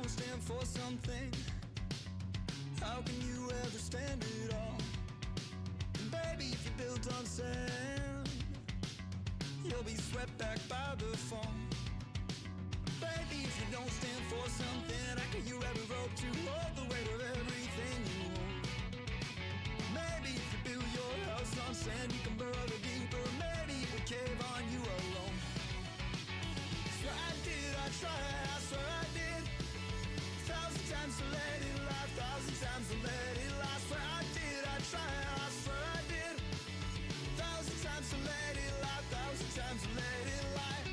Stand for something, how can you ever stand it all? And baby, if you're built on sand, you'll be swept back by the fall. Baby, if you don't stand for something, how can you ever hope to hold the weight of everything you own? Maybe if you build your house on sand, you can burrow deeper. Maybe it would cave on you alone. So I tried, I swear I did. Thousand times to let it lie, thousand times to let it lie. Swear I did, I tried, I swear I did. Thousand times to let it lie, thousand times to let it lie.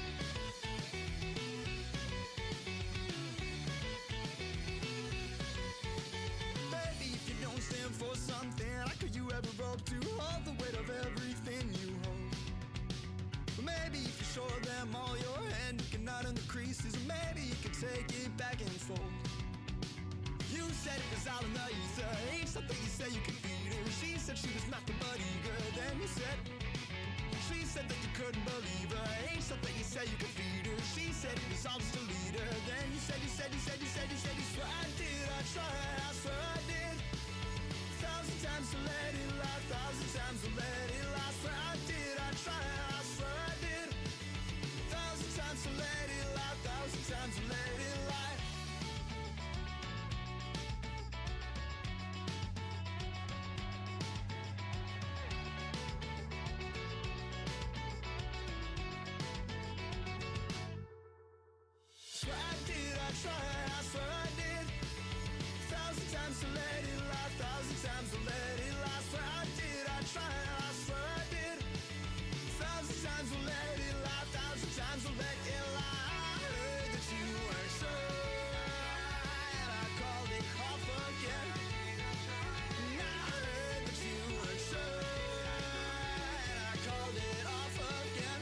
Baby, if you don't stand for something, how could you ever hope to hold the weight of everything you hold? But maybe if you show them all your hand, you can iron the creases. Maybe you can take it back and fold. You said it was all in the ether, ain't something you said you could feed her. She said she was nothing but eager. Then you said, she said that you couldn't believe her. Ain't something you said you could feed her. She said it was all just a leader. Then you said, you swear I did, I tried, I swear I did. Thousand times to let it lie, thousand times to let it lie. Swear I did, I tried, I swear I did. Thousand times to let it lie, thousand times to let it lie. I swear I did. Thousand times to let it lie, thousand times to let it lie. Swear I did, I tried, I swear I did. Thousand times to let it lie, thousand times to let it lie. I heard that you weren't sure, and I called it off again. And I heard that you weren't sure, and I called it off again.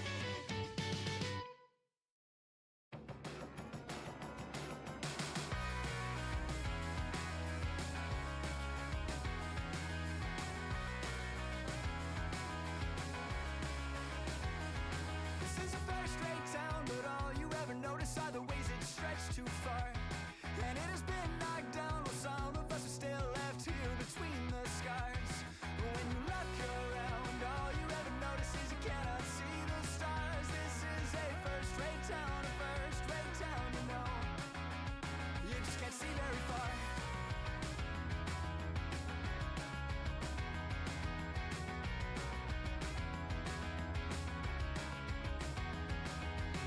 Are the ways it stretched too far, and it has been knocked down while some of us are still left here between the scars. When you look around, all you ever notice is you cannot see the stars. This is a first-rate town, you know. You just can't see very far.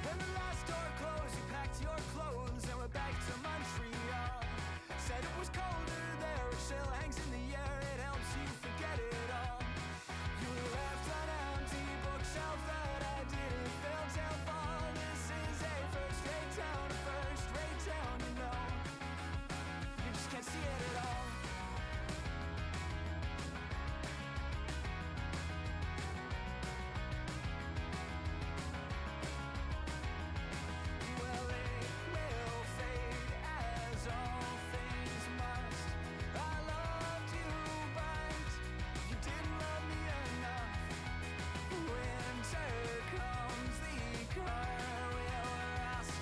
When the last door closed, you packed your clothes and went back to Montreal. Said it was colder there, it still hangs in the air, it helps you forget it all. You left an empty bookshelf that I didn't fill till fall. This is a first-rate town, you know. You just can't see it at all.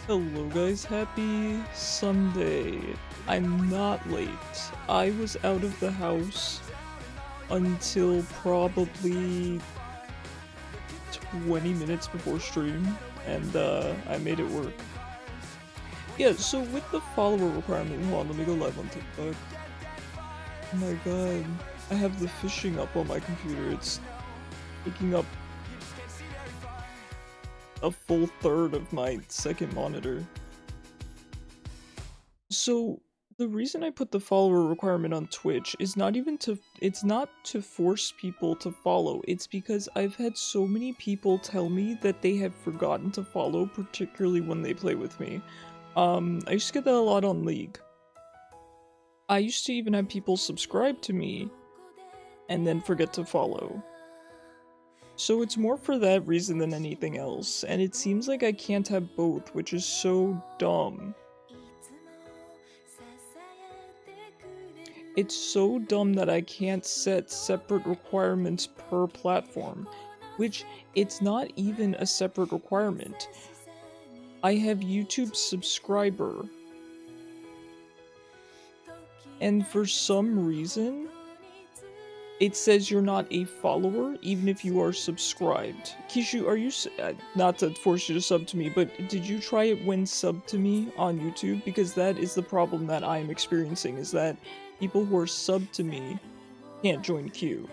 Hello guys, happy Sunday. I'm not late. I was out of the house until probably 20 minutes before stream, and I made it work. Yeah, so with the follower requirement, hold on, let me go live on TikTok. Oh my god, I have the fishing up on my computer, it's taking up a full third of my second monitor. So, The reason I put the follower requirement on Twitch is not even to, it's not to force people to follow, it's because I've had so many people tell me that they have forgotten to follow, particularly when they play with me. I used to get that a lot on League. I used to even have people subscribe to me and then forget to follow. So it's more for that reason than anything else, and it seems like I can't have both, which is so dumb. It's so dumb that I can't set separate requirements per platform, which it's not even a separate requirement. I have YouTube subscriber, and for some reason, it says you're not a follower, even if you are subscribed. Kishu, are you, not to force you to sub to me, but did you try it when sub to me on YouTube? Because that is the problem that I am experiencing, is that people who are sub to me can't join queue.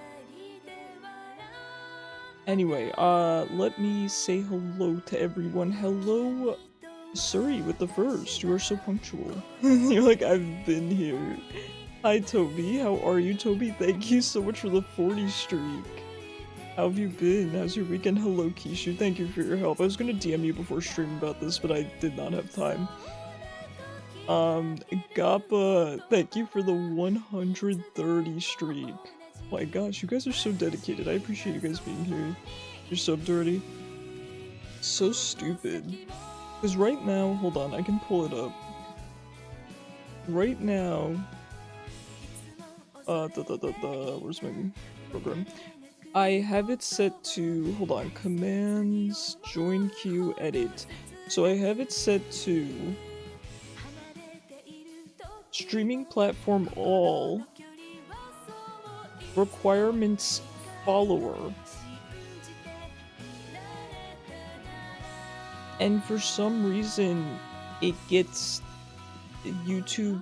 Anyway, let me say hello to everyone. Hello, Suri with the first. You are so punctual. You're like, I've been here. Hi Toby, how are you Toby? Thank you so much for the 40 streak. How have you been? How's your weekend? Hello Kishu, thank you for your help. I was gonna DM you before stream about this, but I did not have time. Gappa, thank you for the 130 streak. My gosh, you guys are so dedicated. I appreciate you guys being here. You're subbed already. So stupid. Because right now, hold on, I can pull it up. Right now, where's my program? I have it set to, hold on, commands, join queue, edit. So I have it set to streaming platform all, requirements follower. And for some reason, it gets, YouTube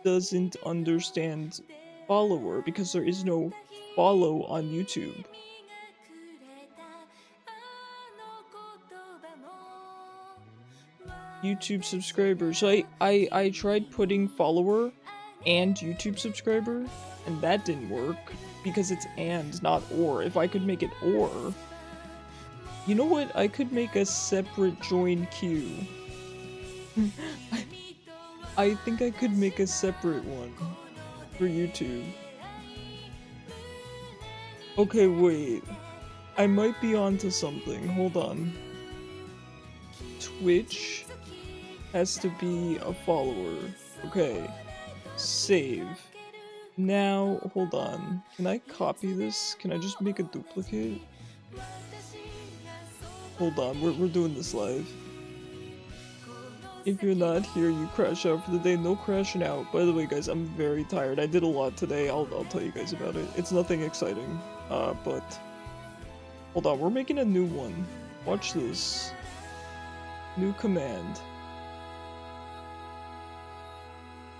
doesn't understand follower because there is no follow on YouTube. YouTube subscribers. So I tried putting follower and YouTube subscriber, and that didn't work because it's and, not or. If I could make it or, you know what? I could make a separate join queue. I think I could make a separate one for YouTube. Okay, wait. I might be onto something. Hold on. Twitch has to be a follower. Okay. Save. Now, hold on. Can I copy this? Can I just make a duplicate? Hold on, we're doing this live. If you're not here, you crash out for the day. No crashing out. By the way, guys, I'm very tired. I did a lot today. I'll tell you guys about it. It's nothing exciting. But hold on, we're making a new one. Watch this. New command.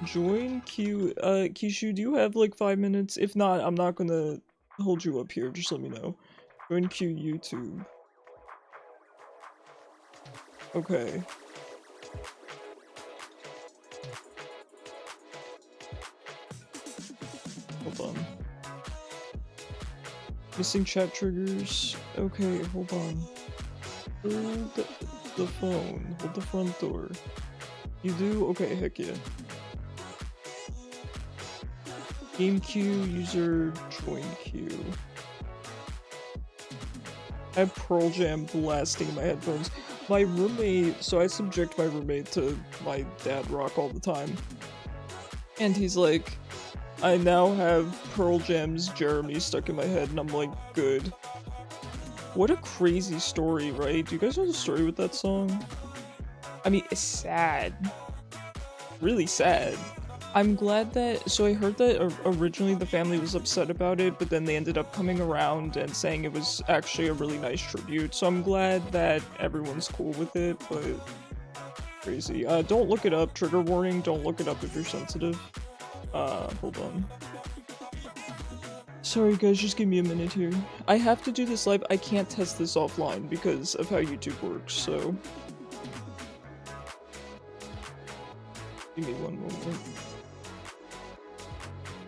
Join queue. Kishu, do you have like 5 minutes? If not, I'm not gonna hold you up here. Just let me know. Join queue YouTube. Okay. Hold on. Missing chat triggers. Okay, hold on. Hold the phone. Hold the front door. You do? Okay, heck yeah. Game queue, user, join queue. I have Pearl Jam blasting in my headphones. My roommate, so I subject my roommate to my dad rock all the time. And he's like, I now have Pearl Jam's Jeremy stuck in my head, and I'm like, good. What a crazy story, right? Do you guys know the story with that song? I mean, it's sad. Really sad. I'm glad that, so I heard that originally the family was upset about it, but then they ended up coming around and saying it was actually a really nice tribute, so I'm glad that everyone's cool with it, but crazy. Don't look it up, trigger warning, don't look it up if you're sensitive. Hold on. Sorry guys, just give me a minute here. I have to do this live, I can't test this offline because of how YouTube works, so... Give me one moment.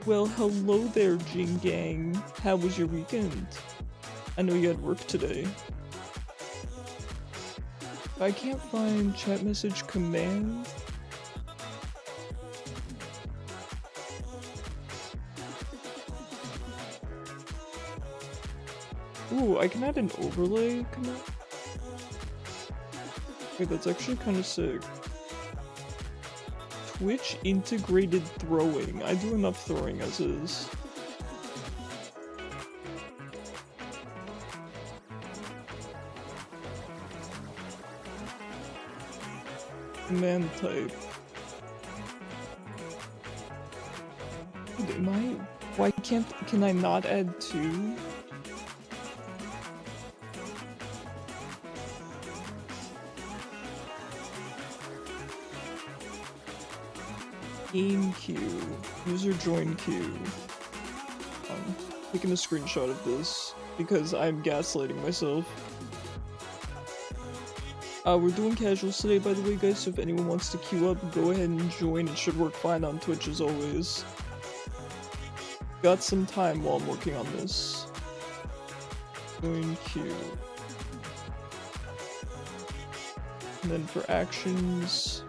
Well, hello there, Jing Gang. How was your weekend? I know you had work today. I can't find chat message command. Ooh, I can add an overlay command. Wait, that's actually kind of sick. Twitch integrated throwing. I do enough throwing as is. Command type. Dude, am I? Why can I not add two? Game queue. User join queue. I'm taking a screenshot of this because I'm gaslighting myself. We're doing casuals today, by the way, guys, so if anyone wants to queue up, go ahead and join. It should work fine on Twitch as always. Got some time while I'm working on this. Join queue. And then for actions...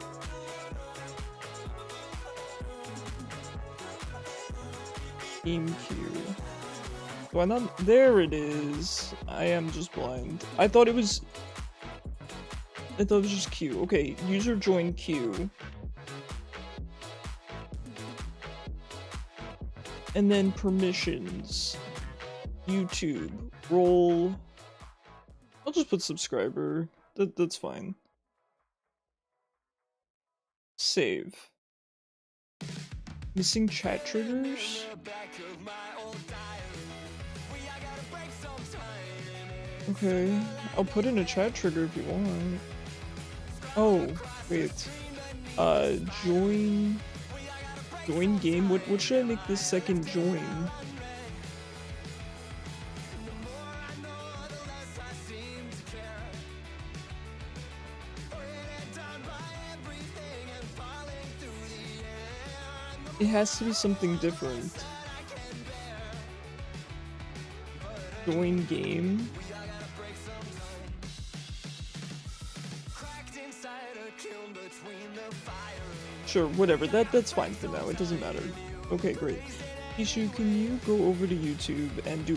Game queue. Why not? There it is. I am just blind. I thought it was just queue. Okay, user join queue. And then permissions. YouTube. Role. I'll just put subscriber. That's fine. Save. Missing chat triggers? Okay, I'll put in a chat trigger if you want. Oh, wait. Join game? What should I make this second join? It has to be something different. Join game? Sure, whatever. That's fine for now. It doesn't matter. Okay, great. Ishu, can you go over to YouTube and do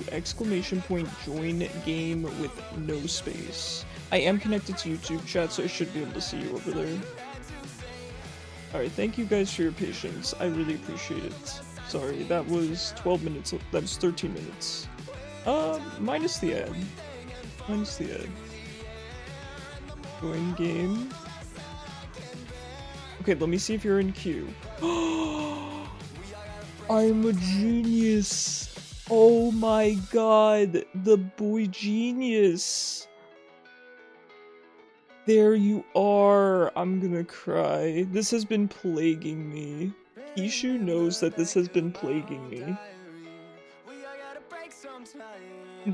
!join game with no space? I am connected to YouTube chat, so I should be able to see you over there. Alright, thank you guys for your patience. I really appreciate it. Sorry, that was 12 minutes. That was 13 minutes. Minus the ad. Minus the ad. Join game. Okay, let me see if you're in queue. I'm a genius. Oh my god, the boy genius. There you are. I'm gonna cry. This has been plaguing me. Ishu knows that this has been plaguing me.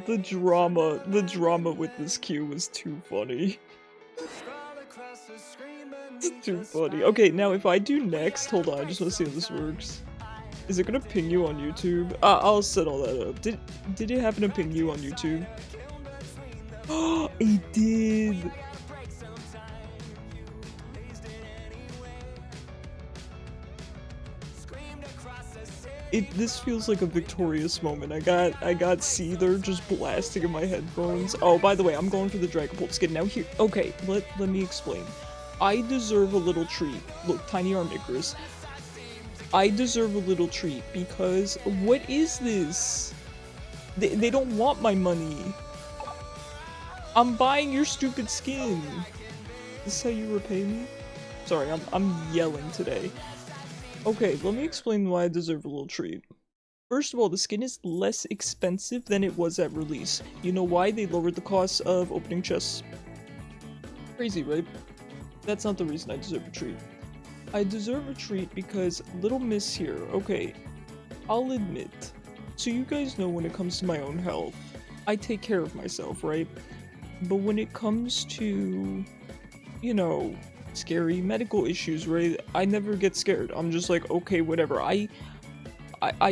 The drama with this queue was too funny. It's too funny. Okay, now if I do next, hold on, I just want to see how this works. Is it gonna ping you on YouTube? I'll set all that up. Did it happen to ping you on YouTube? Oh, it did! This feels like a victorious moment. I got Seether just blasting in my headphones. Oh, by the way, I'm going for the Dragapult skin. Now here, okay, let me explain. I deserve a little treat. Look, Tiny Arm Icarus. I deserve a little treat because what is this? They don't want my money. I'm buying your stupid skin. Is this how you repay me? Sorry, I'm yelling today. Okay, let me explain why I deserve a little treat. First of all, the skin is less expensive than it was at release. You know why? They lowered the cost of opening chests. Crazy, right? That's not the reason I deserve a treat. I deserve a treat because Little Miss here, okay, I'll admit, so you guys know when it comes to my own health, I take care of myself, right? But when it comes to, you know, scary medical issues, right? I never get scared. I'm just like, okay, whatever. I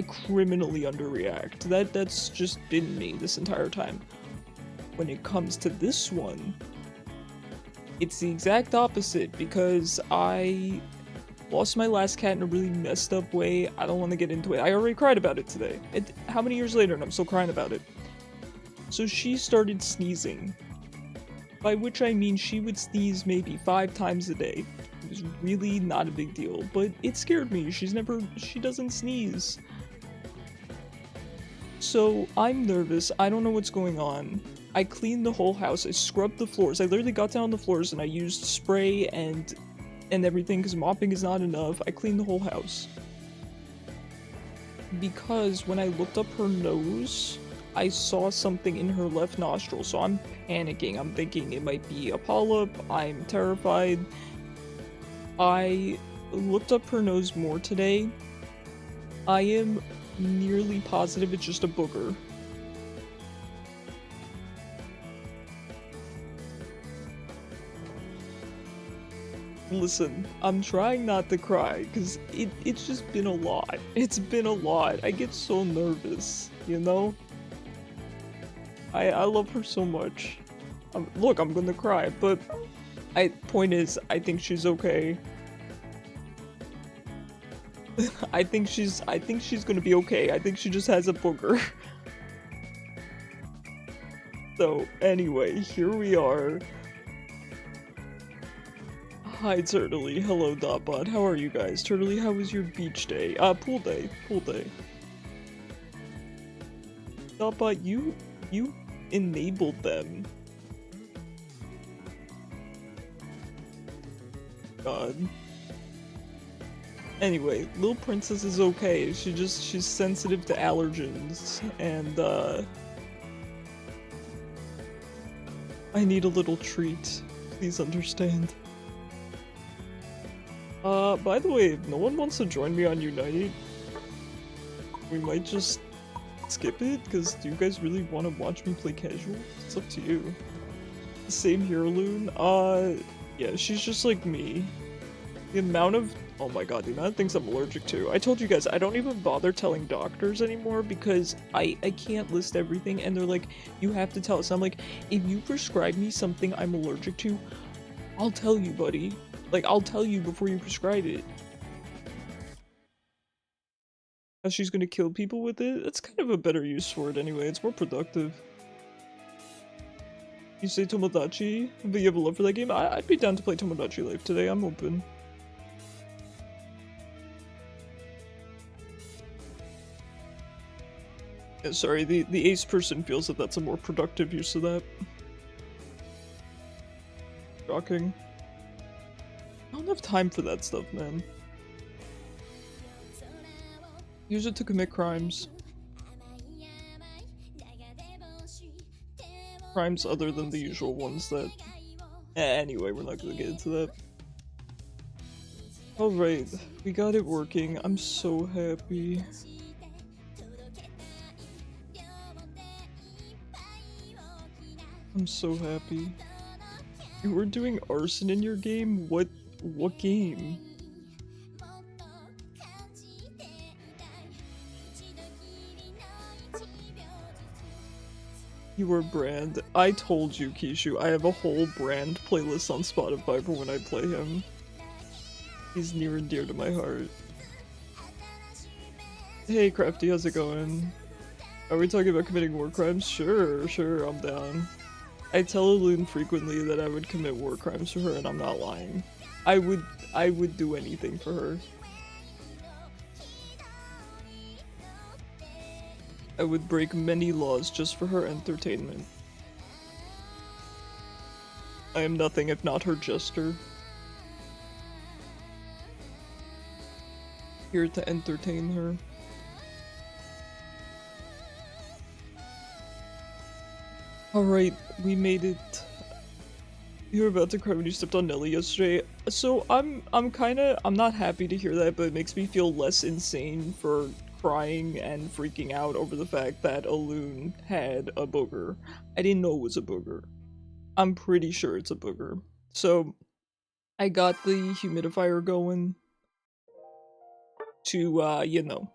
criminally underreact. That's just been me this entire time. When it comes to this one, it's the exact opposite because I lost my last cat in a really messed up way. I don't want to get into it. I already cried about it today. How many years later and I'm still crying about it? So she started sneezing. By which I mean she would sneeze maybe 5 times a day. It was really not a big deal, but it scared me. She doesn't sneeze. So I'm nervous. I don't know what's going on. I cleaned the whole house. I scrubbed the floors. I literally got down on the floors and I used spray and everything because mopping is not enough. I cleaned the whole house. Because when I looked up her nose, I saw something in her left nostril, so I'm panicking. I'm thinking it might be a polyp. I'm terrified. I looked up her nose more today. I am nearly positive it's just a booger. Listen, I'm trying not to cry, because it's just been a lot. It's been a lot. I get so nervous, you know? I love her so much. Look, I'm gonna cry, but point is, I think she's okay. I think she's gonna be okay. I think she just has a booger. So, anyway, here we are. Hi, Turtley. Hello, Dotbot. How are you guys? Turtley, how was your beach day? Pool day. Pool day. Dotbot, you enabled them. God. Anyway, Little Princess is okay. She's sensitive to allergens, and, I need a little treat. Please understand. By the way, if no one wants to join me on Unite, we might just skip it, because do you guys really want to watch me play casual? It's up to you. Same here, Loon. Yeah, she's just like me. The amount of- oh my god, the amount of things I'm allergic to. I told you guys, I don't even bother telling doctors anymore because I can't list everything, and they're like, you have to tell us. I'm like, if you prescribe me something I'm allergic to, I'll tell you, buddy. Like, I'll tell you before you prescribe it. How she's gonna kill people with it? That's kind of a better use for it anyway, it's more productive. You say Tomodachi, but you have a love for that game? I'd be down to play Tomodachi Life today, I'm open. Yeah, sorry, the ace person feels that that's a more productive use of that. Shocking. I don't have time for that stuff, man. Use it to commit crimes. Crimes other than the usual ones that... Anyway, we're not gonna get into that. Alright, we got it working. I'm so happy. I'm so happy. You were doing arson in your game? What game? You were Brand. I told you, Kishu, I have a whole Brand playlist on Spotify for when I play him. He's near and dear to my heart. Hey Crafty, how's it going? Are we talking about committing war crimes? Sure, I'm down. I tell Loon frequently that I would commit war crimes for her, and I'm not lying. I would do anything for her. I would break many laws just for her entertainment. I am nothing if not her jester. Here to entertain her. Alright, we made it. You were about to cry when you stepped on Nelly yesterday. So I'm not happy to hear that, but it makes me feel less insane for crying and freaking out over the fact that a loon had a booger. I didn't know it was a booger. I'm pretty sure it's a booger. So I got the humidifier going to, you know,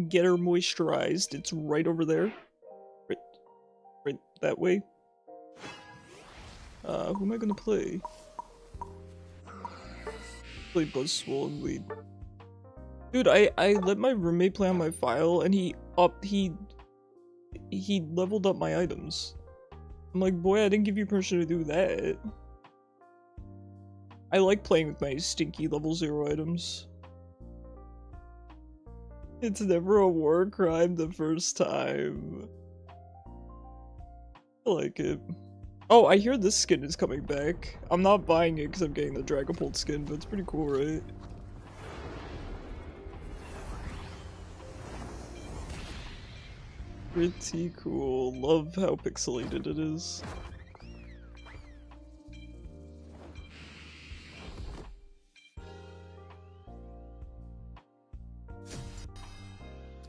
get her moisturized. It's right over there. Right that way. Who am I gonna play? Play Buzzswole and Lead. Dude, I let my roommate play on my file and he leveled up my items. I'm like, boy, I didn't give you permission to do that. I like playing with my stinky level 0 items. It's never a war crime the first time. I like it. Oh, I hear this skin is coming back. I'm not buying it because I'm getting the Dragapult skin, but it's pretty cool, right? Pretty cool. Love how pixelated it is.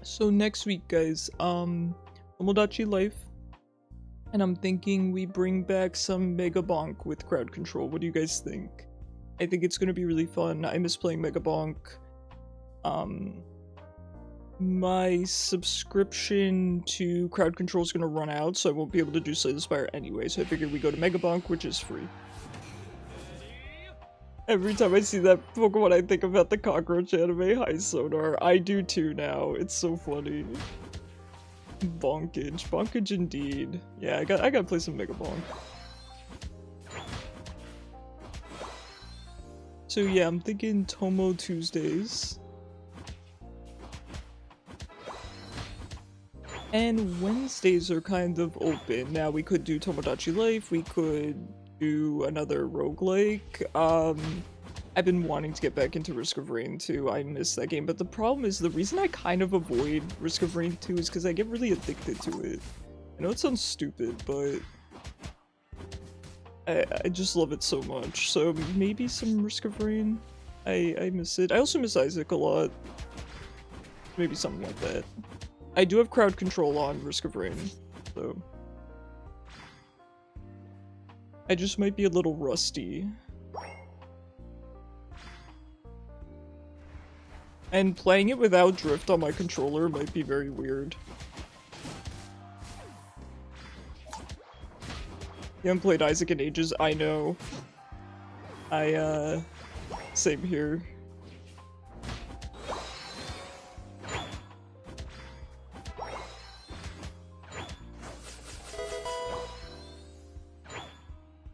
So next week, guys, Tomodachi Life. And I'm thinking we bring back some Mega Bonk with crowd control. What do you guys think? I think it's gonna be really fun. I miss playing Mega Bonk. My subscription to crowd control is gonna run out, so I won't be able to do Slay the Spire anyway, so I figured we go to Mega Bonk, which is free. Every time I see that Pokemon, I think about the cockroach anime High Sonar. I do too now. It's so funny. Bonkage. Bonkage indeed. Yeah, I gotta play some Mega Bonk. So yeah, I'm thinking Tomo Tuesdays. And Wednesdays are kind of open. Now we could do Tomodachi Life, we could do another roguelike. I've been wanting to get back into Risk of Rain 2. I miss that game, but the problem is the reason I kind of avoid Risk of Rain 2 is because I get really addicted to it. I know it sounds stupid, but I just love it so much. So maybe some Risk of Rain. I miss it. I also miss Isaac a lot. Maybe something like that. I do have crowd control on Risk of Rain, so I just might be a little rusty. And playing it without drift on my controller might be very weird. You haven't played Isaac in ages, I know. Same here.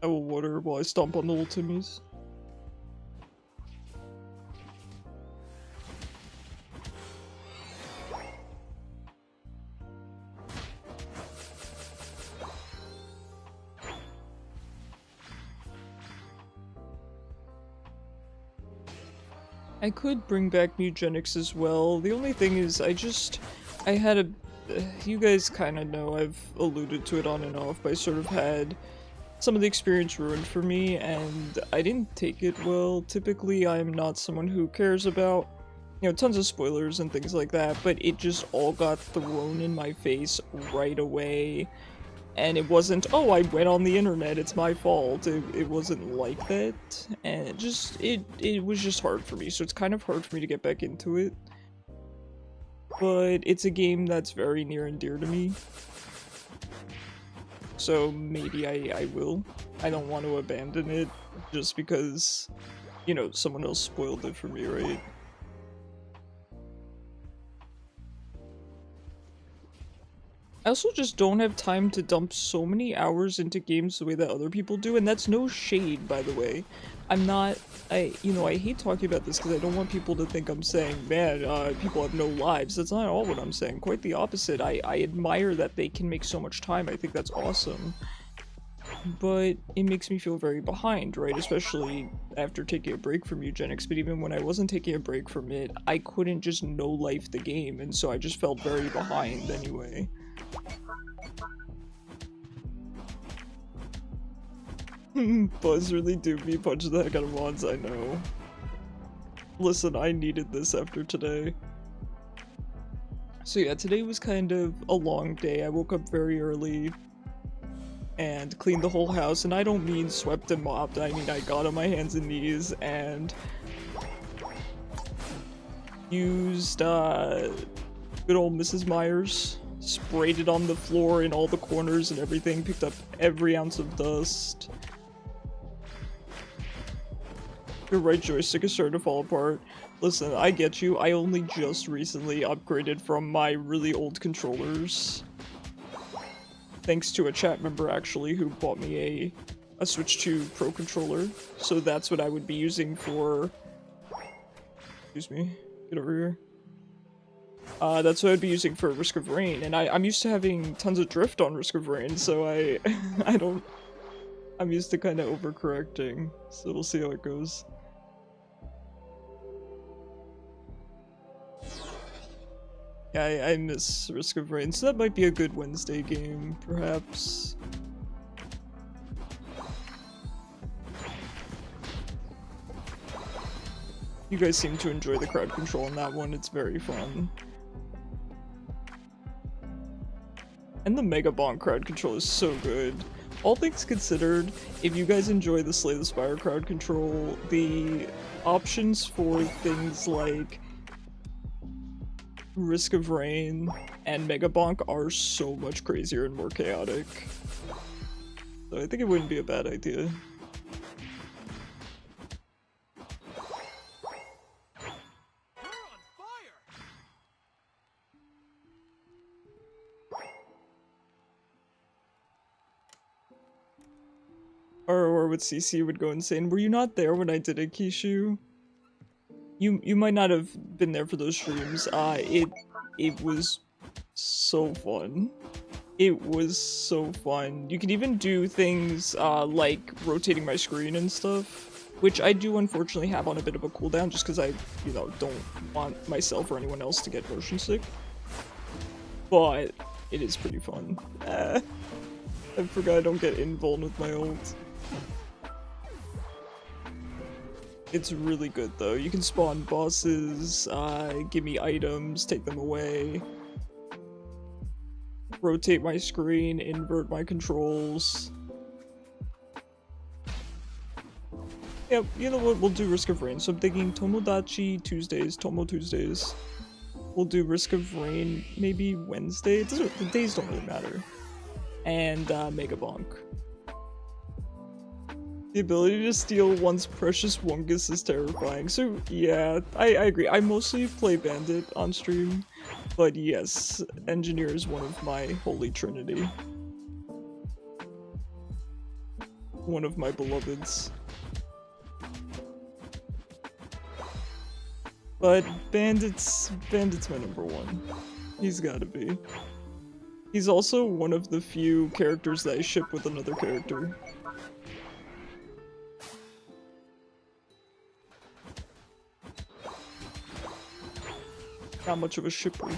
I will water while I stomp on the little Timmies. I could bring back Mugenics as well. The only thing is, I had a... you guys kind of know, I've alluded to it on and off, but I sort of had some of the experience ruined for me, and I didn't take it well. Typically, I'm not someone who cares about, you know, tons of spoilers and things like that, but it just all got thrown in my face right away. And it wasn't, oh, I went on the internet, it's my fault. It wasn't like that. And it was just hard for me. So it's kind of hard for me to get back into it. But it's a game that's very near and dear to me. So maybe I will. I don't want to abandon it just because, you know, someone else spoiled it for me, right? I also just don't have time to dump so many hours into games the way that other people do, and that's no shade, by the way. I'm not, you know, I hate talking about this because I don't want people to think I'm saying, man, people have no lives. That's not all what I'm saying. Quite the opposite. I admire that they can make so much time. I think that's awesome. But it makes me feel very behind, right? Especially after taking a break from Eugenics, but even when I wasn't taking a break from it, I couldn't just no-life the game, and so I just felt very behind anyway. Buzz really do be punching the heck out of mods, I know. Listen, I needed this after today. So yeah, today was kind of a long day. I woke up very early, and cleaned the whole house, and I don't mean swept and mopped, I mean I got on my hands and knees and used good old Mrs. Myers, sprayed it on the floor in all the corners and everything, picked up every ounce of dust. Your right joystick is starting to fall apart. Listen, I get you, I only just recently upgraded from my really old controllers. Thanks to a chat member, actually, who bought me a Switch 2 Pro controller. So that's what I would be using for... Excuse me, get over here. That's what I'd be using for Risk of Rain, and I'm used to having tons of drift on Risk of Rain, so I'm used to kind of overcorrecting, so we'll see how it goes. Yeah, I miss Risk of Rain, so that might be a good Wednesday game, perhaps. You guys seem to enjoy the crowd control on that one, it's very fun. And the Mega Bonk crowd control is so good. All things considered, if you guys enjoy the Slay the Spire crowd control, the options for things like Risk of Rain and Mega Bonk are so much crazier and more chaotic. So I think it wouldn't be a bad idea. Or with CC would go insane. Were you not there when I did it, Kishu? You might not have been there for those streams. It was so fun. It was so fun. You could even do things like rotating my screen and stuff, which I do unfortunately have on a bit of a cooldown just because I, you know, don't want myself or anyone else to get motion sick. But it is pretty fun. I forgot I don't get invuln with my ult. It's really good though. You can spawn bosses, give me items, take them away, rotate my screen, invert my controls. Yep, you know what, we'll do Risk of Rain. So I'm thinking Tomodachi Tuesdays, Tomo Tuesdays. We'll do Risk of Rain maybe Wednesday. It doesn't, the days don't really matter. And Mega Bonk. The ability to steal one's precious Wungus is terrifying. So yeah, I agree. I mostly play Bandit on stream, but yes, Engineer is one of my holy trinity. One of my beloveds. But Bandit's my number one. He's gotta be. He's also one of the few characters that I ship with another character. Not much of a shipper.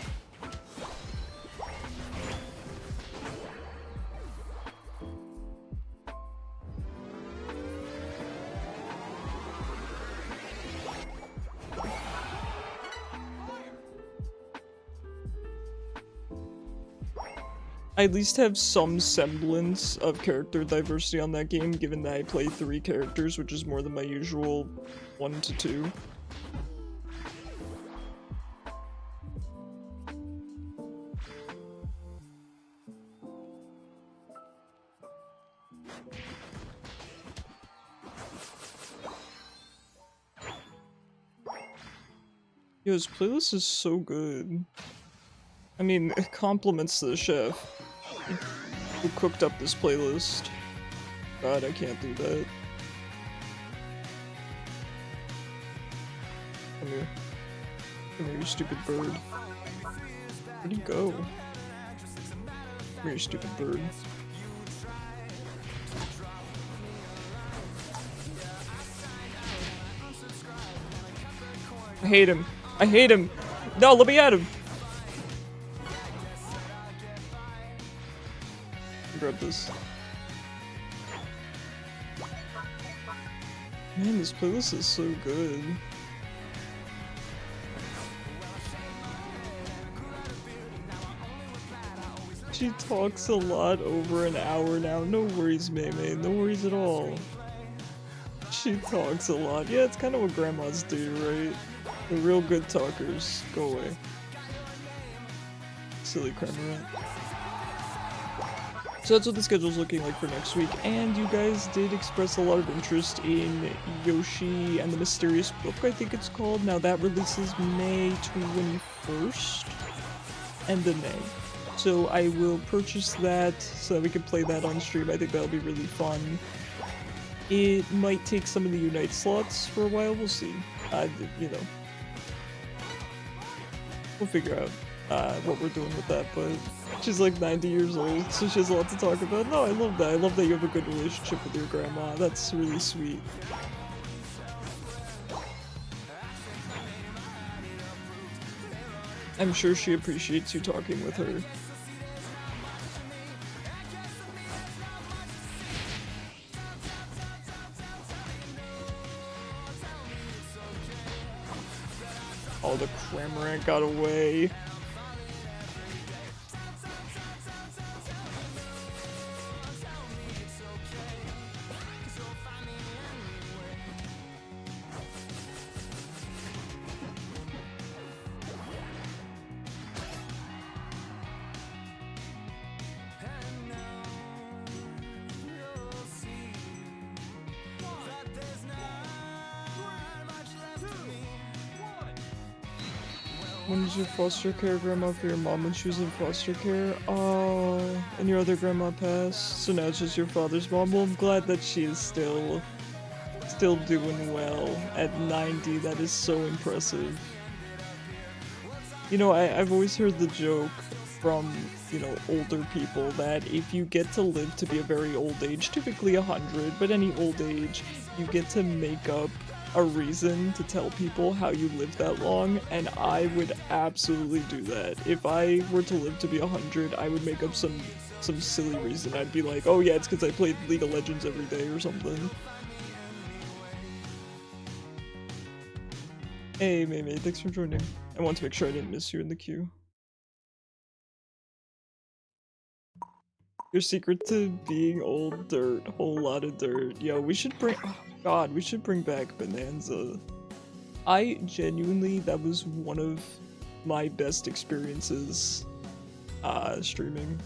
I at least have some semblance of character diversity on that game, given that I play 3 characters, which is more than my usual 1 to 2. Yo, his playlist is so good. I mean, compliments to the chef who cooked up this playlist. God, I can't do that. Come here. Come here, you stupid bird. Where'd he go? Come here, you stupid bird. I hate him. I hate him. No, let me at him. Grab this. Man, this playlist is so good. She talks a lot over an hour now. No worries, Maymay. No worries at all. She talks a lot. Yeah, it's kind of what grandmas do, right? The real good talkers. Go away. Silly Cramorant. So that's what the schedule's looking like for next week, and you guys did express a lot of interest in Yoshi and the Mysterious Book, I think it's called. Now that releases May 21st, end of May. So I will purchase that so that we can play that on stream. I think that'll be really fun. It might take some of the Unite slots for a while, we'll see. You know. We'll figure out what we're doing with that, but she's like 90 years old, so she has a lot to talk about. No, I love that. I love that you have a good relationship with your grandma. That's really sweet. I'm sure she appreciates you talking with her. Oh, the Cramorant got away. When did your foster care grandma for your mom when she was in foster care? Oh, and your other grandma passed, so now it's just your father's mom. Well, I'm glad that she is still doing well at 90. That is so impressive. You know, I've always heard the joke from, you know, older people that if you get to live to be a very old age, typically 100, but any old age, you get to make up a reason to tell people how you lived that long, and I would absolutely do that. If I were to live to be 100, I would make up some silly reason. I'd be like, oh yeah, it's because I played League of Legends every day or something. Hey Maymay, thanks for joining. I want to make sure I didn't miss you in the queue. Your secret to being old? Dirt. Whole lot of dirt. Yo, we should bring- oh god, we should bring back Bonanza. I genuinely, that was one of my best experiences, streaming.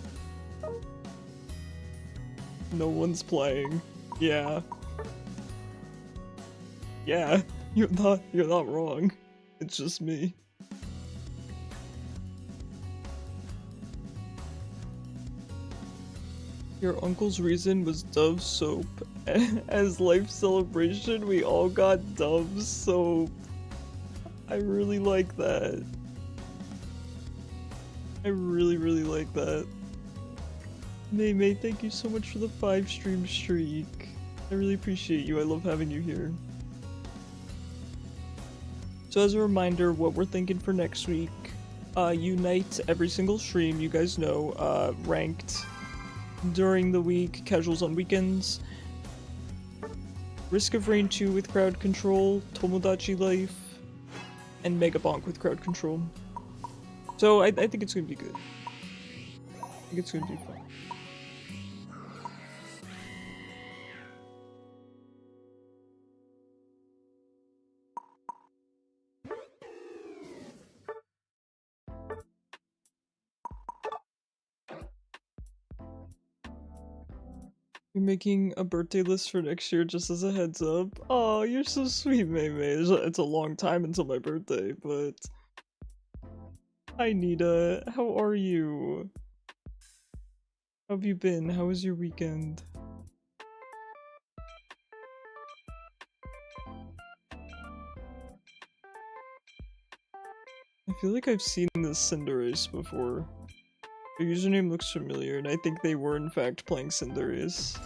No one's playing. Yeah. Yeah, you're not wrong. It's just me. Your uncle's reason was Dove soap. As life celebration, we all got Dove soap. I really like that. I really like that. Maymay, thank you so much for the 5 stream streak. I really appreciate you. I love having you here. So as a reminder, what we're thinking for next week, Unite every single stream, you guys know, ranked during the week, casuals on weekends, Risk of Rain 2 with crowd control, Tomodachi Life, and Mega Bonk with crowd control. So I think it's gonna be good. I think it's gonna be fun. You're making a birthday list for next year just as a heads up. Oh, you're so sweet, Maymay. It's a long time until my birthday, but... Hi, Nita. How are you? How have you been? How was your weekend? I feel like I've seen this Cinderace before. Their username looks familiar, and I think they were in fact playing Cinderace.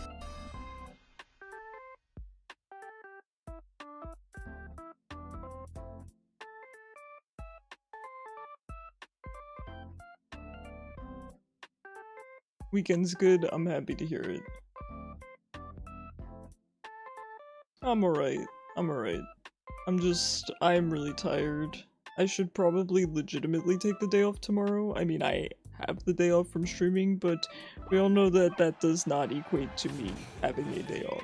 Weekend's good, I'm happy to hear it. I'm alright. I'm alright. I'm really tired. I should probably legitimately take the day off tomorrow. I mean, I have the day off from streaming, but we all know that that does not equate to me having a day off.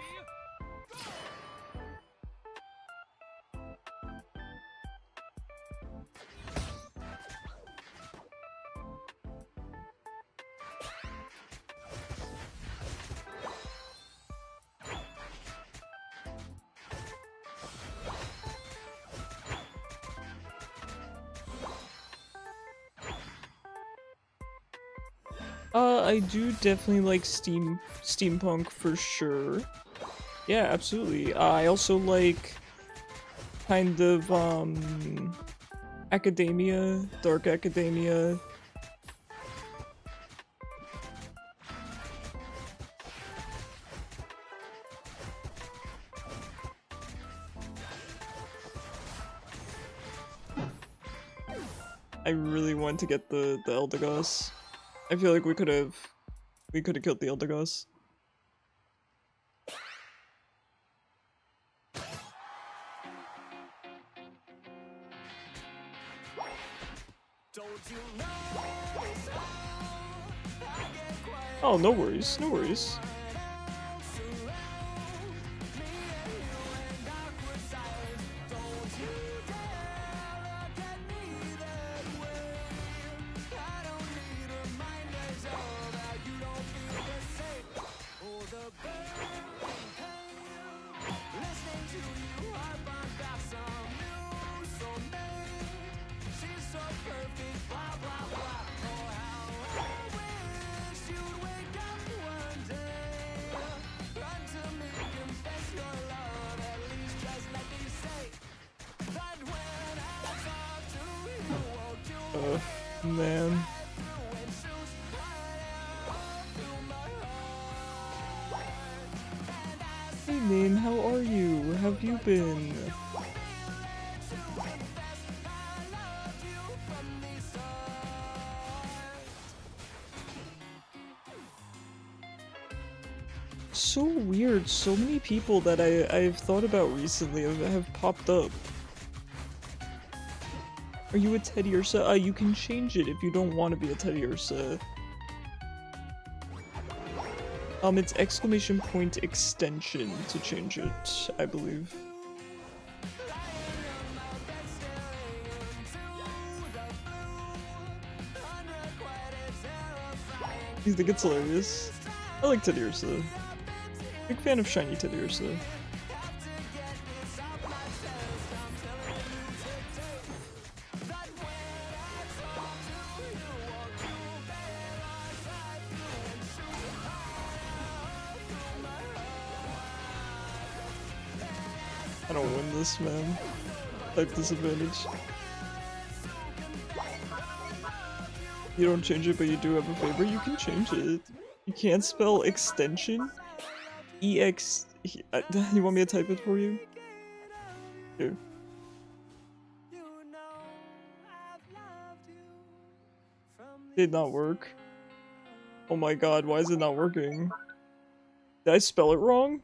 I do definitely like steampunk for sure. Yeah, absolutely. I also like kind of academia, dark academia. I really want to get the Eldegoss. I feel like we could have killed the Eldegoss. Oh, no worries, no worries. Man. Hey Name, how are you? How have you been? So weird, so many people that I've thought about recently have popped up. Are you a Teddy Ursa? You can change it if you don't want to be a Teddy Ursa. It's exclamation point extension to change it, I believe. You think it's hilarious? I like Teddy Ursa. Big fan of shiny Teddy Ursa. I don't win this, man. Type disadvantage. You don't change it, but you do have a favor. You can change it. You can't spell extension? EX... You want me to type it for you? Here. Did not work. Oh my god, why is it not working? Did I spell it wrong?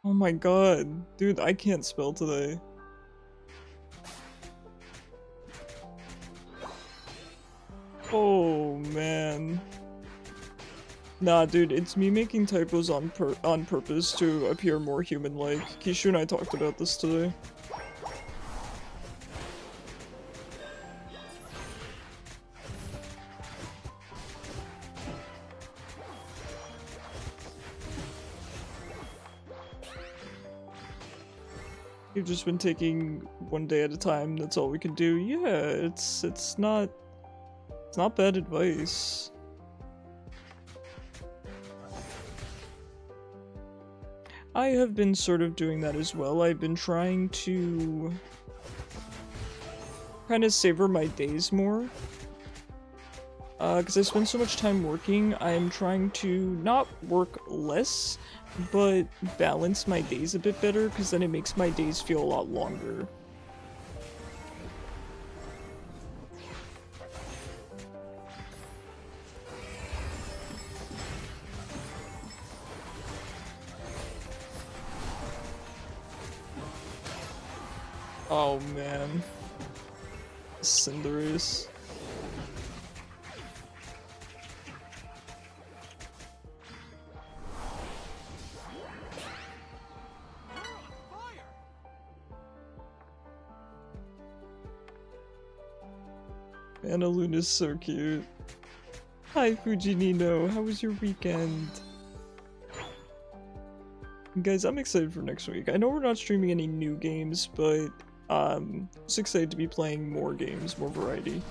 Oh my god. Dude, I can't spell today. Oh man. Nah, dude, it's me making typos on purpose to appear more human-like. Kishu and I talked about this today. We've just been taking one day at a time, that's all we can do. Yeah, it's not bad advice. I have been sort of doing that as well. I've been trying to kind of savor my days more. Because I spend so much time working, I'm trying to not work less, but balance my days a bit better, because then it makes my days feel a lot longer. Oh man. Cinderace. Anna Luna's so cute. Hi Fujinino, how was your weekend? Guys, I'm excited for next week. I know we're not streaming any new games, but just excited to be playing more games, more variety.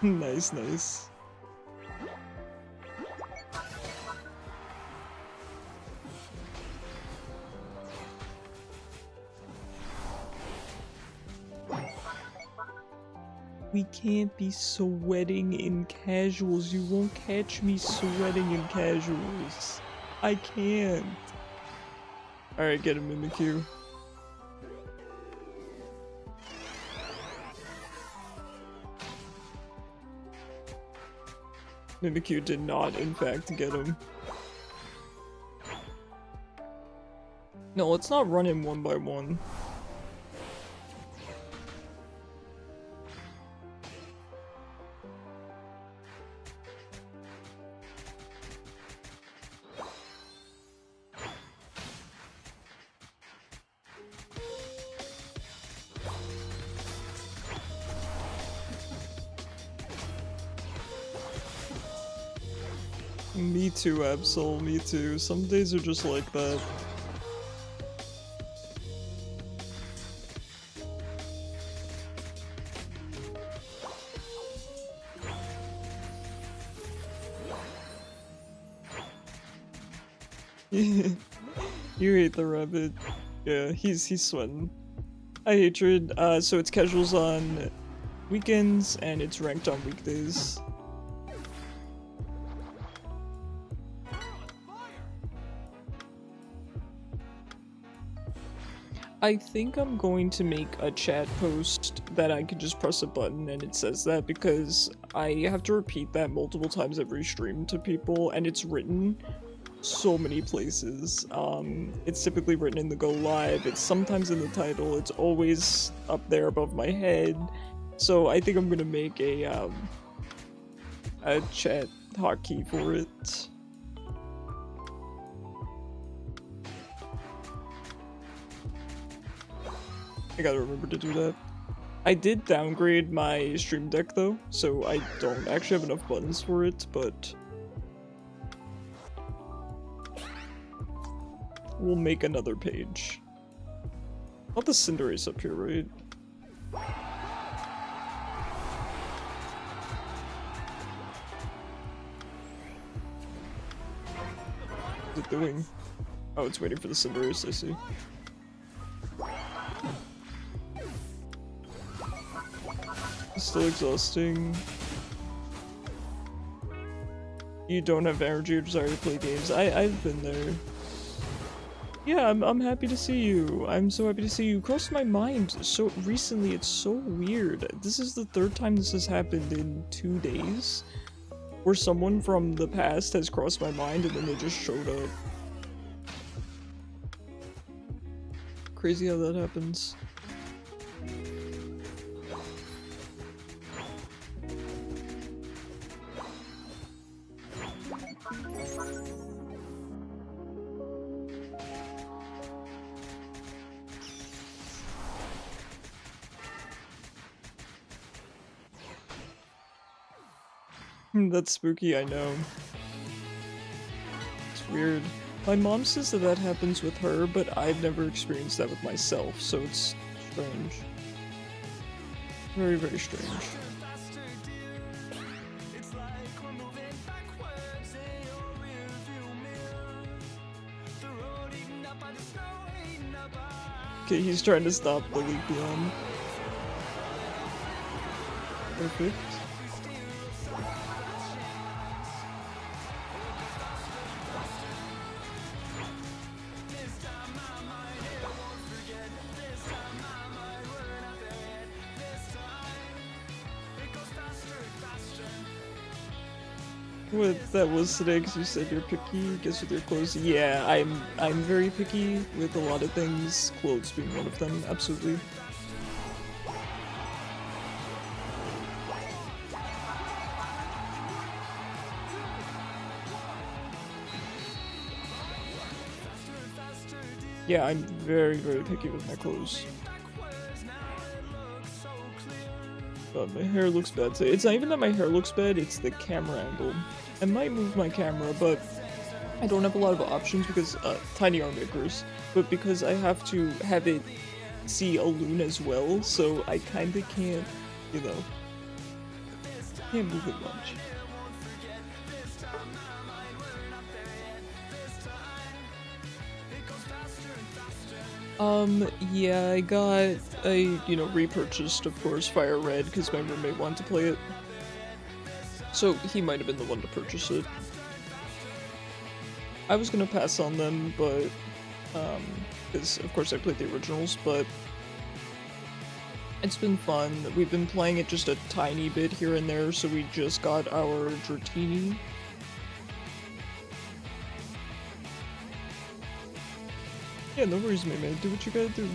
Nice, nice. We can't be sweating in casuals. You won't catch me sweating in casuals. I can't. Alright, get a Mimikyu. Mimikyu did not, in fact, get him. No, let's not run him one by one. Me too, Absol, me too. Some days are just like that. You hate the rabbit. Yeah, he's sweating. Hi Hatred, so it's casuals on weekends and it's ranked on weekdays. I think I'm going to make a chat post that I can just press a button and it says that, because I have to repeat that multiple times every stream to people, and it's written so many places. It's typically written in the go live, it's sometimes in the title, it's always up there above my head. So I think I'm gonna make a chat hotkey for it. I gotta remember to do that. I did downgrade my stream deck though, so I don't actually have enough buttons for it, but we'll make another page. Not the Cinderace up here, right? What's it doing? Oh, it's waiting for the Cinderace, I see. Still exhausting. You don't have energy or desire to play games. I've been there. Yeah, I'm happy to see you. I'm so happy to see you. Crossed my mind so recently, it's so weird. This is the third time this has happened in 2 days, where someone from the past has crossed my mind and then they just showed up. Crazy how that happens. That's spooky, I know. It's weird. My mom says that that happens with her, but I've never experienced that with myself, so it's strange. Very, very strange. Okay, he's trying to stop the Leafeon. Perfect. What that was today, because you said you're picky. Guess with your clothes. Yeah, I'm very picky with a lot of things. Clothes being one of them. Absolutely. Yeah, I'm very, very picky with my clothes. My hair looks bad today. It's not even that my hair looks bad, it's the camera angle. I might move my camera, but I don't have a lot of options because, tiny arm makers, but because I have to have it see a loon as well, so I kinda can't, you know, can't move it much. Yeah, I got, repurchased, of course, Fire Red, because my roommate wanted to play it. So, he might have been the one to purchase it. I was gonna pass on them, but, because, of course, I played the originals, but it's been fun. We've been playing it just a tiny bit here and there, so we just got our Dratini. Yeah, no worries, man. Do what you gotta do.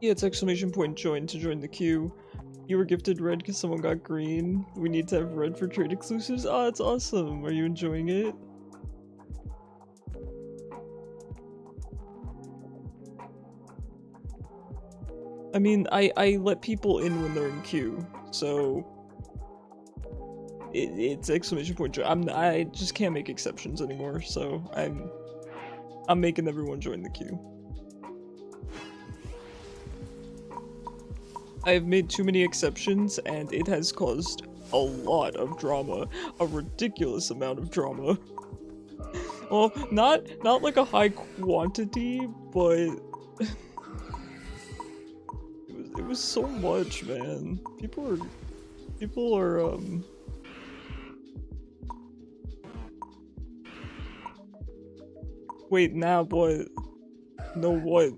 Yeah, it's exclamation point join to join the queue. You were gifted red because someone got green. We need to have red for trade exclusives. Oh, it's awesome. Are you enjoying it? I mean, I let people in when they're in queue, so it's exclamation point join. I just can't make exceptions anymore, so I'm making everyone join the queue. I have made too many exceptions, and it has caused a lot of drama. A ridiculous amount of drama. Well, not like a high quantity, but it was so much, man. People are Wait, now what? No, what?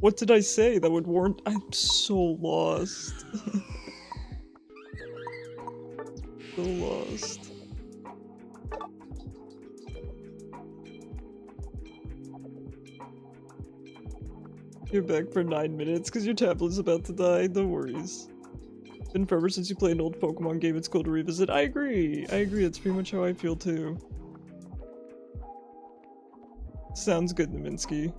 What did I say that would warrant? I'm so lost. So lost. You're back for 9 minutes because your tablet's about to die. No worries. Been forever since you played an old Pokemon game. It's cool to revisit. I agree. That's pretty much how I feel too. Sounds good, Naminsky.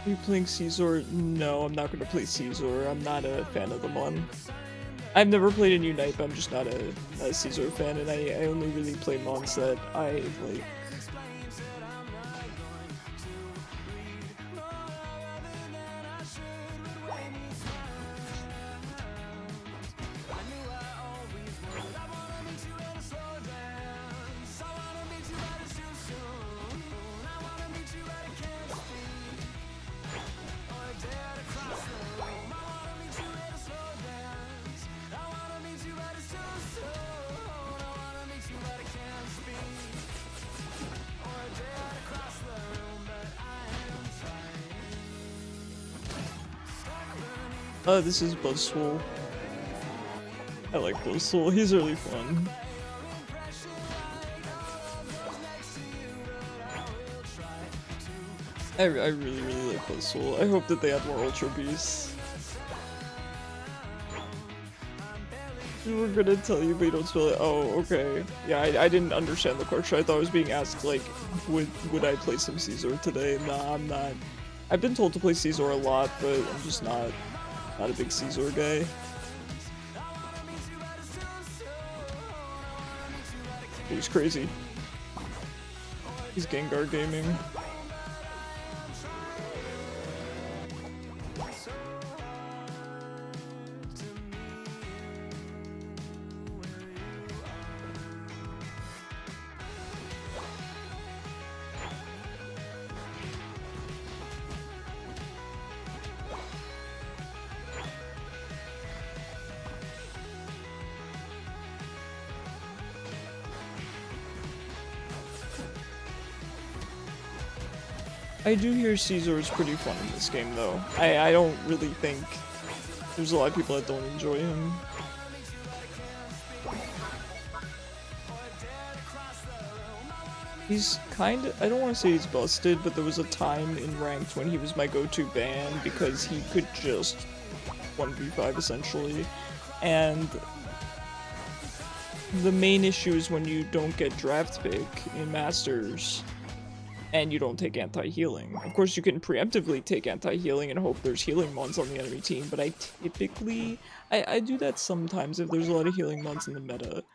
Are you playing Caesar? No, I'm not gonna play Caesar. I'm not a fan of the mon. I've never played a new Knight, but I'm just not a Caesar fan, and I only really play mons that I like. This is Buzzswole. I like Buzzswole, he's really fun. I really like Buzzswole. I hope that they add more Ultra Beasts. We were gonna tell you, but you don't spell it. Oh, okay. Yeah, I didn't understand the question. I thought I was being asked, like, would I play some Caesar today? Nah, I'm not. I've been told to play Caesar a lot, but I'm just not a big Caesar guy. He's crazy. He's Gengar gaming. I do hear Caesar is pretty fun in this game, though. I don't really think there's a lot of people that don't enjoy him. He's kind of, I don't want to say he's busted, but there was a time in ranked when he was my go-to ban because he could just 1v5 essentially, and the main issue is when you don't get draft pick in Masters and you don't take anti-healing. Of course, you can preemptively take anti-healing and hope there's healing mons on the enemy team, but I typically... I do that sometimes if there's a lot of healing mons in the meta.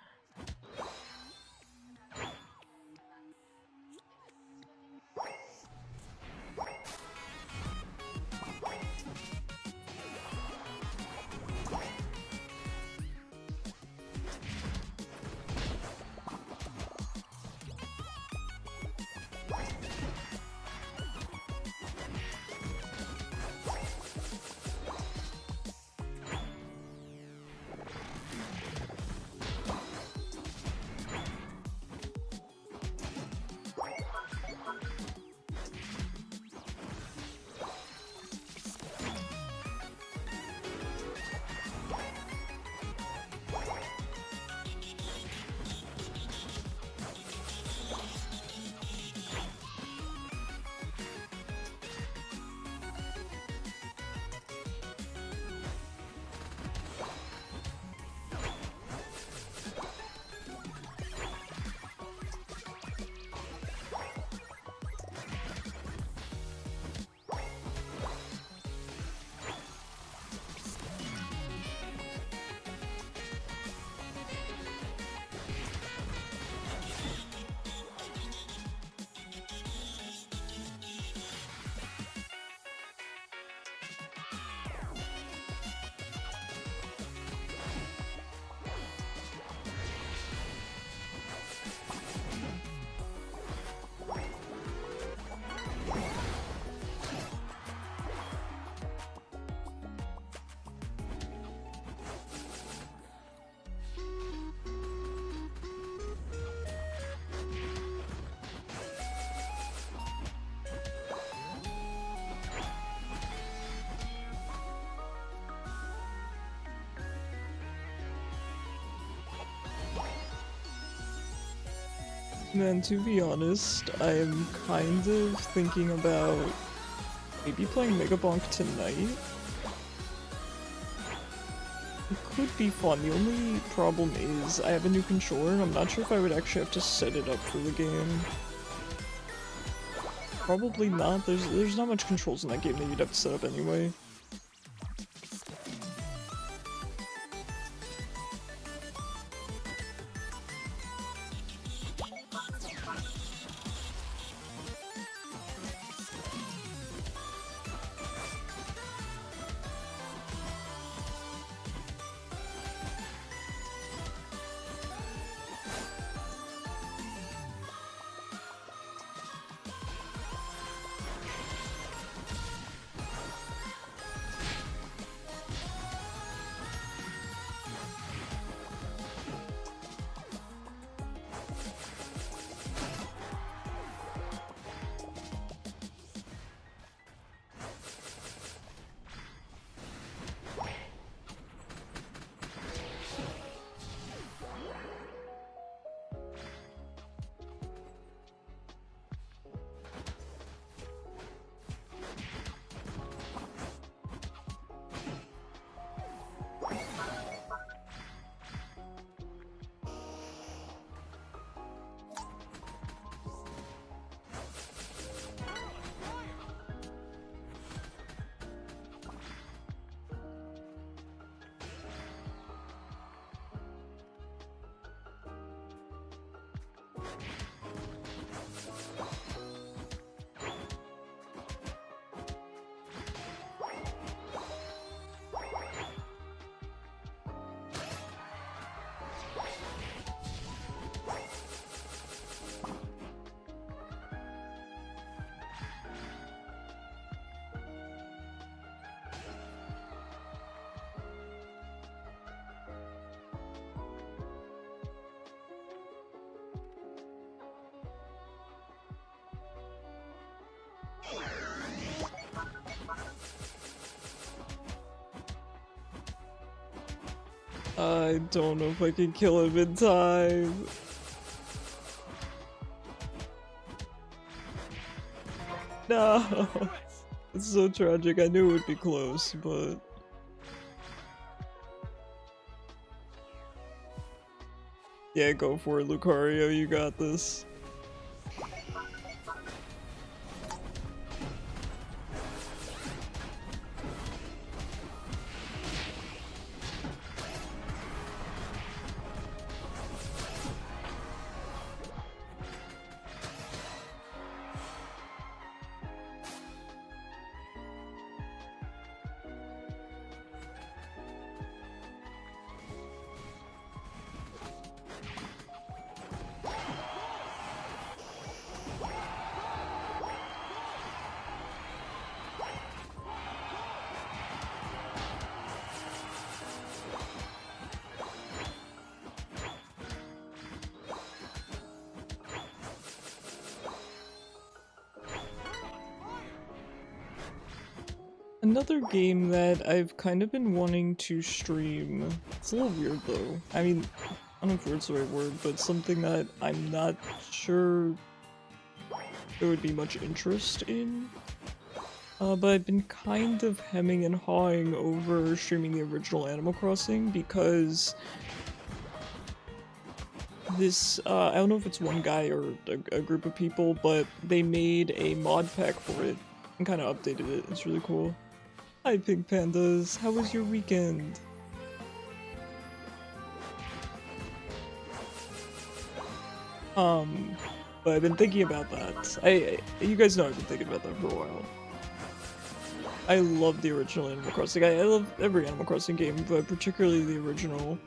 Man, to be honest, I am kind of thinking about maybe playing Mega Bonk tonight. It could be fun. The only problem is I have a new controller and I'm not sure if I would actually have to set it up for the game. Probably not. There's not much controls in that game that you'd have to set up anyway. I don't know if I can kill him in time. No! It's so tragic. I knew it would be close, but... Yeah, go for it, Lucario. You got this. Another game that I've kind of been wanting to stream, it's a little weird though, I mean, I don't know if word's the right word, but something that I'm not sure there would be much interest in. But I've been kind of hemming and hawing over streaming the original Animal Crossing because this, I don't know if it's one guy or a group of people, but they made a mod pack for it and kind of updated it. It's really cool. Hi Pink Pandas, how was your weekend? But I've been thinking about that. You guys know I've been thinking about that for a while. I love the original Animal Crossing. I love every Animal Crossing game, but particularly the original.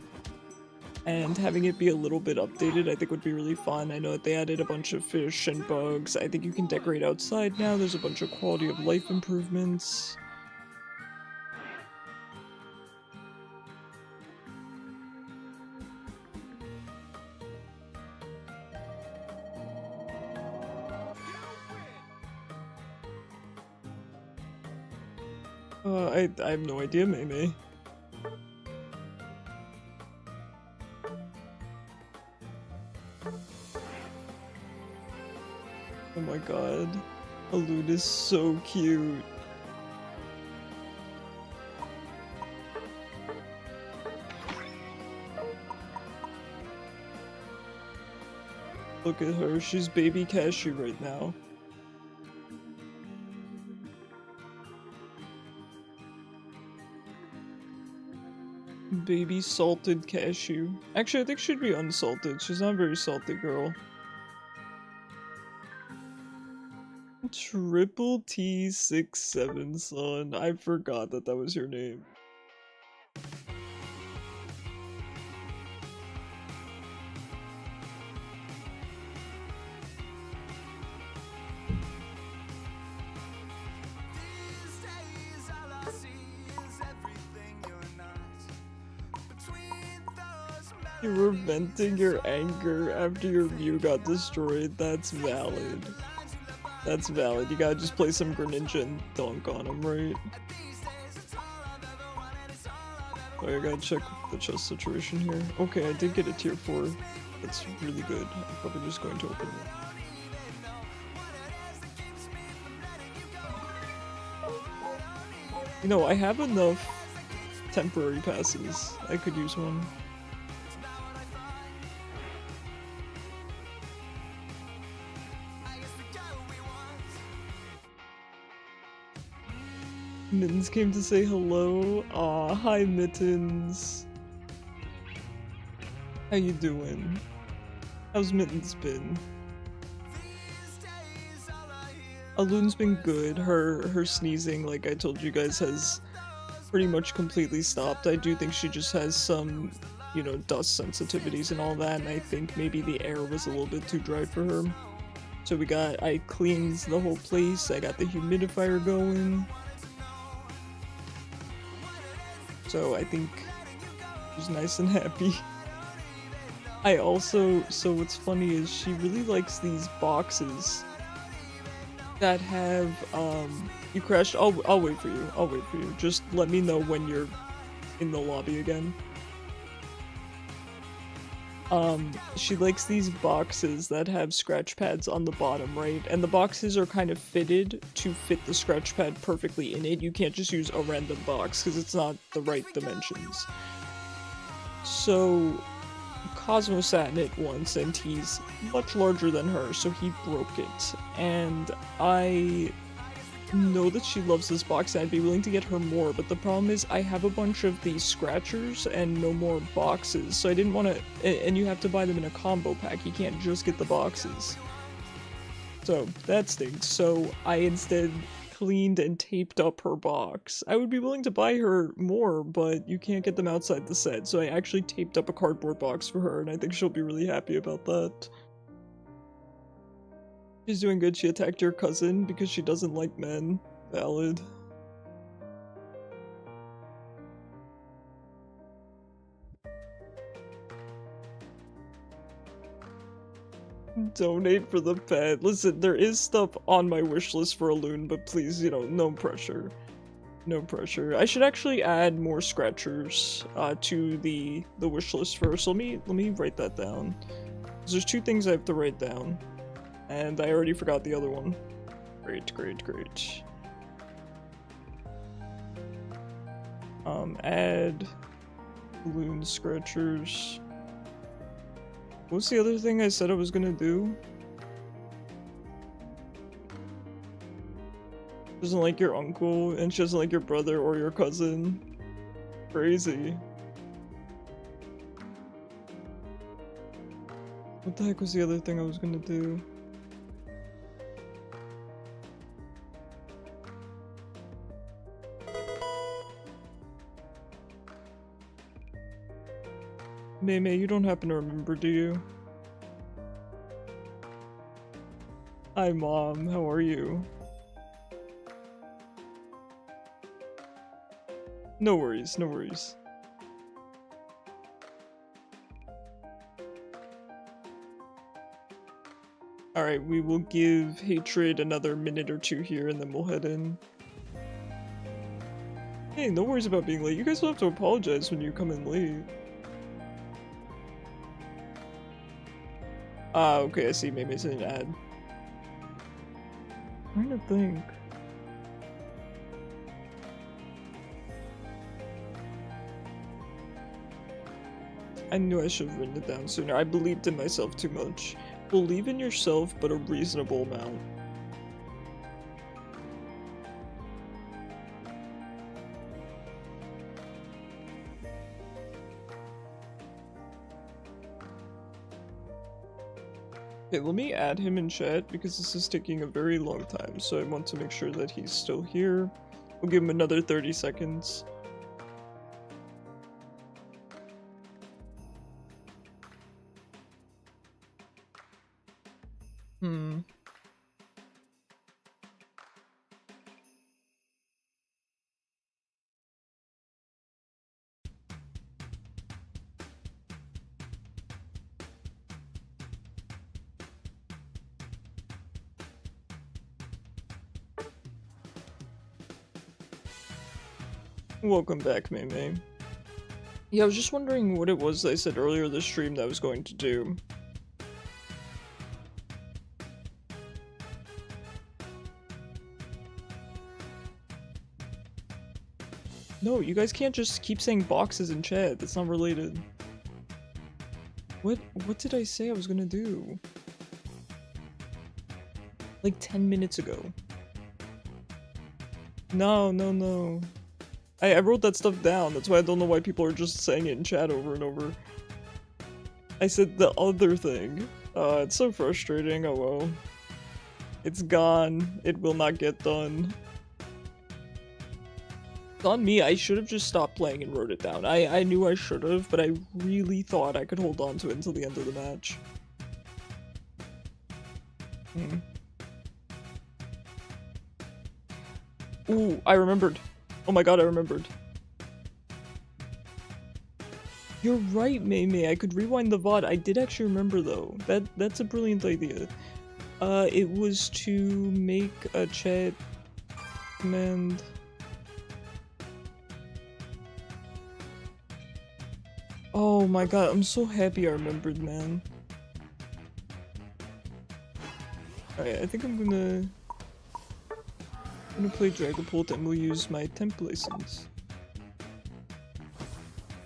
And having it be a little bit updated I think would be really fun. I know that they added a bunch of fish and bugs. I think you can decorate outside now. There's a bunch of quality of life improvements. I have no idea, maybe. Oh my god. Alud is so cute. Look at her, she's baby Cashew right now. Baby salted cashew. Actually, I think she'd be unsalted. She's not a very salty girl. Triple T67, son. I forgot that that was your name. You were venting your anger after your Mew got destroyed. That's valid. That's valid. You gotta just play some Greninja and dunk on him, right? Oh, I gotta check the chest situation here. Okay, I did get a tier 4. That's really good. I'm probably just going to open it. You know, I have enough temporary passes. I could use one. Mittens came to say hello. Aw, hi Mittens. How you doing? How's Mittens been? Aloon's been good. Her sneezing, like I told you guys, has pretty much completely stopped. I do think she just has some, you know, dust sensitivities and all that, and I think maybe the air was a little bit too dry for her. So I cleaned the whole place, I got the humidifier going. So I think she's nice and happy. I also, so what's funny is she really likes these boxes that have, you crashed. I'll wait for you. I'll wait for you. Just let me know when you're in the lobby again. She likes these boxes that have scratch pads on the bottom, right? And the boxes are kind of fitted to fit the scratch pad perfectly in it. You can't just use a random box because it's not the right dimensions. So Cosmo sat in it once and he's much larger than her, so he broke it. And I know that she loves this box and I'd be willing to get her more, but the problem is I have a bunch of these scratchers and no more boxes, so I didn't want to, and you have to buy them in a combo pack, you can't just get the boxes. So that stinks. So I instead cleaned and taped up her box. I would be willing to buy her more, but you can't get them outside the set, so I actually taped up a cardboard box for her, and I think she'll be really happy about that. She's doing good. She attacked your cousin because she doesn't like men. Valid. Donate for the pet. Listen, there is stuff on my wish list for Aloon, but please, you know, no pressure. No pressure. I should actually add more scratchers to the wish list first. Let me write that down. There's 2 things I have to write down. And I already forgot the other one. Great. Add balloon scratchers. What's the other thing I said I was gonna do? She doesn't like your uncle, and she doesn't like your brother or your cousin. Crazy. What the heck was the other thing I was gonna do? May, you don't happen to remember, do you? Hi, Mom. How are you? No worries, no worries. Alright, we will give Hatred another minute or 2 here, and then we'll head in. Hey, no worries about being late. You guys don't have to apologize when you come in late. Ah, okay, I see. Maybe it's an ad. I'm trying to think. I knew I should have written it down sooner. I believed in myself too much. Believe in yourself, but a reasonable amount. Okay, let me add him in chat because this is taking a very long time, so I want to make sure that he's still here. We'll give him another 30 seconds. Welcome back, May May. Yeah, I was just wondering what it was I said earlier this stream that I was going to do. No, you guys can't just keep saying boxes in chat. That's not related. What did I say I was gonna do? Like 10 minutes ago. No. I wrote that stuff down. That's why I don't know why people are just saying it in chat over and over. I said the other thing. It's so frustrating. Oh well. It's gone. It will not get done. It's on me. I should have just stopped playing and wrote it down. I knew I should have, but I really thought I could hold on to it until the end of the match. Ooh, I remembered. Oh my god, I remembered. You're right, May. I could rewind the VOD. I did actually remember though. That's a brilliant idea. It was to make a chat command. Oh my god, I'm so happy I remembered, man. Alright, I think I'm gonna play Dragapult and we'll use my temp license.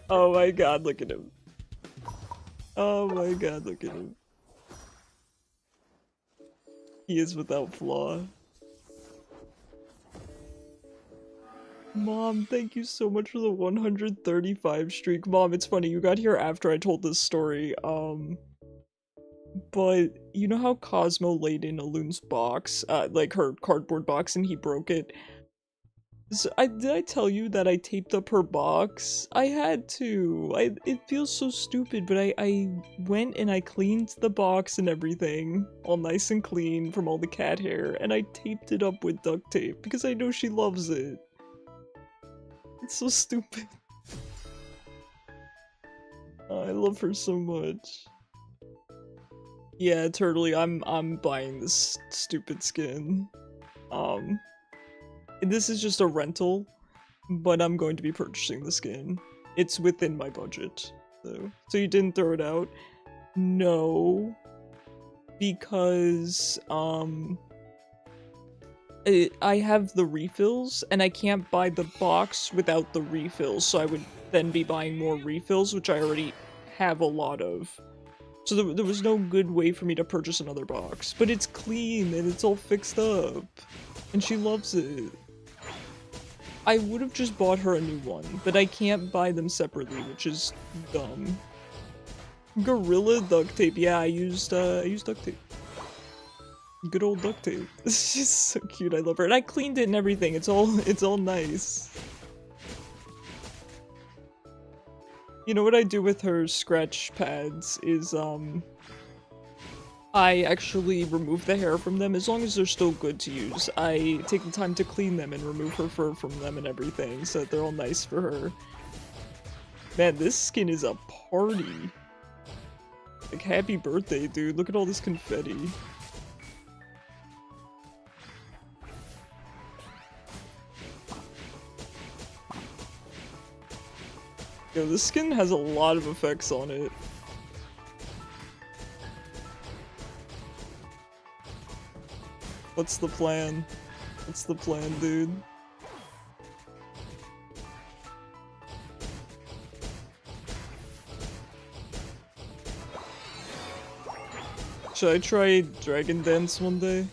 Oh my god, look at him. Oh my god, look at him. He is without flaw. Mom, thank you so much for the 135 streak. Mom, it's funny, you got here after I told this story, but you know how Cosmo laid in Alun's box, like her cardboard box, and he broke it? So did I tell you that I taped up her box? I had to. It feels so stupid, but I went and I cleaned the box and everything, all nice and clean from all the cat hair, and I taped it up with duct tape because I know she loves it. It's so stupid. I love her so much. Yeah, Turtley, I'm buying this stupid skin. This is just a rental, but I'm going to be purchasing the skin. It's within my budget, so you didn't throw it out? No, because I have the refills, and I can't buy the box without the refills, so I would then be buying more refills, which I already have a lot of. So there was no good way for me to purchase another box. But it's clean, and it's all fixed up, and she loves it. I would have just bought her a new one, but I can't buy them separately, which is dumb. Gorilla duct tape. Yeah, I used duct tape. Good old duct tape. She's so cute. I love her, and I cleaned it and everything. It's all nice. You know what I do with her scratch pads is I actually remove the hair from them as long as they're still good to use. I take the time to clean them and remove her fur from them and everything so that they're all nice for her. Man, this skin is a party. Like, happy birthday, dude. Look at all this confetti. Yo, this skin has a lot of effects on it. What's the plan? What's the plan, dude? Should I try Dragon Dance one day?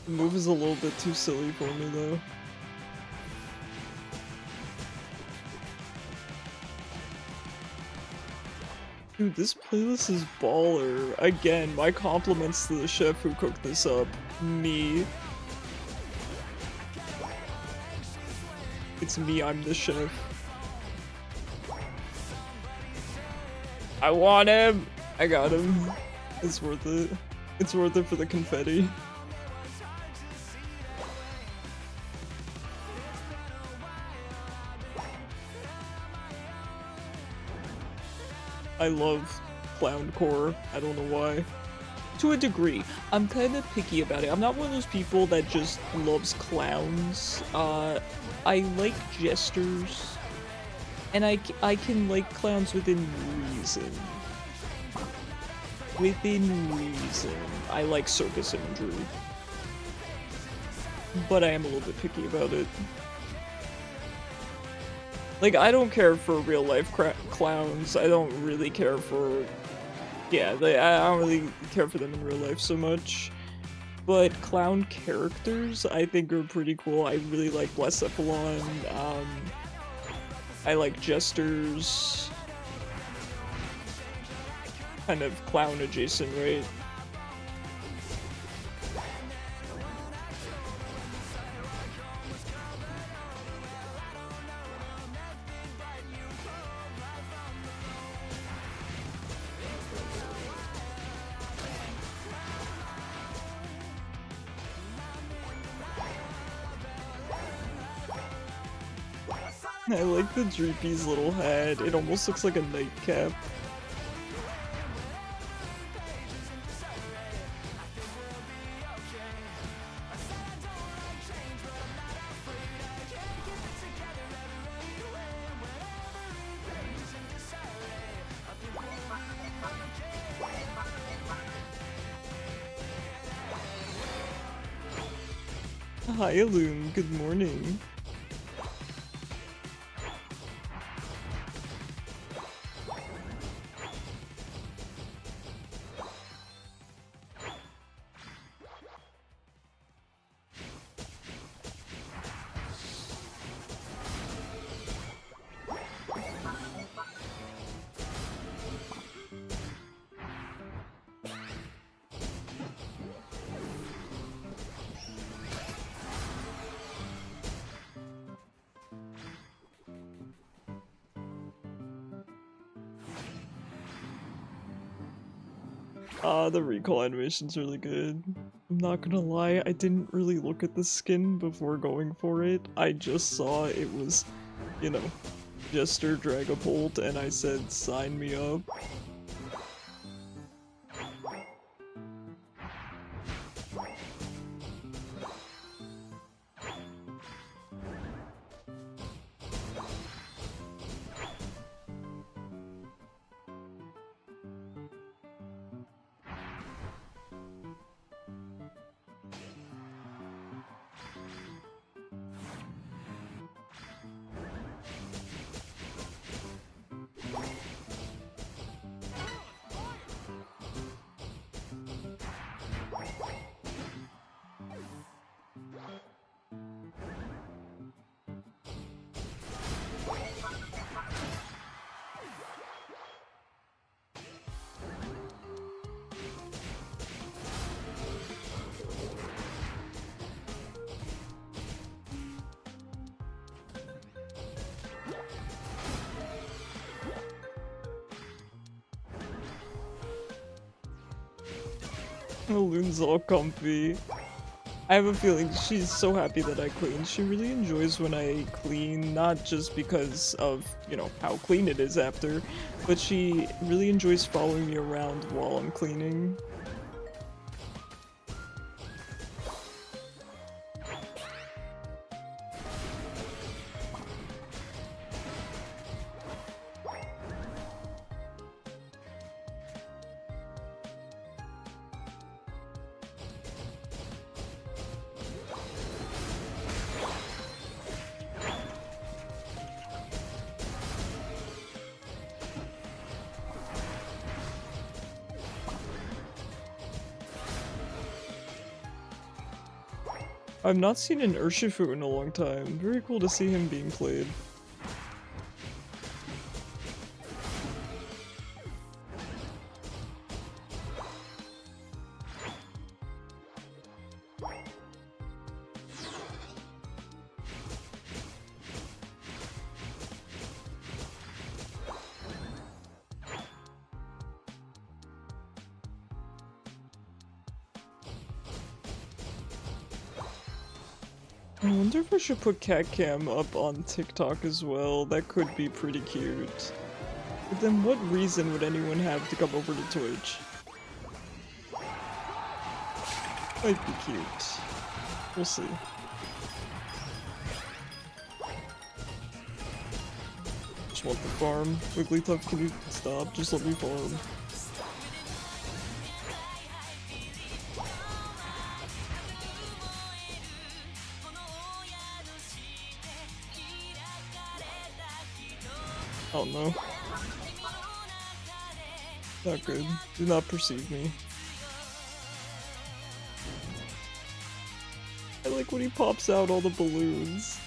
The move is a little bit too silly for me, though. Dude, this playlist is baller. Again, my compliments to the chef who cooked this up. Me. It's me, I'm the chef. I want him! I got him. It's worth it. It's worth it for the confetti. I love clowncore. I don't know why. To a degree. I'm kind of picky about it. I'm not one of those people that just loves clowns. I like jesters. And I can like clowns within reason. Within reason. I like circus imagery. But I am a little bit picky about it. Like, I don't care for real life clowns. I don't really care for... Yeah, I don't really care for them in real life so much. But clown characters, I think, are pretty cool. I really like Blescephalon. I like jesters. Kind of clown adjacent, right? I like the Droopy's little head. It almost looks like a nightcap. Hi, Loom. Good morning. The recall animation's really good. I'm not gonna lie, I didn't really look at the skin before going for it. I just saw it was, you know, Jester Dragapult, and I said, sign me up. Loon's all comfy. I have a feeling she's so happy that I clean. She really enjoys when I clean, not just because of, you know, how clean it is after, but she really enjoys following me around while I'm cleaning. I've not seen an Urshifu in a long time. Very cool to see him being played. I wonder if I should put cat cam up on TikTok as well. That could be pretty cute. But then what reason would anyone have to come over to Twitch? Might be cute. We'll see. Just want the farm. Wigglytuff, can you stop? Just let me farm. Oh no. Not good. Do not perceive me. I like when he pops out all the balloons.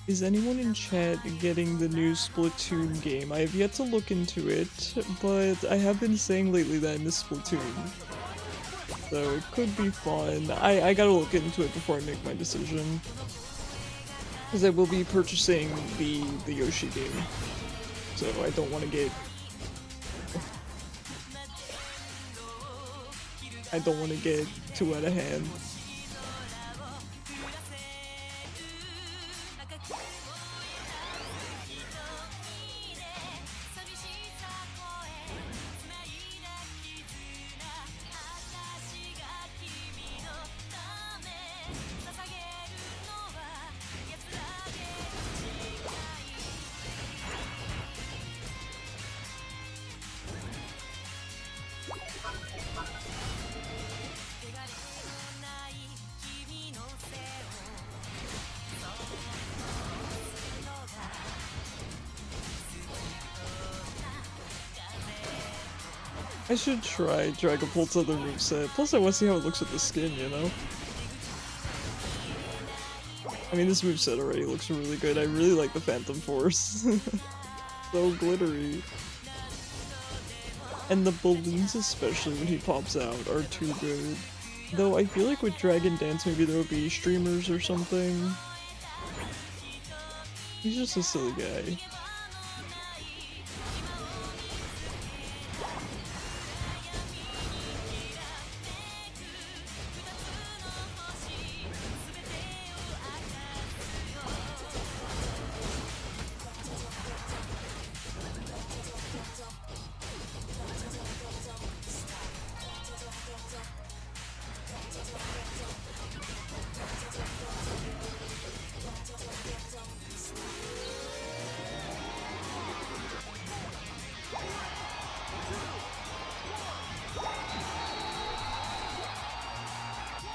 Is anyone in chat getting the new Splatoon game? I have yet to look into it, but I have been saying lately that I miss Splatoon. So it could be fun. I gotta look into it before I make my decision. Because I will be purchasing the Yoshi game. So I don't want to get... I don't want to get too out of hand. I should try Dragapult's other moveset. Plus I want to see how it looks with the skin, you know? I mean, this moveset already looks really good. I really like the Phantom Force. So glittery. And the balloons, especially when he pops out, are too good. Though I feel like with Dragon Dance maybe there will be streamers or something. He's just a silly guy.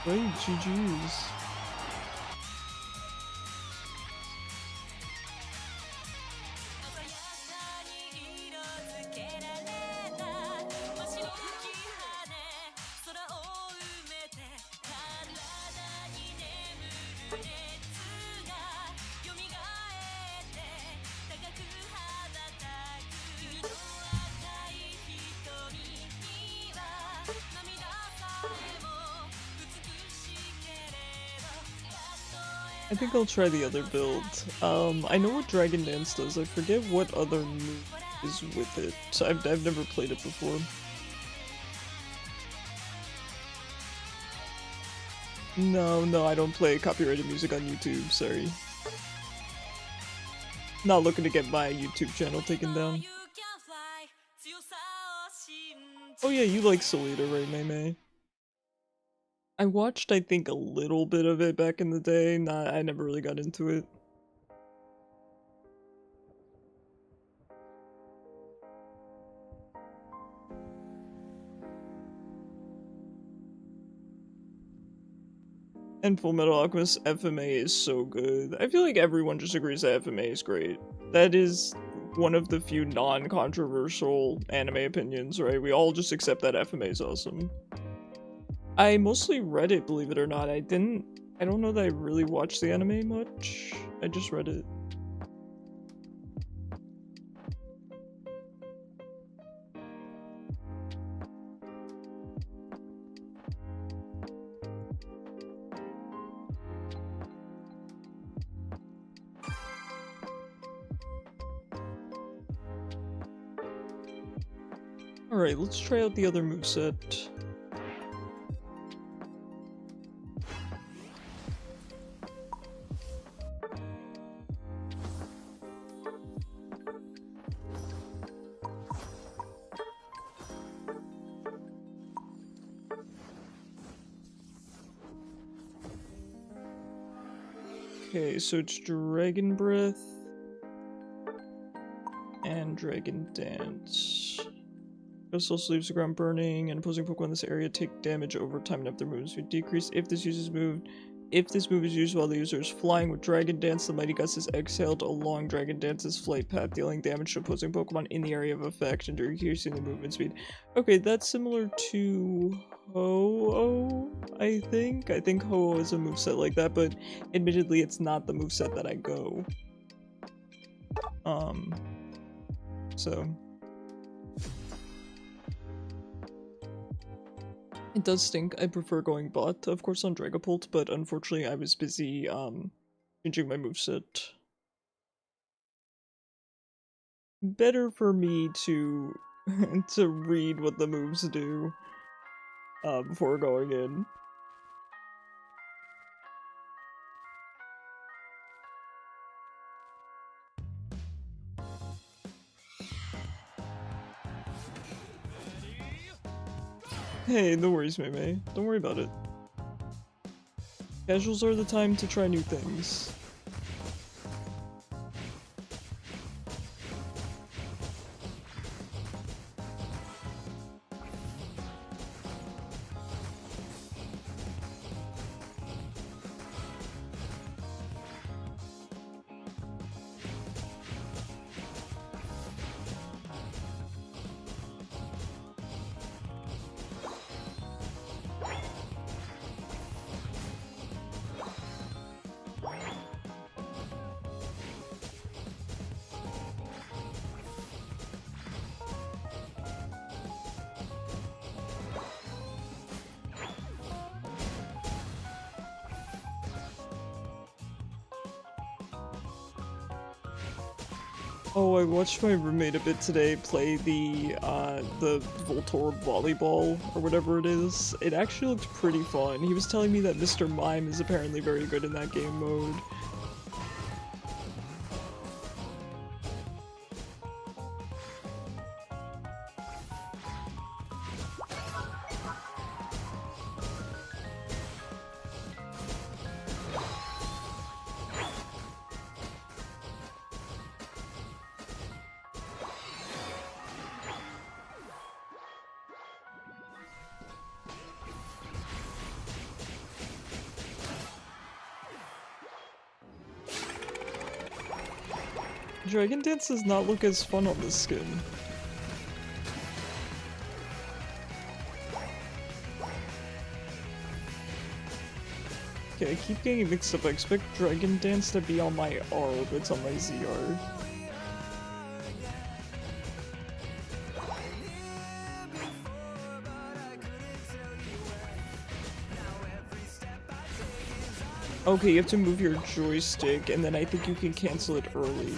Right, GG's. I think I'll try the other build. I know what Dragon Dance does. I forget what other move is with it. So I've never played it before. No, I don't play copyrighted music on YouTube, sorry. Not looking to get my YouTube channel taken down. Oh yeah, you like Soul Eater, right, May? I watched, I think, a little bit of it back in the day. I never really got into it. And Fullmetal Alchemist FMA is so good. I feel like everyone just agrees that FMA is great. That is one of the few non-controversial anime opinions, right? We all just accept that FMA is awesome. I mostly read it, believe it or not. I don't know that I really watched the anime much. I just read it. Alright, let's try out the other moveset. Okay, so it's Dragon Breath and Dragon Dance. This also leaves the ground burning, and opposing Pokemon in this area take damage over time and if their moves would decrease. If this move is used while the user is flying with Dragon Dance, the Mighty Gust is exhaled along Dragon Dance's flight path, dealing damage to opposing Pokemon in the area of effect and decreasing the movement speed. Okay, that's similar to Ho-Oh, I think. I think Ho-Oh is a moveset like that, but admittedly it's not the moveset that I go. So... It does stink. I prefer going bot, of course, on Dragapult, but unfortunately I was busy, changing my moveset. Better for me to to read what the moves do, before going in. Hey, no worries, Mei. Don't worry about it. Casuals are the time to try new things. Oh, I watched my roommate a bit today play the Voltorb volleyball, or whatever it is. It actually looked pretty fun. He was telling me that Mr. Mime is apparently very good in that game mode. Dragon Dance does not look as fun on this skin. Okay, I keep getting mixed up. I expect Dragon Dance to be on my R, but it's on my ZR. Okay, you have to move your joystick, and then I think you can cancel it early.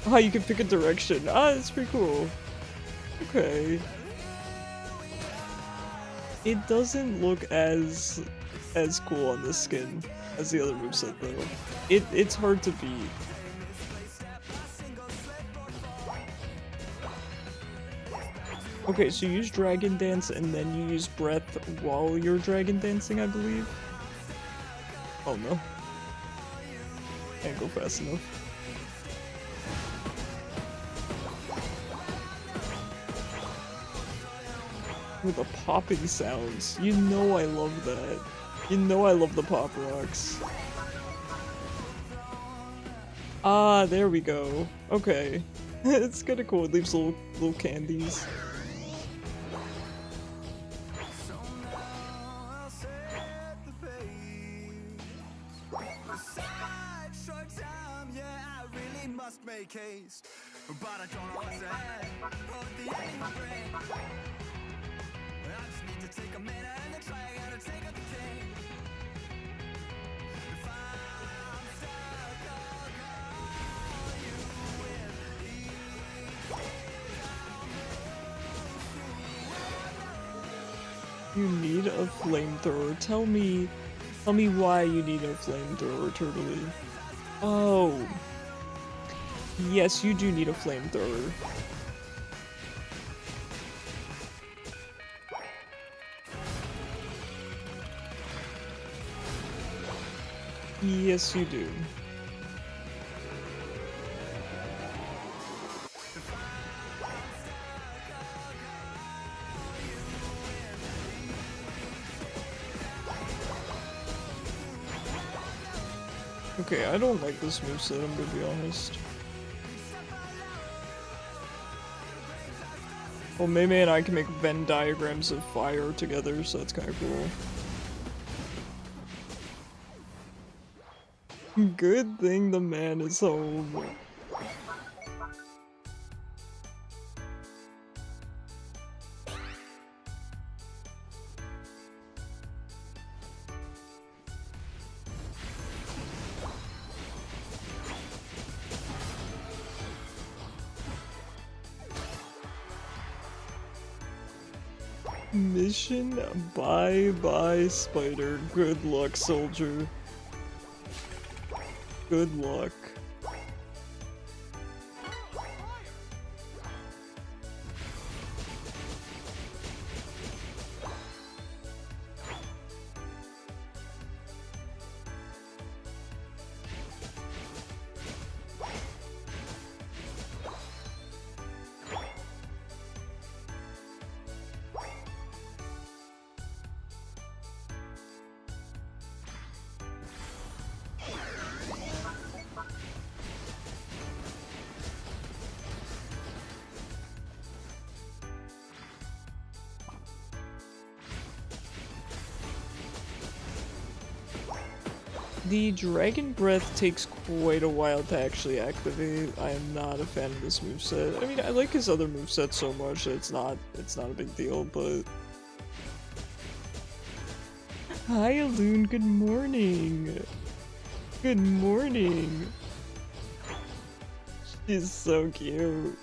Ah, you can pick a direction. Ah, that's pretty cool. Okay. It doesn't look as cool on this skin as the other moveset though. It's hard to beat. Okay, so you use Dragon Dance and then you use Breath while you're Dragon Dancing, I believe. Oh no. Can't go fast enough. With the popping sounds. You know I love that. You know I love the pop rocks. Ah, there we go. Okay. It's kinda cool. It leaves little candies. You need a flamethrower. Tell me why you need a flamethrower, Turtley. Oh. Yes, you do need a flamethrower. Yes, you do. Okay, I don't like this moveset, I'm gonna be honest. Well, Mei and I can make Venn diagrams of fire together, so that's kind of cool. Good thing the man is home. Mission bye-bye, Spider. Good luck, soldier. Good luck. The Dragon Breath takes quite a while to actually activate. I am not a fan of this moveset. I mean, I like his other movesets so much that it's not a big deal, but... Hi, Alune, good morning! Good morning! She's so cute.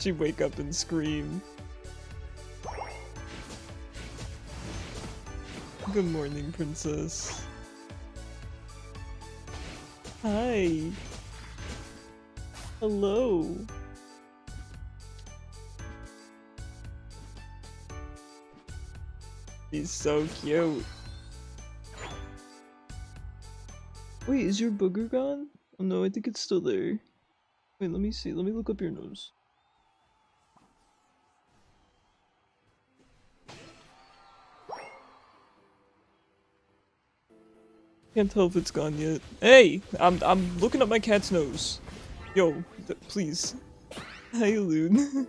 She'd wake up and scream. Good morning, princess. Hi. Hello. He's so cute. Wait, is your booger gone? Oh no, I think it's still there. Wait, let me see. Let me look up your nose. Can't tell if it's gone yet. Hey! I'm looking up my cat's nose. Yo, please. Hi, Loon.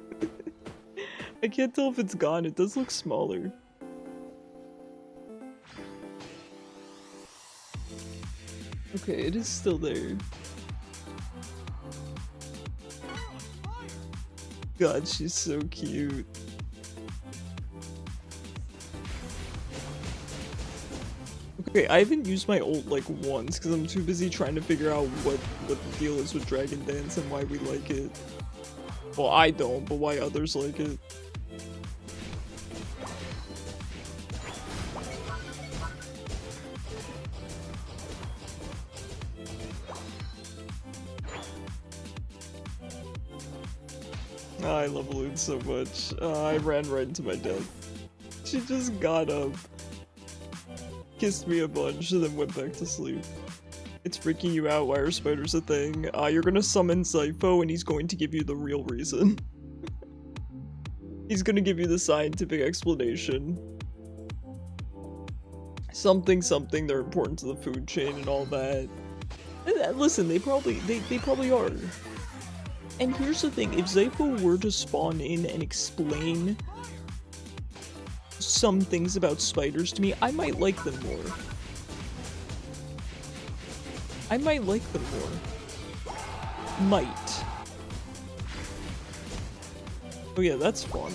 I can't tell if it's gone. It does look smaller. Okay, it is still there. God, she's so cute. Okay, I haven't used my ult like once because I'm too busy trying to figure out what the deal is with Dragon Dance and why we like it. Well, I don't, but why others like it. Oh, I love Lune so much. I ran right into my death. She just got up, kissed me a bunch, and then went back to sleep. It's freaking you out, why are spiders a thing? You're gonna summon Zypho and he's going to give you the real reason. He's gonna give you the scientific explanation. Something, they're important to the food chain and all that. And, listen, they probably are. And here's the thing, if Zypho were to spawn in and explain some things about spiders to me, I might like them more. I might like them more. Might. Oh yeah, that's fun.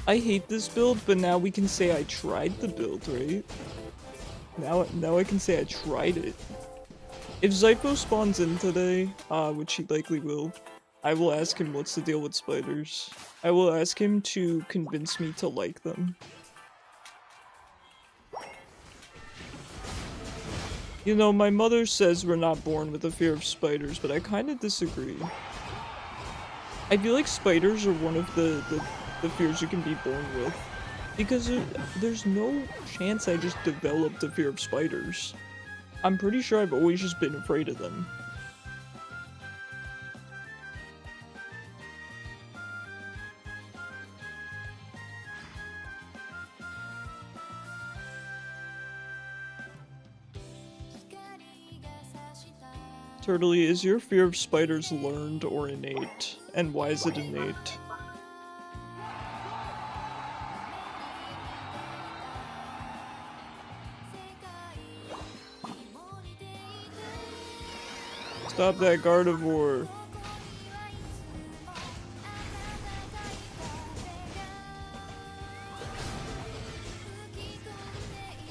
I hate this build, but now we can say I tried the build, right? Now I can say I tried it. If Zypho spawns in today, which he likely will, I will ask him what's the deal with spiders. I will ask him to convince me to like them. You know, my mother says we're not born with a fear of spiders, but I kind of disagree. I feel like spiders are one of the fears you can be born with. Because there's no chance I just developed a fear of spiders. I'm pretty sure I've always just been afraid of them. Turtley, is your fear of spiders learned or innate? And why is it innate? Stop that Gardevoir.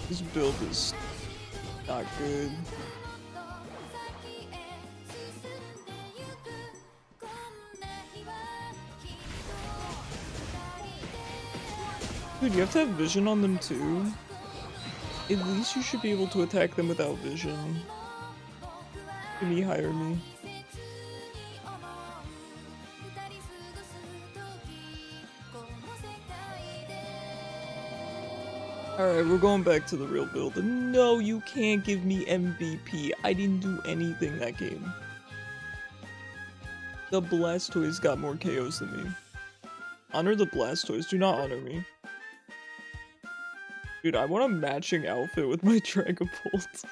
This build is not good. Dude, you have to have vision on them too. At least you should be able to attack them without vision. Can he hire me? Alright, we're going back to the real build. No, you can't give me MVP. I didn't do anything that game. The Blastoise got more KOs than me. Honor the Blastoise, do not honor me. Dude, I want a matching outfit with my Dragapult.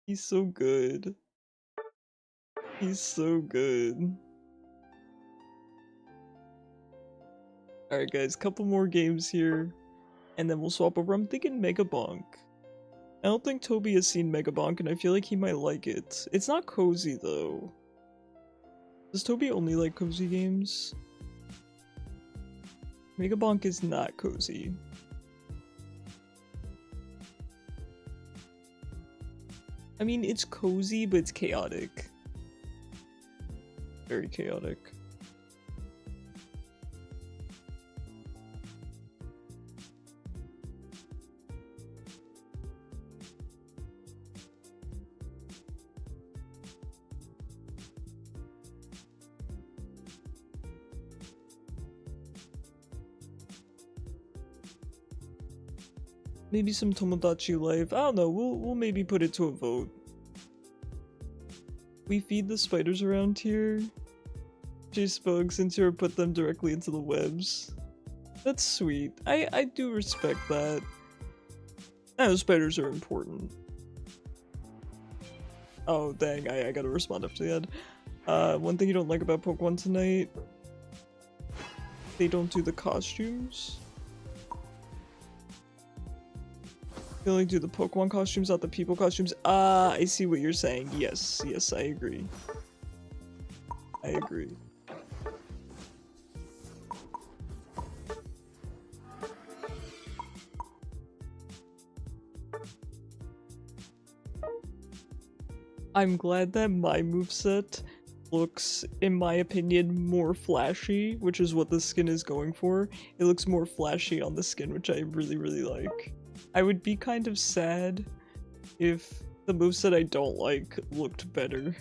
He's so good. He's so good. Alright guys, couple more games here, and then we'll swap over. I'm thinking Mega Bonk. I don't think Toby has seen Mega Bonk, and I feel like he might like it. It's not cozy though. Does Toby only like cozy games? Mega Bonk is not cozy. I mean, it's cozy, but it's chaotic. Very chaotic. Maybe some Tomodachi Life. I don't know. We'll maybe put it to a vote. We feed the spiders around here. Chase bugs into or put them directly into the webs. That's sweet. I do respect that. I know spiders are important. Oh dang, I gotta respond after the ad. One thing you don't like about Pokemon tonight, they don't do the costumes. They only do the Pokemon costumes, not the people costumes. Ah, I see what you're saying. Yes, yes, I agree. I agree. I'm glad that my moveset looks, in my opinion, more flashy, which is what the skin is going for. It looks more flashy on the skin, which I really, really like. I would be kind of sad if the moveset I don't like looked better.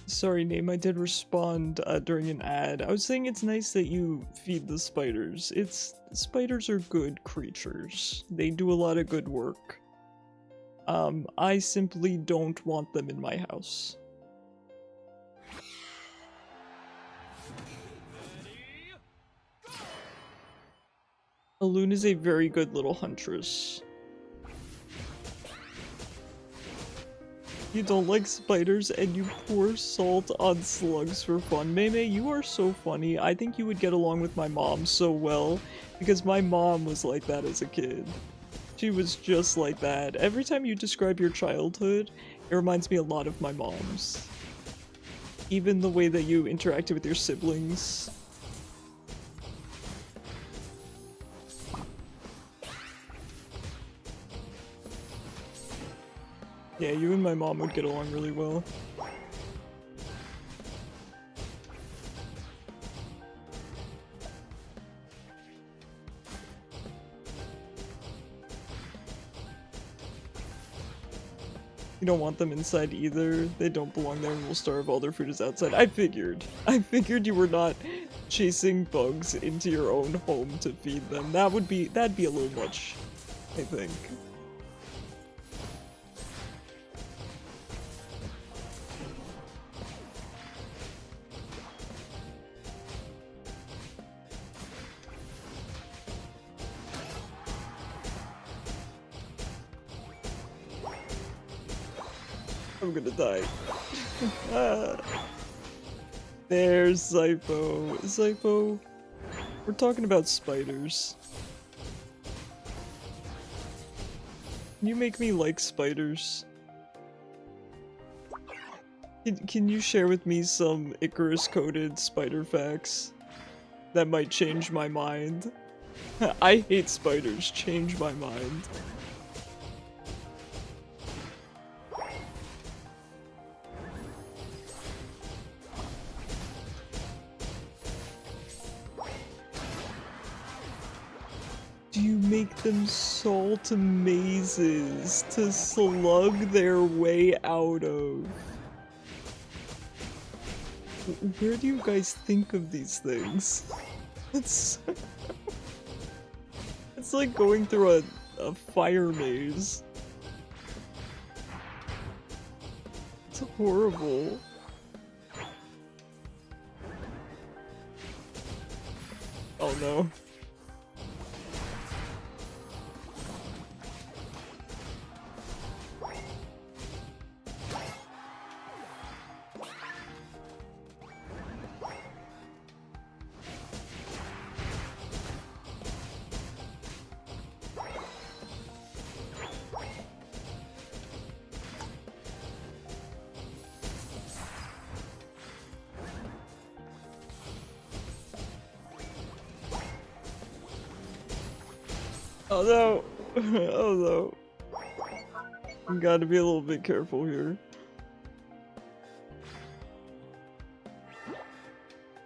Sorry, Name, I did respond during an ad. I was saying it's nice that you feed the spiders. Spiders are good creatures. They do a lot of good work. I simply don't want them in my house. Alune is a very good little huntress. You don't like spiders and you pour salt on slugs for fun. Mei, you are so funny. I think you would get along with my mom so well because my mom was like that as a kid. She was just like that. Every time you describe your childhood, it reminds me a lot of my mom's. Even the way that you interacted with your siblings. Yeah, you and my mom would get along really well. You don't want them inside either. They don't belong there and will starve. All their food is outside. I figured. I figured you were not chasing bugs into your own home to feed them. That'd be a little much, I think. I'm gonna die. Ah. There's Zypho. Zypho, we're talking about spiders. Can you make me like spiders? Can you share with me some Icarus-coded spider facts that might change my mind? I hate spiders. Change my mind. Do you make them salt mazes to slug their way out of? Where do you guys think of these things? It's it's like going through a fire maze. It's horrible. Oh no. Oh no! Oh no. You gotta be a little bit careful here.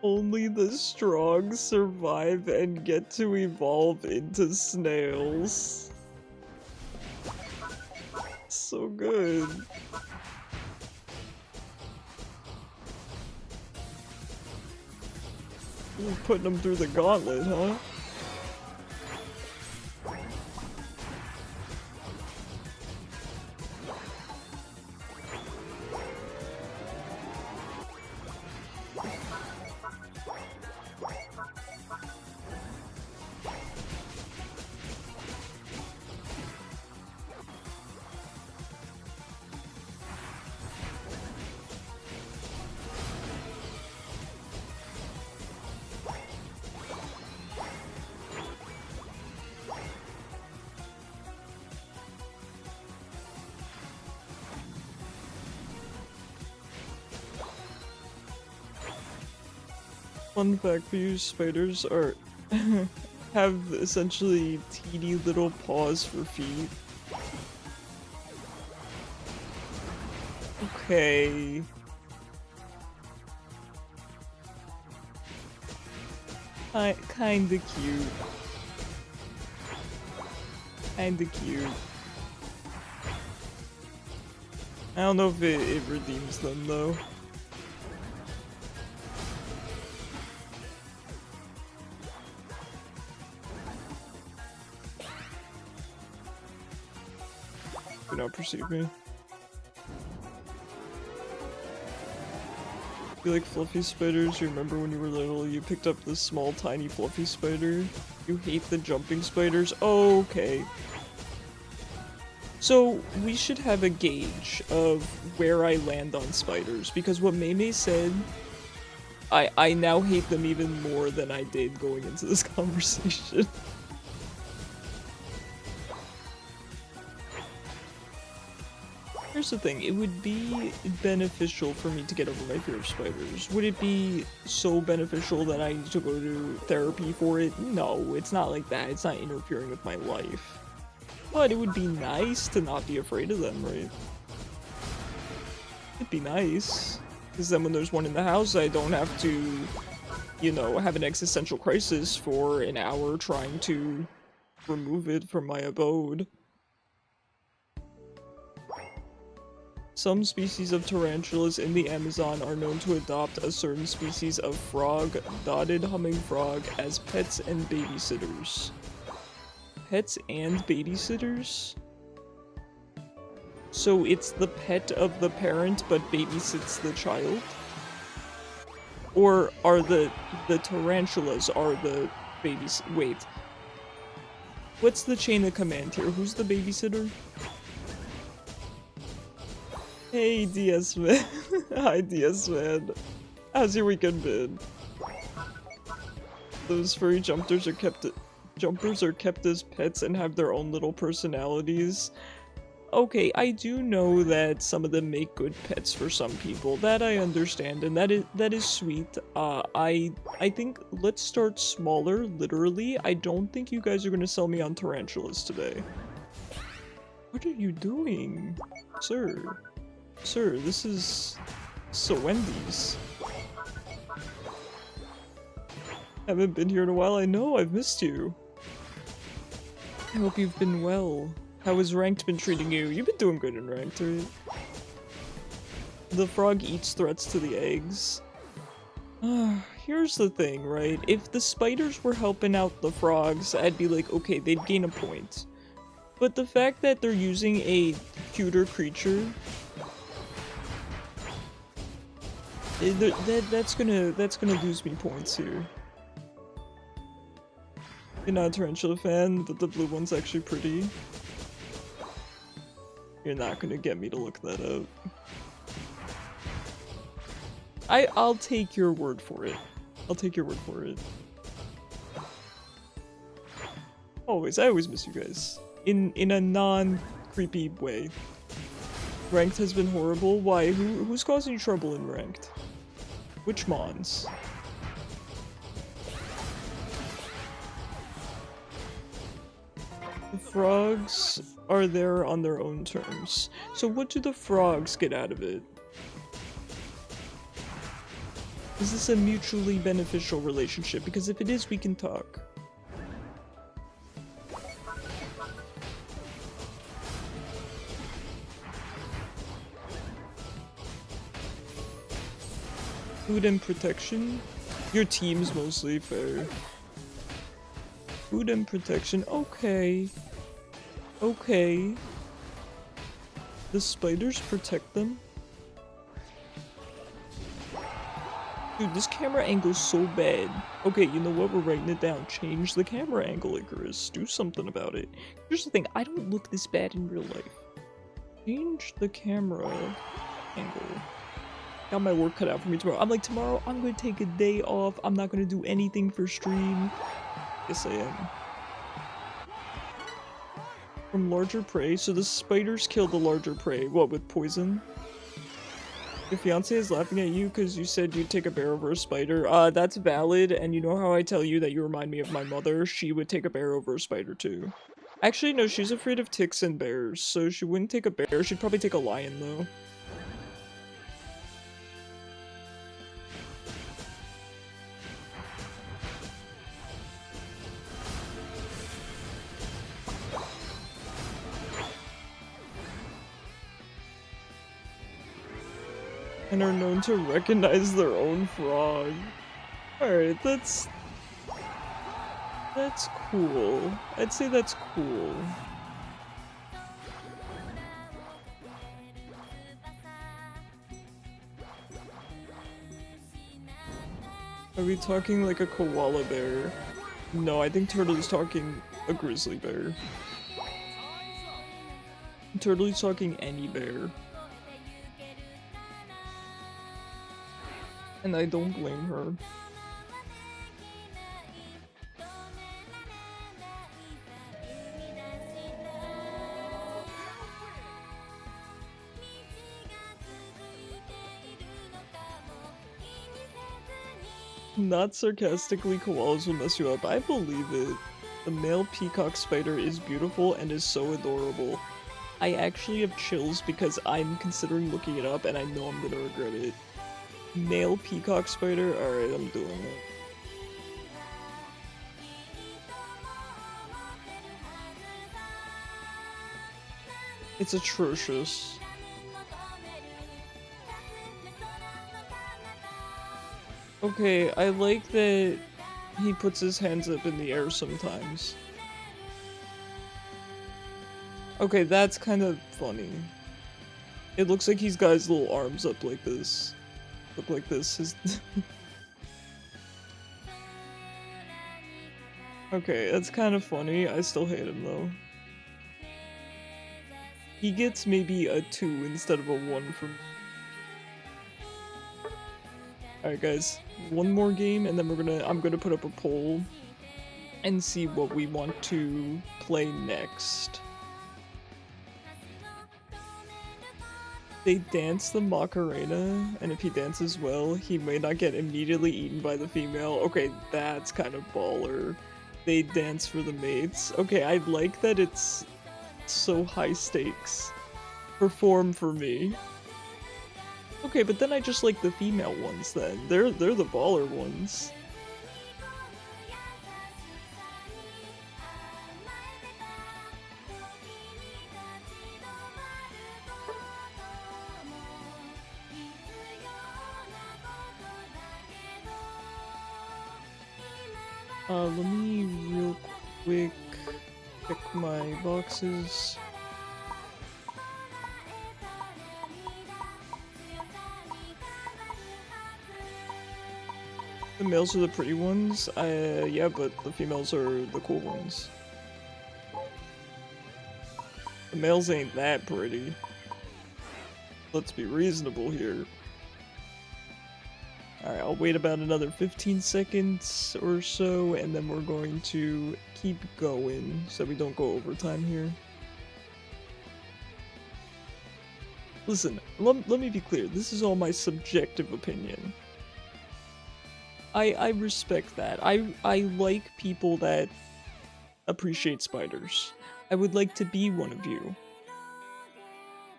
Only the strong survive and get to evolve into snails. So good. You're putting them through the gauntlet, huh? Fun fact for you, spiders are have essentially teeny little paws for feet. Okay. Kinda cute. Kinda cute. I don't know if it redeems them though. Do not perceive me. You like fluffy spiders? You remember when you were little, you picked up this small, tiny, fluffy spider? You hate the jumping spiders? Oh, okay. So we should have a gauge of where I land on spiders, because what Mei said, I now hate them even more than I did going into this conversation. Here's the thing, it would be beneficial for me to get over my fear of spiders. Would it be so beneficial that I need to go to therapy for it? No, it's not like that. It's not interfering with my life. But it would be nice to not be afraid of them, right? It'd be nice. Because then when there's one in the house, I don't have to, you know, have an existential crisis for an hour trying to remove it from my abode. Some species of tarantulas in the Amazon are known to adopt a certain species of frog, dotted humming frog, as pets and babysitters. Pets and babysitters? So it's the pet of the parent but babysits the child? Or are the tarantulas are the babies? Wait. What's the chain of command here? Who's the babysitter? Hey, DS man. Hi, DS man. How's your weekend been? Those furry jumpers are kept as pets and have their own little personalities. Okay, I do know that some of them make good pets for some people. That I understand, and that is sweet. I think let's start smaller, literally. I don't think you guys are gonna sell me on tarantulas today. What are you doing, sir? Sir, this is so Wendy's. Haven't been here in a while, I know, I've missed you. I hope you've been well. How has Ranked been treating you? You've been doing good in Ranked, right? The frog eats threats to the eggs. Here's the thing, right? If the spiders were helping out the frogs, I'd be like, okay, they'd gain a point. But the fact that they're using a cuter creature... That's gonna lose me points here. You're not a tarantula fan, but the blue one's actually pretty. You're not gonna get me to look that up. I'll take your word for it. I'll take your word for it. Always, I always miss you guys. In a non-creepy way. Ranked has been horrible. Why? Who's causing trouble in Ranked? Which mons? The frogs are there on their own terms. So what do the frogs get out of it? Is this a mutually beneficial relationship? Because if it is, we can talk. Food and protection? Your team's mostly fair. Food and protection, okay. Okay. The spiders protect them? Dude, this camera angle's so bad. Okay, you know what? We're writing it down. Change the camera angle, Icarus. Do something about it. Here's the thing, I don't look this bad in real life. Change the camera angle. Got my work cut out for me tomorrow. I'm like, tomorrow I'm gonna take a day off. I'm not gonna do anything for stream. Yes, I am. From larger prey. So the spiders kill the larger prey. What, with poison? Your fiance is laughing at you because you said you'd take a bear over a spider. That's valid, and you know how I tell you that you remind me of my mother? She would take a bear over a spider too. Actually, no, she's afraid of ticks and bears, so she wouldn't take a bear. She'd probably take a lion though. And are known to recognize their own frog. Alright, that's cool. I'd say that's cool. Are we talking like a koala bear? No, I think Turtle is talking a grizzly bear. I'm totally talking any bear. And I don't blame her. Not sarcastically, koalas will mess you up. I believe it. The male peacock spider is beautiful and is so adorable. I actually have chills because I'm considering looking it up and I know I'm gonna regret it. Male peacock spider? Alright, I'm doing it. It's atrocious. Okay, I like that he puts his hands up in the air sometimes. Okay, that's kind of funny. It looks like he's got his little arms up like this. Look like this. His okay, that's kind of funny. I still hate him though. He gets maybe a 2 instead of a 1 from. Alright guys, one more game and then I'm gonna put up a poll and see what we want to play next. They dance the Macarena, and if he dances well, he may not get immediately eaten by the female. Okay, that's kind of baller. They dance for the mates. Okay, I like that it's so high stakes. Perform for me. Okay, but then I just like the female ones then. They're the baller ones. Let me real quick pick my boxes. The males are the pretty ones. Yeah, but the females are the cool ones. The males ain't that pretty. Let's be reasonable here. Alright, I'll wait about another 15 seconds or so, and then we're going to keep going so we don't go overtime here. Listen, let me be clear, this is all my subjective opinion. I respect that. I like people that appreciate spiders. I would like to be one of you.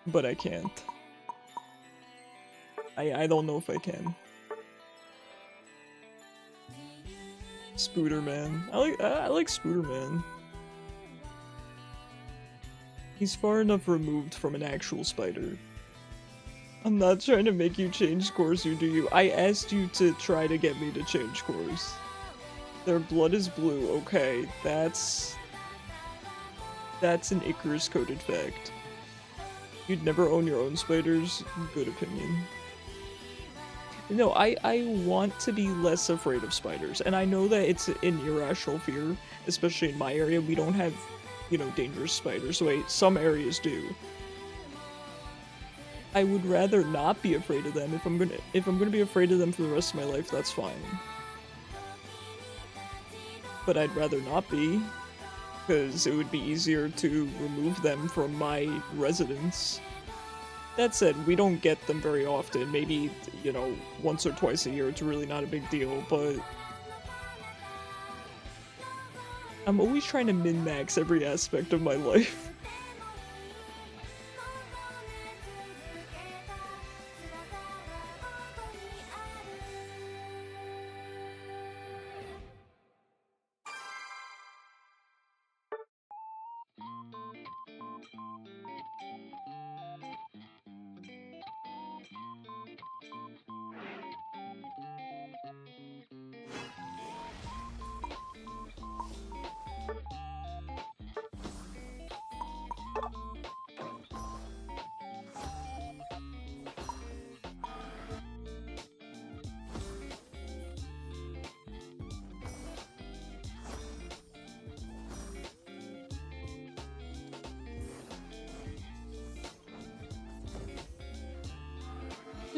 But I can't. I don't know if I can. Spooderman. I like Spooderman. He's far enough removed from an actual spider. I'm not trying to make you change course, you do you. I asked you to try to get me to change course. Their blood is blue, okay. That's an Icarus-coded fact. You'd never own your own spiders? Good opinion. No, I want to be less afraid of spiders, and I know that it's an irrational fear, especially in my area. We don't have, you know, dangerous spiders, so some areas do. I would rather not be afraid of them. If I'm gonna be afraid of them for the rest of my life, that's fine. But I'd rather not be, because it would be easier to remove them from my residence. That said, we don't get them very often. Maybe, you know, once or twice a year. It's really not a big deal, but I'm always trying to min-max every aspect of my life.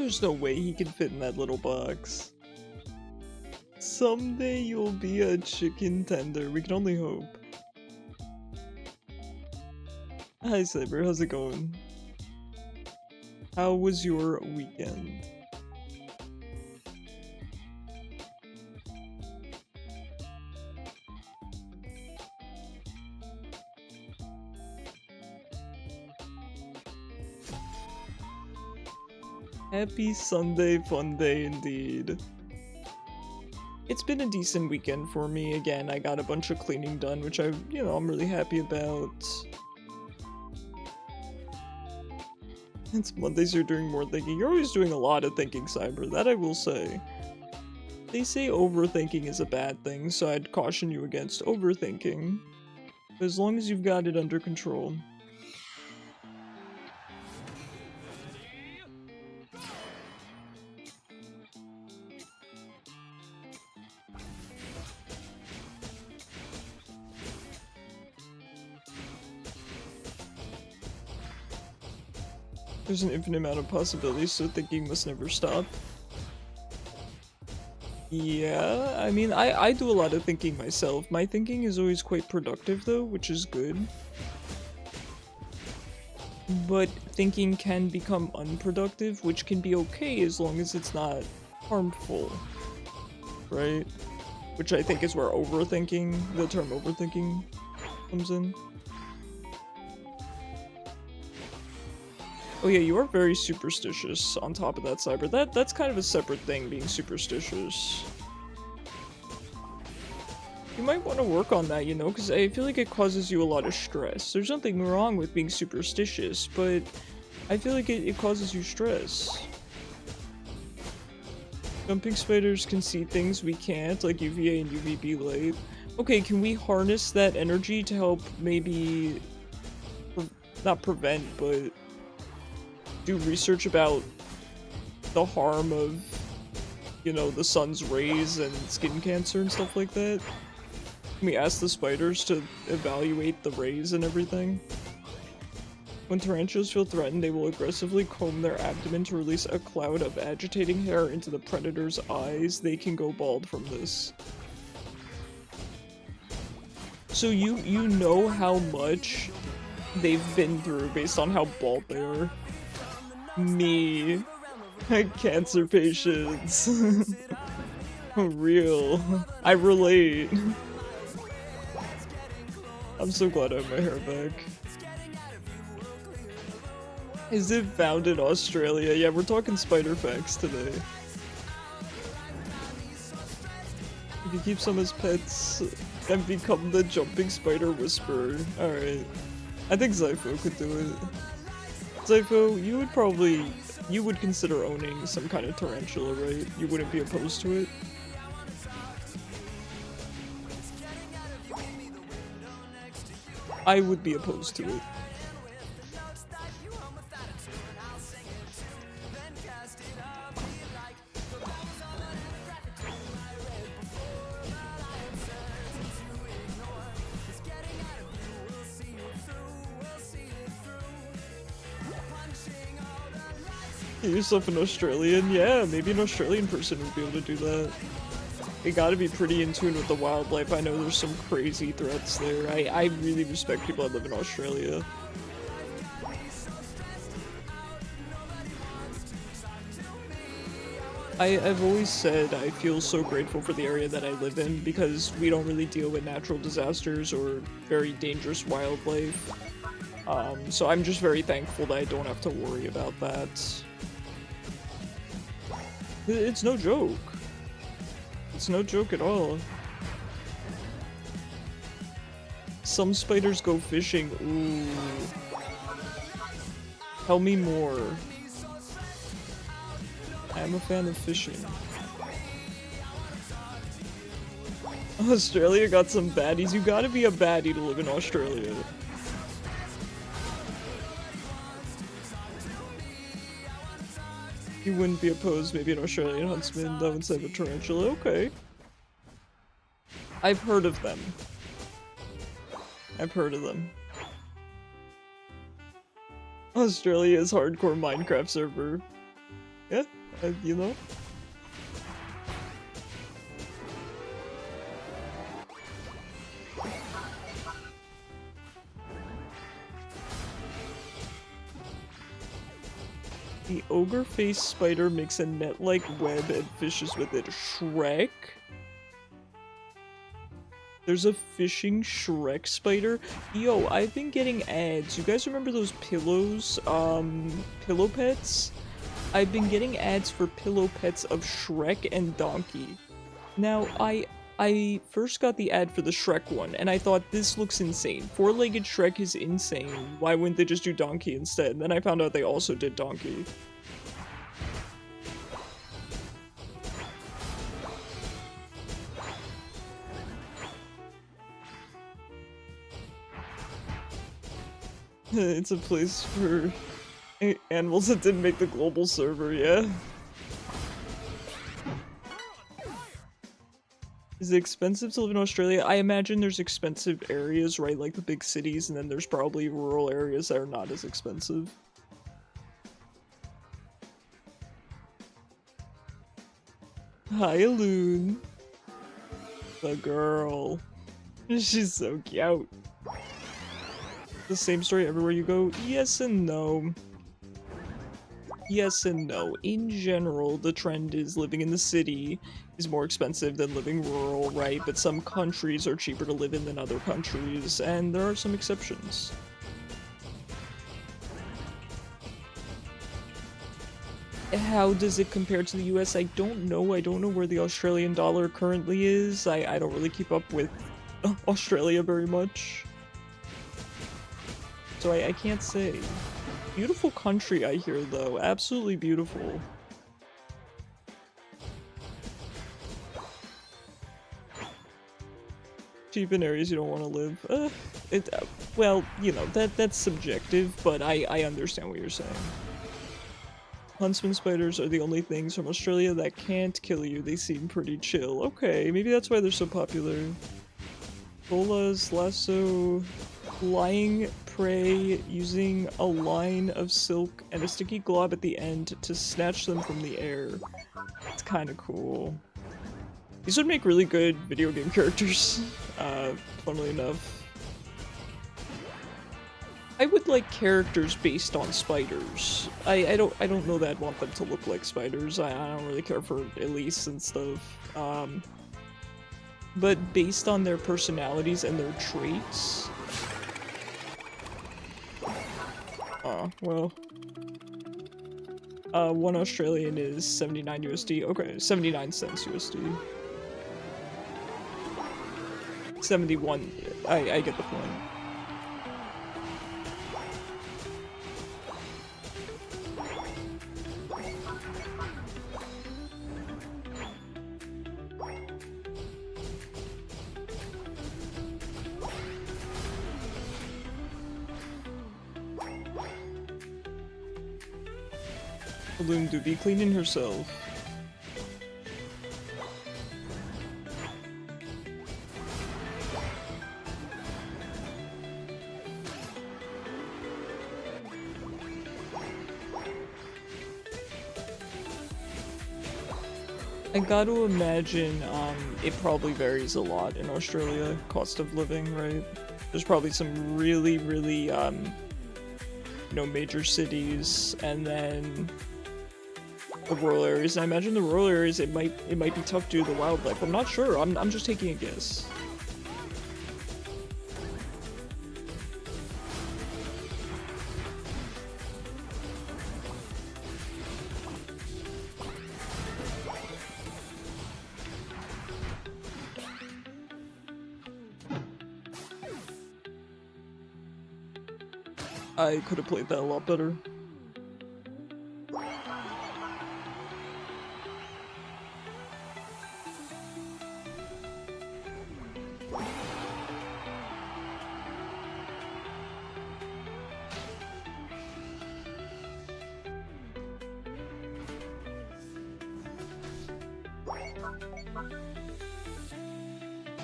There's no way he can fit in that little box. Someday you'll be a chicken tender. We can only hope. Hi Cyber, how's it going? How was your weekend? Happy Sunday fun day indeed. It's been a decent weekend for me. Again, I got a bunch of cleaning done, which I'm really happy about. It's Mondays you're doing more thinking. You're always doing a lot of thinking, Cyber, that I will say. They say overthinking is a bad thing, so I'd caution you against overthinking. As long as you've got it under control. There's an infinite amount of possibilities, so thinking must never stop. Yeah, I mean, I do a lot of thinking myself. My thinking is always quite productive though, which is good. But thinking can become unproductive, which can be okay as long as it's not harmful. Right? Which I think is where overthinking, the term overthinking, comes in. Oh yeah, you are very superstitious on top of that, Cyber. That's kind of a separate thing, being superstitious. You might want to work on that, you know, because I feel like it causes you a lot of stress. There's nothing wrong with being superstitious, but I feel like it causes you stress. Jumping spiders can see things we can't, like UVA and UVB light. Okay, can we harness that energy to help maybe... not prevent, but... do research about the harm of, you know, the sun's rays and skin cancer and stuff like that? Can we ask the spiders to evaluate the rays and everything? When tarantulas feel threatened, they will aggressively comb their abdomen to release a cloud of agitating hair into the predator's eyes. They can go bald from this. So you know how much they've been through based on how bald they are. Me. Cancer patients. Real. I relate. I'm so glad I have my hair back. Is it found in Australia? Yeah, we're talking spider facts today. If you keep some as pets and become the jumping spider whisperer. Alright. I think Zypho could do it. Zypho, you would consider owning some kind of tarantula, right? You wouldn't be opposed to it? I would be opposed to it. Get yourself an Australian? Yeah, maybe an Australian person would be able to do that. They gotta be pretty in tune with the wildlife. I know there's some crazy threats there. I really respect people that live in Australia. I've always said I feel so grateful for the area that I live in because we don't really deal with natural disasters or very dangerous wildlife. So I'm just very thankful that I don't have to worry about that. It's no joke. It's no joke at all. Some spiders go fishing. Ooh. Tell me more. I'm a fan of fishing. Australia got some baddies. You gotta be a baddie to live in Australia. You wouldn't be opposed, maybe an Australian huntsman that would save a tarantula. Okay. I've heard of them. I've heard of them. Australia's hardcore Minecraft server. Yeah. You know? The ogre face spider makes a net-like web and fishes with it. Shrek? There's a fishing Shrek spider? Yo, I've been getting ads. You guys remember those pillows? Pillow pets? I've been getting ads for pillow pets of Shrek and Donkey. Now, I first got the ad for the Shrek one, and I thought, this looks insane. Four-legged Shrek is insane. Why wouldn't they just do Donkey instead? And then I found out they also did Donkey. It's a place for animals that didn't make the global server, yeah? Is it expensive to live in Australia? I imagine there's expensive areas, right? Like the big cities, and then there's probably rural areas that are not as expensive. Hi, Loon. The girl. She's so cute. The same story everywhere you go? Yes and no. Yes and no. In general, the trend is living in the city is more expensive than living rural, right? But some countries are cheaper to live in than other countries, and there are some exceptions. How does it compare to the US? I don't know. I don't know where the Australian dollar currently is. I don't really keep up with Australia very much. So I can't say. Beautiful country, I hear, though. Absolutely beautiful. Cheap in areas you don't want to live. Well, you know, that's subjective, but I understand what you're saying. Huntsman spiders are the only things from Australia that can't kill you. They seem pretty chill. Okay, maybe that's why they're so popular. Bolas lasso flying prey using a line of silk and a sticky glob at the end to snatch them from the air. It's kind of cool. These would make really good video game characters, funnily enough. I would like characters based on spiders. I don't know that I'd want them to look like spiders. I don't really care for Elise and stuff. But based on their personalities and their traits. Well. 1 Australian is 79 USD. Okay, 79 cents USD. 71. I get the point. Balloon do be cleaning herself. I gotta imagine, it probably varies a lot in Australia, cost of living, right? There's probably some really, really, you know, major cities, and then the rural areas. And I imagine the rural areas, it might be tough due to the wildlife. I'm not sure. I'm just taking a guess. I could have played that a lot better.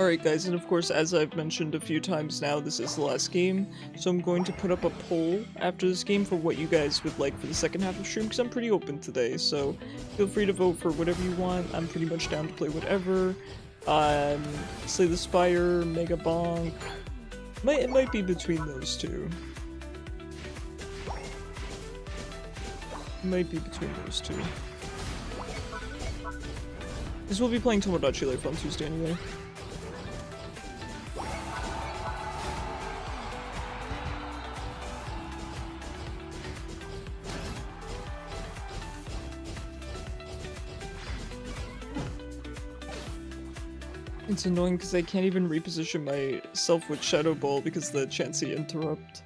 Alright guys, and of course, as I've mentioned a few times now, this is the last game, so I'm going to put up a poll after this game for what you guys would like for the second half of stream, because I'm pretty open today, so feel free to vote for whatever you want. I'm pretty much down to play whatever. Slay the Spire, Mega Bonk. It might be between those two. Might be between those two. Because we'll be playing Tomodachi Life on Tuesday anyway. It's annoying because I can't even reposition myself with Shadow Ball because of the Chansey interrupt.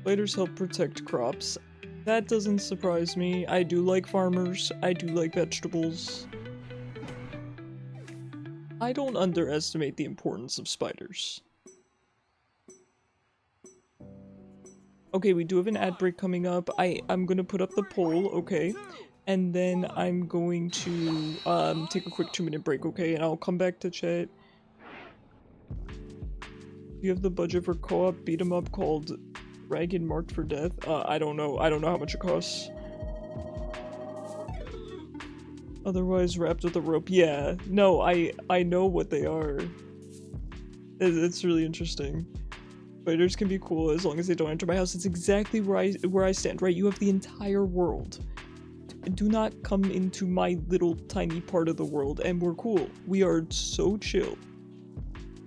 Spiders help protect crops. That doesn't surprise me. I do like farmers. I do like vegetables. I don't underestimate the importance of spiders. Okay, we do have an ad break coming up. I'm gonna put up the poll, okay? And then I'm going to take a quick 2-minute break, okay? And I'll come back to chat. You have the budget for co-op beat 'em up called Ragged Marked for Death? I don't know. I don't know how much it costs. Otherwise wrapped with a rope. Yeah. No, I know what they are. It's really interesting. Spiders can be cool as long as they don't enter my house. It's exactly where I stand, right? You have the entire world. Do not come into my little tiny part of the world, and we're cool. We are so chill.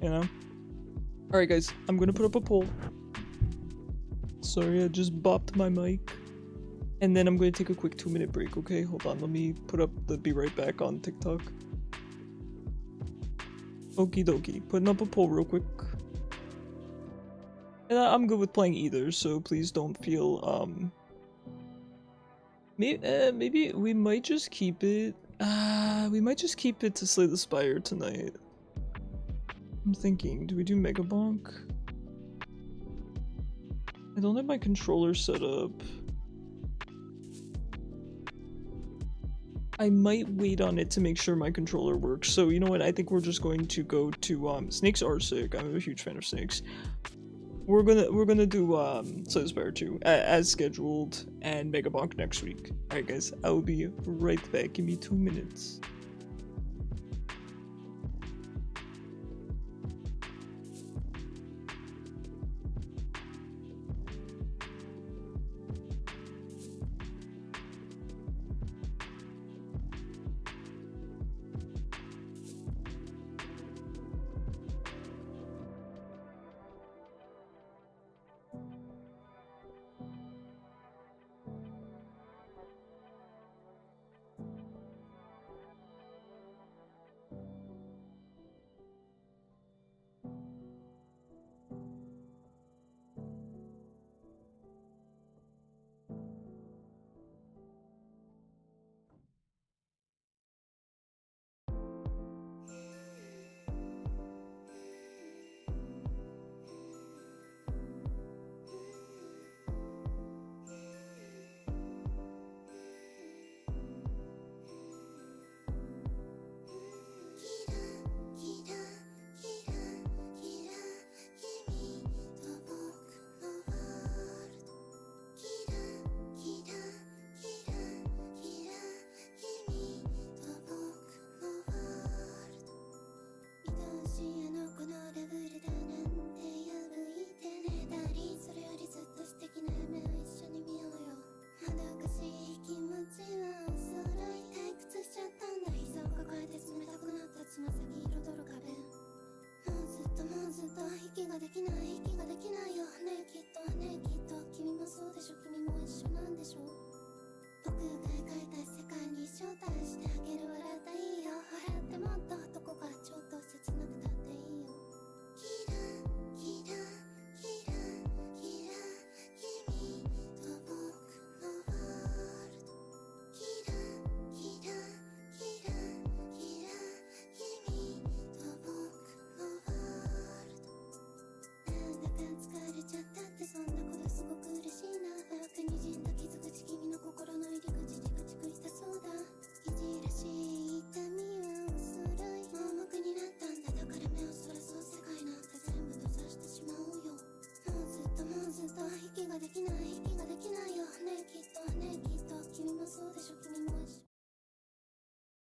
You know? Alright guys, I'm gonna put up a poll. Sorry, I just bopped my mic. And then I'm gonna take a quick 2-minute break, okay? Hold on, let me put up the be right back on TikTok. Okie dokie, putting up a poll real quick. And I'm good with playing either, so please don't feel, maybe we might just keep it. We might just keep it to Slay the Spire tonight. I'm thinking, do we do Mega Bonk? I don't have my controller set up. I might wait on it to make sure my controller works. So you know what? I think we're just going to go to snakes are sick. I'm a huge fan of snakes. We're gonna do Slay the Spire 2 as scheduled and Mega Bonk next week. Alright guys, I will be right back. Give me 2 minutes.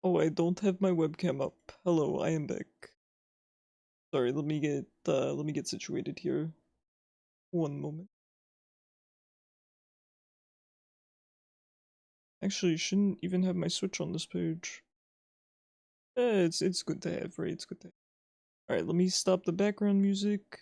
Oh, I don't have my webcam up. Hello, I am back. Sorry, let me get situated here. One moment. Actually, you shouldn't even have my Switch on this page. It's good to have, right? It's good to have. Alright, let me stop the background music.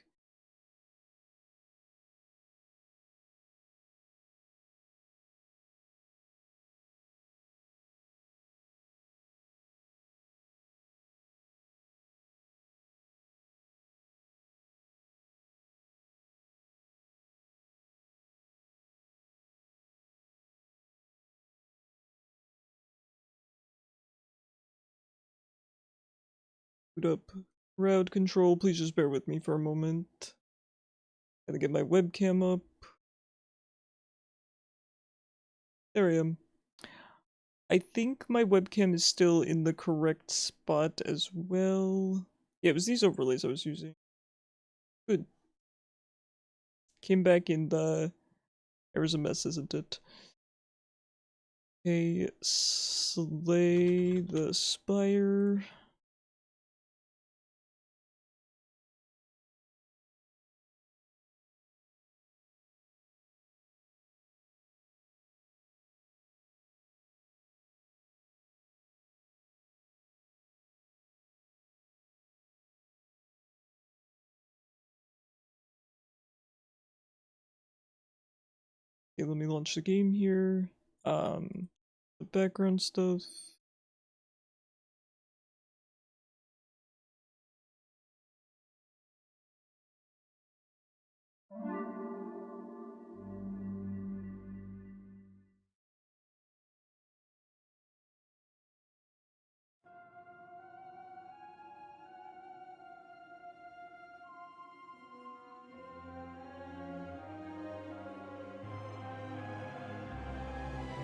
Boot up. Crowd control, please just bear with me for a moment. Gotta get my webcam up. There I am. I think my webcam is still in the correct spot as well. Yeah, it was these overlays I was using. Good. Came back in the... There was a mess, isn't it? Okay, slay the Spire. Okay, let me launch the game here. The background stuff.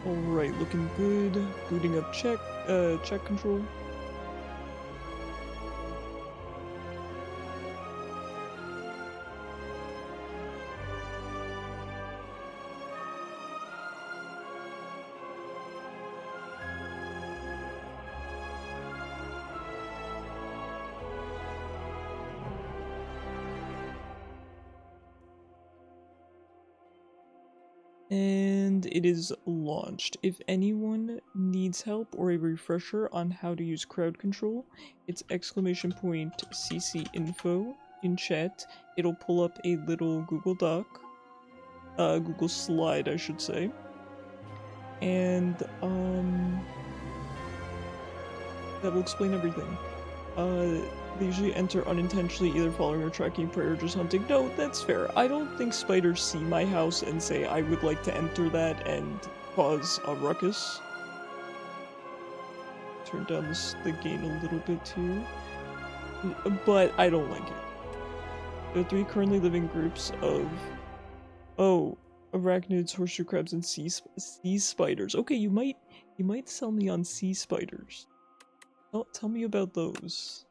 Alright, looking good. Booting up check control. And it is launched. If anyone needs help or a refresher on how to use crowd control, it's !CC info in chat. It'll pull up a little Google Doc, Google slide, I should say. And, that will explain everything. They usually enter unintentionally, either following or tracking prey or just hunting. No, that's fair. I don't think spiders see my house and say I would like to enter that and cause a ruckus. Turn down the gain a little bit too. But I don't like it. There are 3 currently living groups of... Oh, arachnids, horseshoe crabs, and sea spiders. Okay, you might sell me on sea spiders. Tell me about those.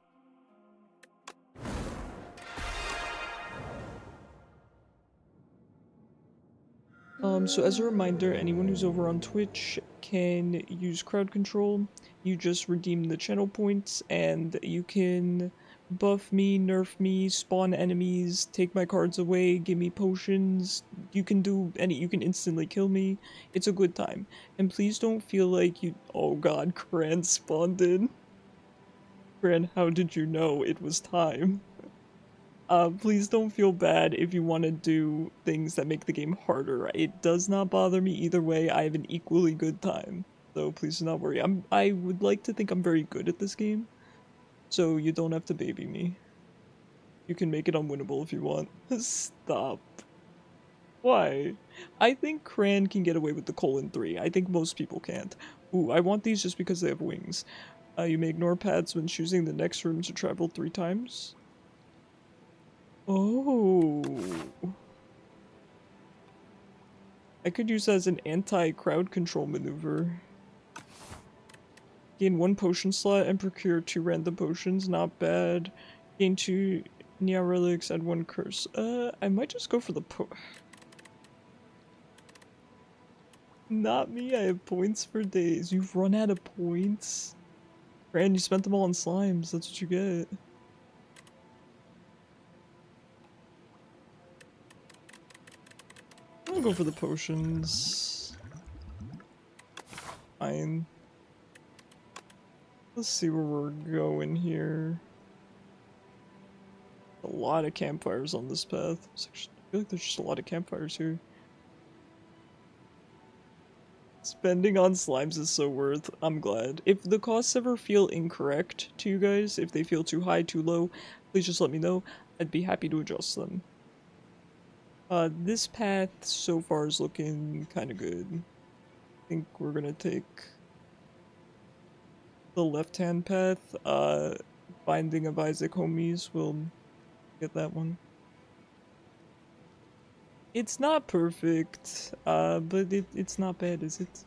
So as a reminder, anyone who's over on Twitch can use crowd control. You just redeem the channel points and you can buff me, nerf me, spawn enemies, take my cards away, give me potions. You can instantly kill me. It's a good time. And please don't feel like you— oh god, Cran spawned in. Cran, how did you know it was time? Please don't feel bad if you want to do things that make the game harder. It does not bother me either way. I have an equally good time. So please do not worry. I would like to think I'm very good at this game. So you don't have to baby me. You can make it unwinnable if you want. Stop. Why? I think Cran can get away with the :3. I think most people can't. Ooh, I want these just because they have wings. You may ignore paths when choosing the next room to travel 3 times. Oh. I could use that as an anti-crowd control maneuver. Gain 1 potion slot and procure 2 random potions, not bad. Gain 2 Nia relics, add 1 curse. I might just go for the Not me, I have points for days. You've run out of points? Fran, you spent them all on slimes. That's what you get. I'll go for the potions. Fine. Let's see where we're going here. A lot of campfires on this path. I feel like there's just a lot of campfires here. Spending on slimes is so worth. I'm glad. If the costs ever feel incorrect to you guys, if they feel too high, too low, please just let me know. I'd be happy to adjust them. This path so far is looking kind of good. I think we're gonna take the left-hand path. Binding of Isaac homies, we'll get that one. It's not perfect, but it's not bad, is it?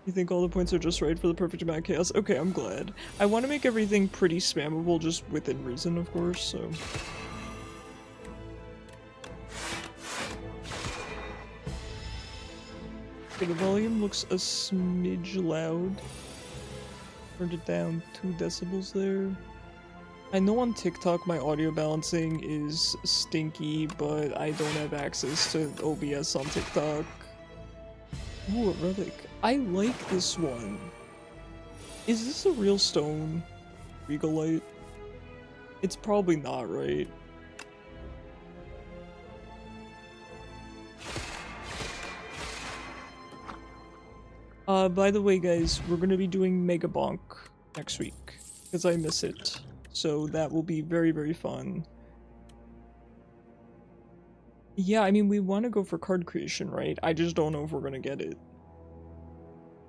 You think all the points are just right for the perfect amount of chaos? Okay, I'm glad. I want to make everything pretty spammable, just within reason, of course, so... Okay, the volume looks a smidge loud. Turned it down 2 decibels there. I know on TikTok my audio balancing is stinky, but I don't have access to OBS on TikTok. Ooh, a relic. I like this one. Is this a real stone? Regalite? It's probably not, right? By the way, guys, we're gonna be doing Mega Bonk next week, because I miss it. So that will be very, very fun. Yeah, I mean, we want to go for card creation, right? I just don't know if we're gonna get it.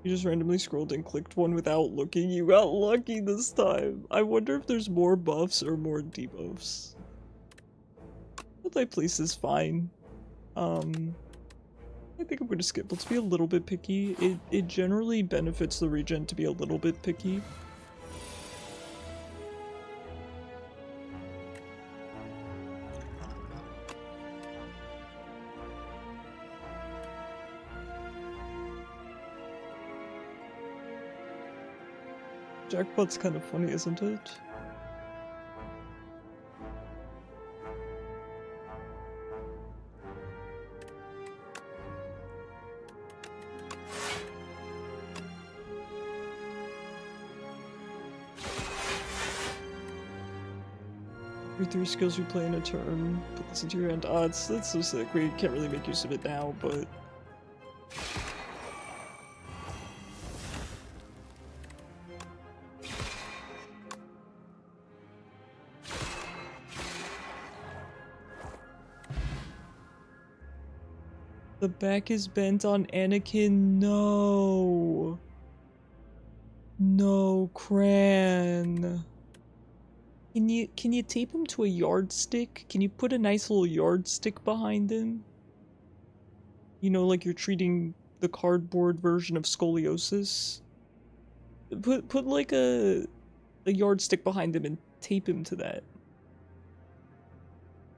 You just randomly scrolled and clicked one without looking. You got lucky this time. I wonder if there's more buffs or more debuffs. Multi-place is fine. I think I'm gonna skip. Let's be a little bit picky. It generally benefits the regen to be a little bit picky. Jackpot's kind of funny, isn't it? Every 3 skills you play in a turn, put this into your hand. That's so sick. We can't really make use of it now, but... The back is bent on Anakin. No. No, Cran. Can you tape him to a yardstick? Can you put a nice little yardstick behind him? You know, like you're treating the cardboard version of scoliosis. Put like a yardstick behind him and tape him to that.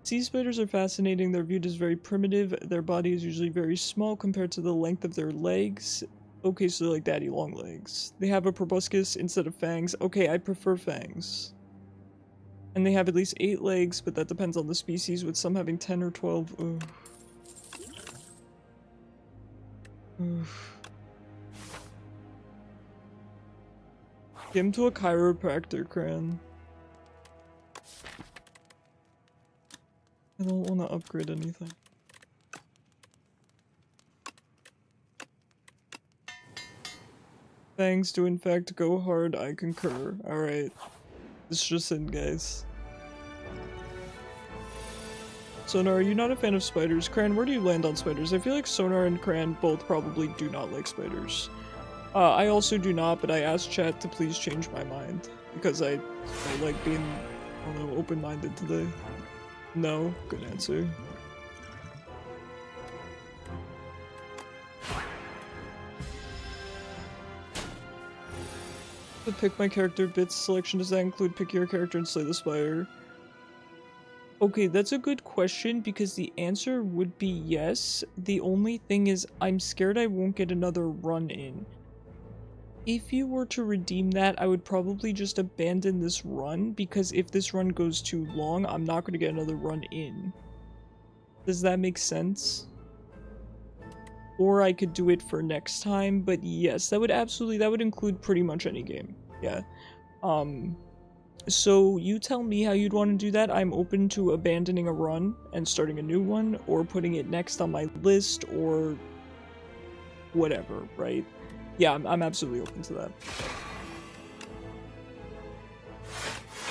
Sea spiders are fascinating. They're viewed as very primitive. Their body is usually very small compared to the length of their legs. Okay, so they're like daddy long legs. They have a proboscis instead of fangs. Okay, I prefer fangs. And they have at least 8 legs, but that depends on the species, with some having 10 or 12. Ugh. Oof. Get him to a chiropractor, Cran. I don't want to upgrade anything. Fangs do in fact go hard, I concur. Alright. This just in, guys. Sonar, are you not a fan of spiders? Cran, where do you land on spiders? I feel like Sonar and Cran both probably do not like spiders. I also do not, but I asked chat to please change my mind. Because I like being, I don't know, open-minded today. No? Good answer. To pick my character bits selection, does that include pick your character and slay the spire? Okay, that's a good question because the answer would be yes. The only thing is I'm scared I won't get another run in. If you were to redeem that, I would probably just abandon this run, because if this run goes too long, I'm not going to get another run in. Does that make sense? Or I could do it for next time, but yes, that would include pretty much any game. Yeah. So you tell me how you'd want to do that. I'm open to abandoning a run and starting a new one, or putting it next on my list, or whatever, right? Yeah, I'm absolutely open to that.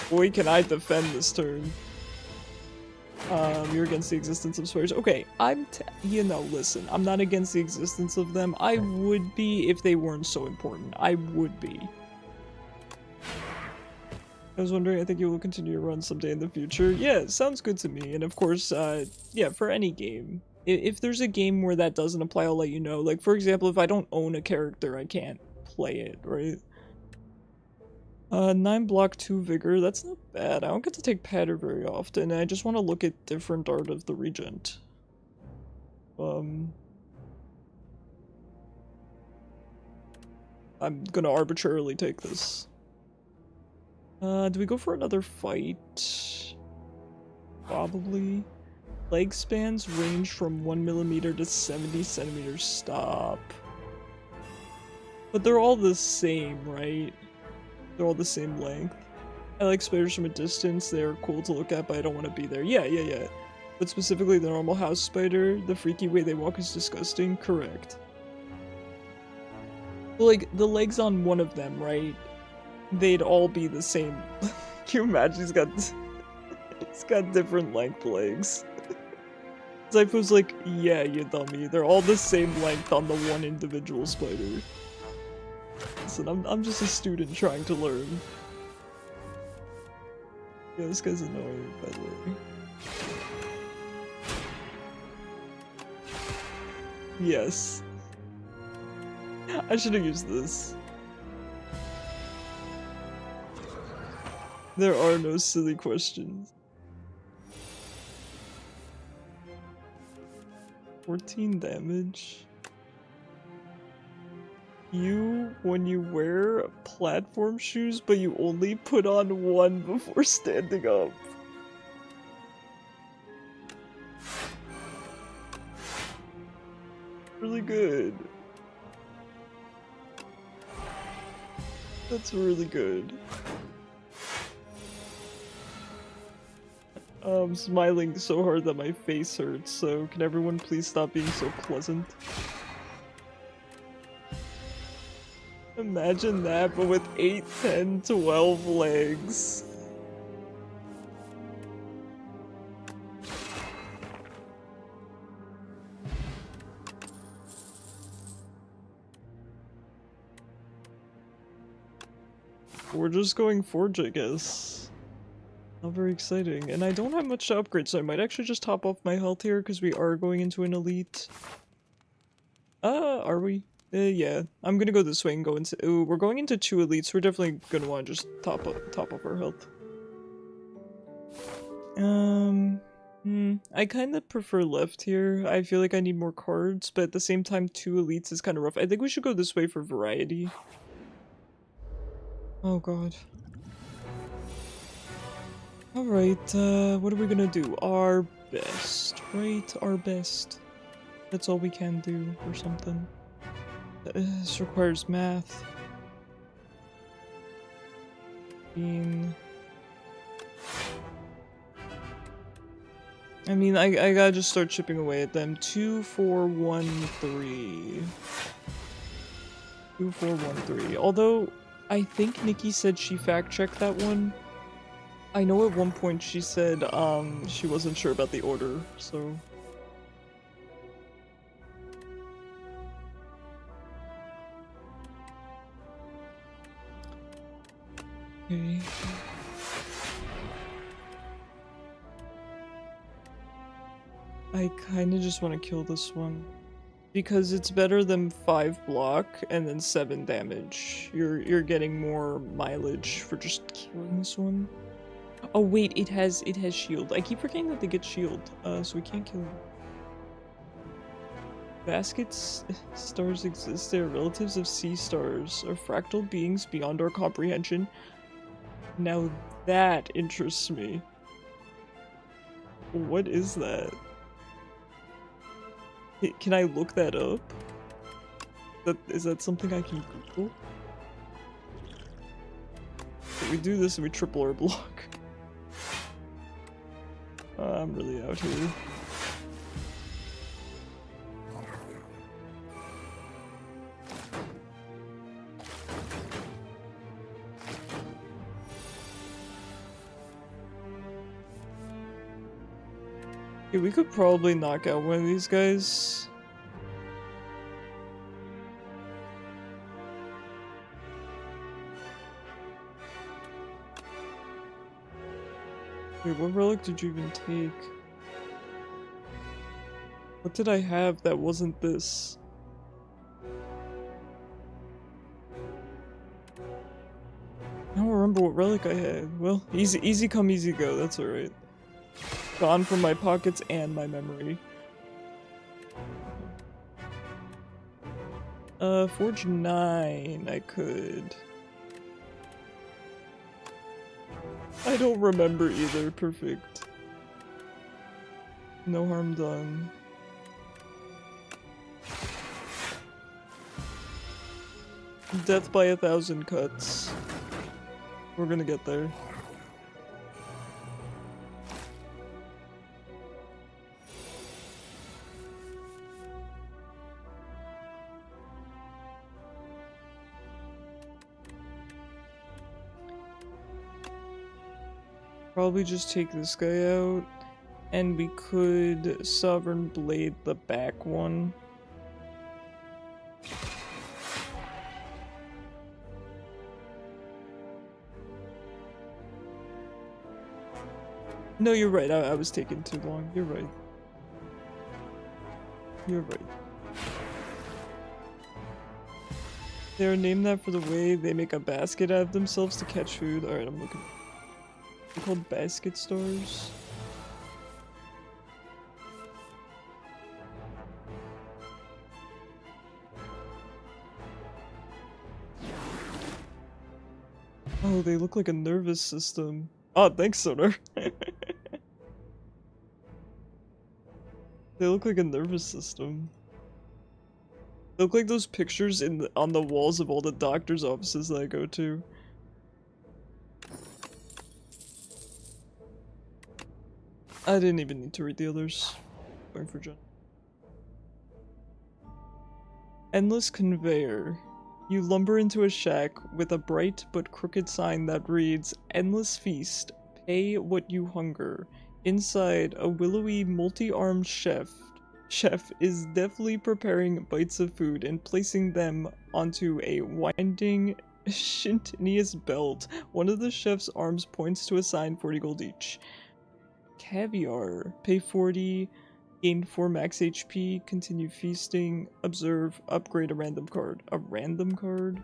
Boy, can I defend this turn. You're against the existence of spiders. Okay, you know, listen, I'm not against the existence of them. I would be if they weren't so important. I would be. I was wondering, I think you will continue to run someday in the future. Yeah, sounds good to me. And of course, yeah, for any game. If there's a game where that doesn't apply, I'll let you know. Like, for example, if I don't own a character, I can't play it, right? 9 block, 2 vigor, that's not bad. I don't get to take patter very often, and I just want to look at different art of the Regent. I'm gonna arbitrarily take this. Do we go for another fight? Probably. Leg spans range from 1mm to 70 centimeters. Stop. But they're all the same, right? They're all the same length. I like spiders from a distance. They're cool to look at, but I don't want to be there. Yeah. But specifically the normal house spider, the freaky way they walk is disgusting. Correct. Like, the legs on one of them, right? They'd all be the same. Can you imagine? He's got different length legs. Zypho's like, yeah, you dummy. They're all the same length on the one individual spider. Listen, I'm just a student trying to learn. Yeah, this guy's annoying, by the way. Yes. I should have used this. There are no silly questions. 14 damage. When you wear platform shoes, but you only put on one before standing up. Really good. That's really good. I'm smiling so hard that my face hurts, so can everyone please stop being so pleasant? Imagine that, but with 8, 10, 12 legs. We're just going Forge, I guess. Not very exciting. And I don't have much to upgrade, so I might actually just top off my health here, because we are going into an elite. Are we? Yeah. I'm gonna go this way and go into- ooh, we're going into 2 elites, we're definitely gonna want to just top off our health. I kind of prefer left here. I feel like I need more cards, but at the same time 2 elites is kind of rough. I think we should go this way for variety. Oh god. Alright, what are we gonna do? Our best, right? Our best. That's all we can do, or something. This requires math. I mean, I gotta just start chipping away at them. 2, 4, 1, 3. 2, 4, 1, 3. Although, I think Nikki said she fact-checked that one. I know at one point she said, she wasn't sure about the order, so... Okay. I kinda just want to kill this one. Because it's better than 5 block and then 7 damage. You're getting more mileage for just killing this one. Oh wait, it has shield. I keep forgetting that they get shield, so we can't kill them. Baskets stars exist. They are relatives of sea stars, are fractal beings beyond our comprehension. Now that interests me. What is that? Can I look that up? Is that something I can Google? So we do this and we triple our block. I'm really out here. Yeah, we could probably knock out one of these guys. Wait, what relic did you even take? What did I have that wasn't this? I don't remember what relic I had. Well, easy come, easy go, that's alright. Gone from my pockets and my memory. Forge 9, I could. I don't remember either, perfect. No harm done. Death by 1,000 cuts. We're gonna get there. Probably just take this guy out, and we could Sovereign Blade the back one. No, you're right, I was taking too long. You're right. You're right. They're named that for the way they make a basket out of themselves to catch food. Alright, I'm looking. They're called basket stars. Oh, they look like a nervous system. Oh, thanks, Sonar. They look like a nervous system. They look like those pictures on the walls of all the doctor's offices that I go to. I didn't even need to read the others. Going for Jen. Endless conveyor. You lumber into a shack with a bright but crooked sign that reads, "Endless feast. Pay what you hunger." Inside, a willowy, multi-armed chef is deftly preparing bites of food and placing them onto a winding, chitinous belt. One of the chef's arms points to a sign, 40 gold each. Caviar. Pay 40, gain 4 max HP, continue feasting, observe, upgrade a random card. A random card?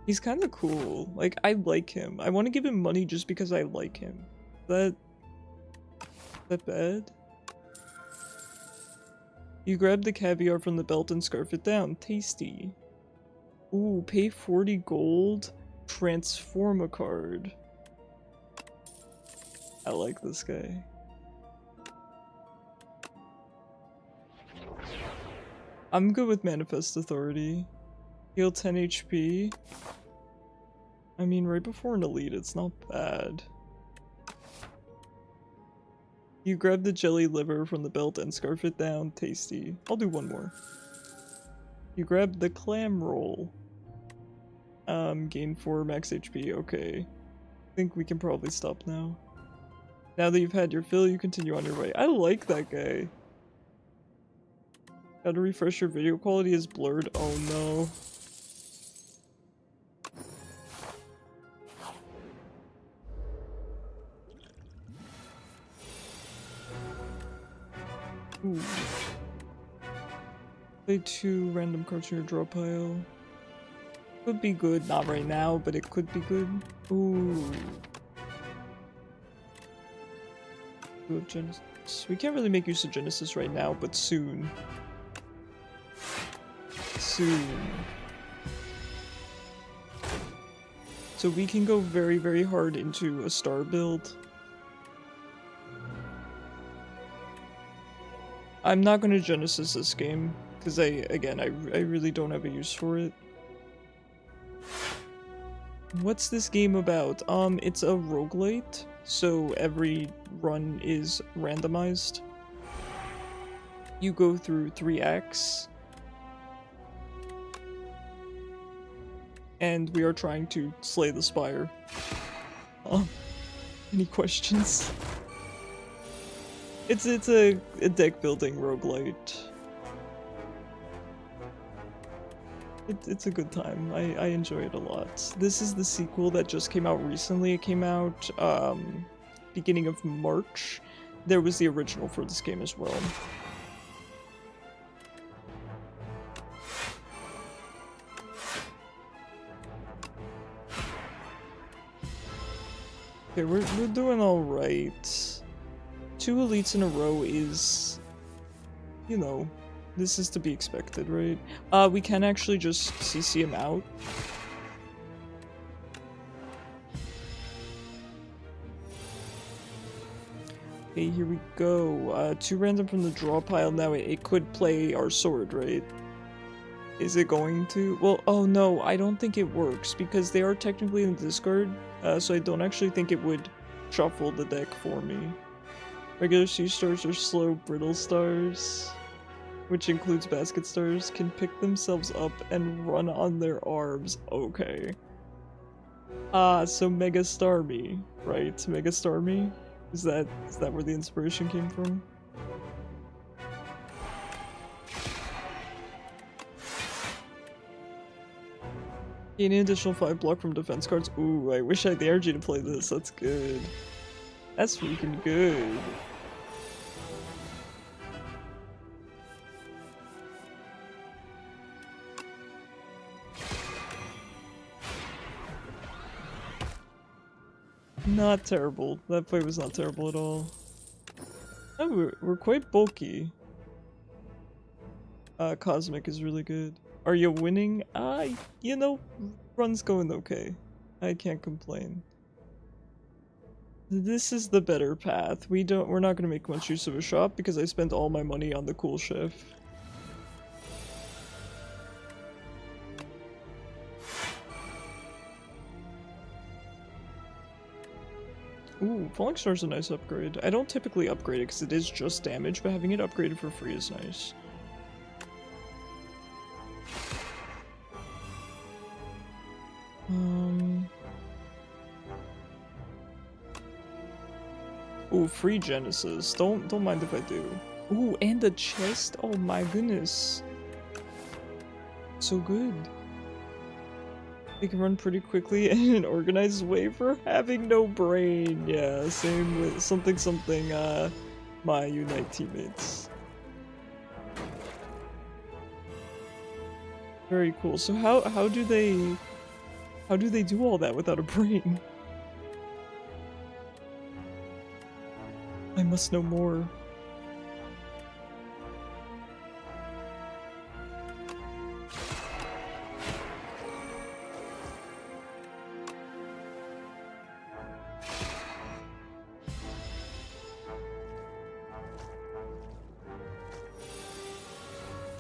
He's kind of cool. Like, I like him. I want to give him money just because I like him. Is that bad? You grab the caviar from the belt and scarf it down. Tasty. Ooh, pay 40 gold. Transform a card. I like this guy. I'm good with Manifest Authority. Heal 10 HP. I mean, right before an elite, it's not bad. You grab the jelly liver from the belt and scarf it down. Tasty. I'll do one more. You grab the clam roll. Gain 4 max HP. Okay. I think we can probably stop now. Now that you've had your fill, you continue on your way. I like that guy. Gotta refresh your video quality is blurred. Oh no. Ooh. Play 2 random cards in your draw pile. Could be good, not right now, but it could be good. Ooh. Ooh, Genesis. We can't really make use of Genesis right now, but soon. Soon. So we can go very, very hard into a star build. I'm not going to Genesis this game, because I really don't have a use for it. What's this game about? It's a roguelite, so every run is randomized. You go through 3 acts. And we are trying to slay the Spire. Any questions? It's a deck building roguelite. It's a good time. I enjoy it a lot. This is the sequel that just came out recently. It came out beginning of March. There was the original for this game as well. Okay, we're doing alright. 2 elites in a row is, you know, this is to be expected, right? We can actually just CC him out. Okay, here we go. 2 random from the draw pile. Now it could play our sword, right? Is it going to? Well, oh no, I don't think it works because they are technically in the discard, so I don't actually think it would shuffle the deck for me. Regular sea stars or slow brittle stars, which includes basket stars, can pick themselves up and run on their arms. Okay. So Mega Starmie, right? Mega Starmie? Is that where the inspiration came from? Gain an additional 5 block from defense cards. Ooh, I wish I had the energy to play this. That's good. That's freaking good. Not terrible. That play was not terrible at all. Oh, we're quite bulky. Cosmic is really good. Are you winning? You know, run's going okay. I can't complain. This is the better path. We're not gonna make much use of a shop because I spent all my money on the cool chef. Ooh, Falling Star's a nice upgrade. I don't typically upgrade it because it is just damage, but having it upgraded for free is nice. Ooh, free Genesis. Don't mind if I do. Ooh, and a chest? Oh my goodness. So good. They can run pretty quickly in an organized way for having no brain. Yeah, same with something, my Unite teammates. Very cool. So how do they do all that without a brain? I must know more.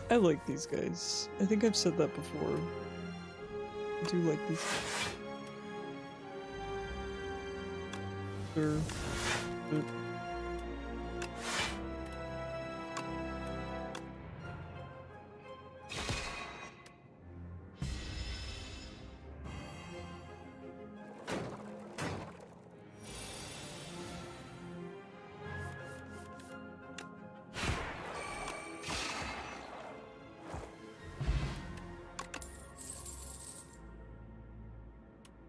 I like these guys. I think I've said that before. I do like these guys. They're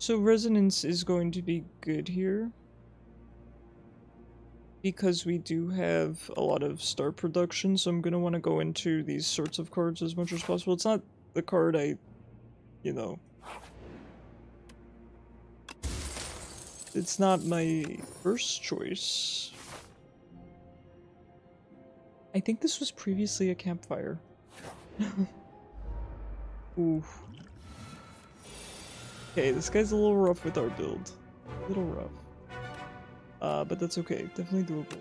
So resonance is going to be good here because we do have a lot of star production, so I'm gonna want to go into these sorts of cards as much as possible. It's not the card you know, it's not my first choice, I think this was previously a campfire. Oof. Okay, this guy's a little rough with our build. A little rough. But that's okay. Definitely doable.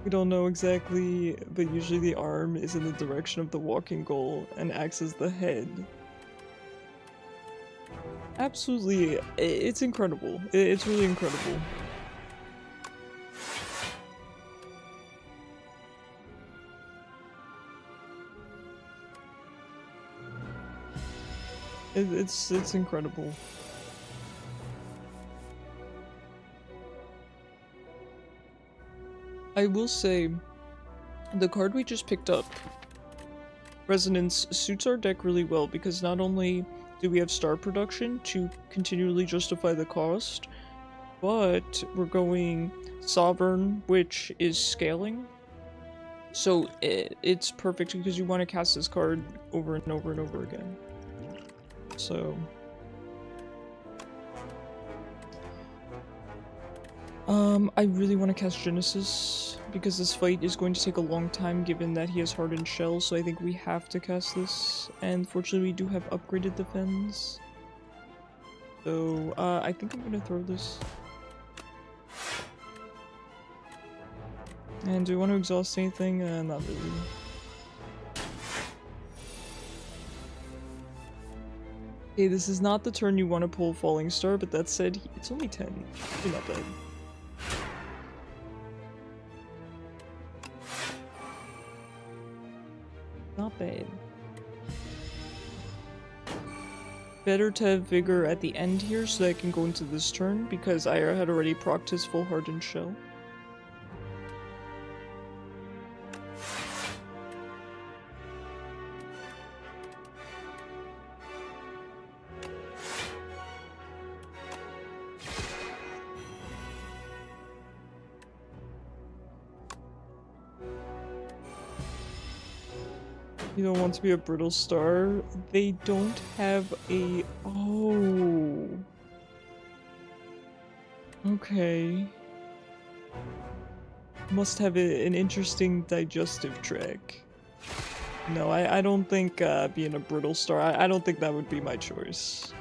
We don't know exactly, but usually the arm is in the direction of the walking goal and acts as the head. Absolutely, it's incredible. It's really incredible. It's incredible. I will say, the card we just picked up, Resonance, suits our deck really well because not only do we have star production to continually justify the cost, but we're going Sovereign, which is scaling. So it's perfect because you want to cast this card over and over and over again. So... I really want to cast Genesis, because this fight is going to take a long time given that he has Hardened Shell, so I think we have to cast this. And fortunately we do have upgraded defense. So, I think I'm gonna throw this. And do I want to exhaust anything? Not really. Okay, this is not the turn you want to pull Falling Star, but that said, it's only 10. You're not bad. Not bad. Better to have Vigor at the end here so that I can go into this turn, because I had already procced his full Hardened Shell. You don't want to be a Brittle Star? They don't have a... Oh. Okay. Must have an interesting digestive tract. No, I don't think being a Brittle Star, I don't think that would be my choice.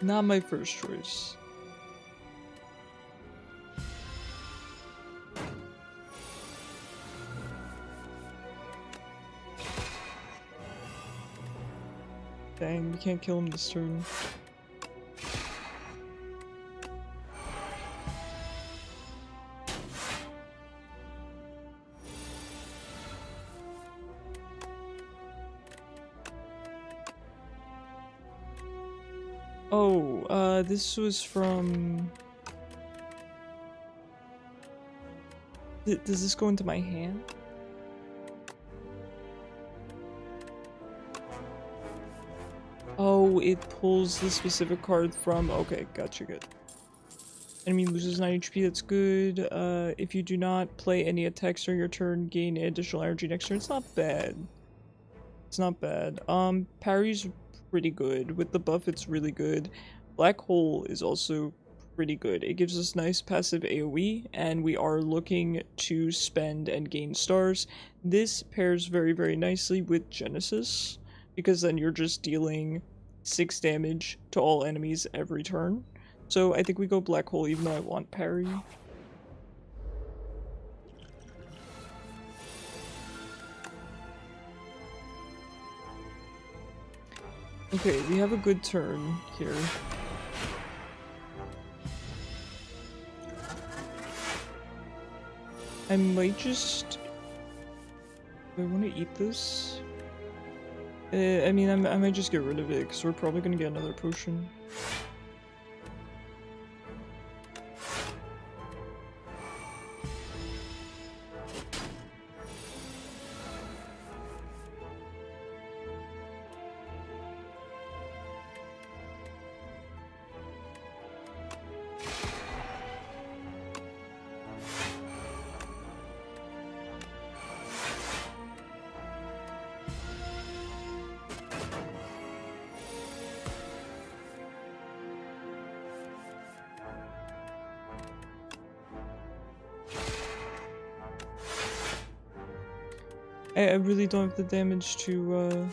Not my first choice. Dang, we can't kill him this turn. Oh, this was from... Does this go into my hand? Oh, it pulls the specific card from... Okay, gotcha, good. Enemy loses 9 HP, that's good. If you do not play any attacks during your turn, gain additional energy next turn. It's not bad. It's not bad. Parry's pretty good. With the buff, it's really good. Black Hole is also pretty good. It gives us nice passive AoE, and we are looking to spend and gain stars. This pairs very, very nicely with Genesis, because then you're just dealing 6 damage to all enemies every turn. So I think we go Black Hole even though I want parry. Okay, we have a good turn here. I might just... Do I want to eat this? I mean, I might just get rid of it, because we're probably going to get another potion. I really don't have the damage to,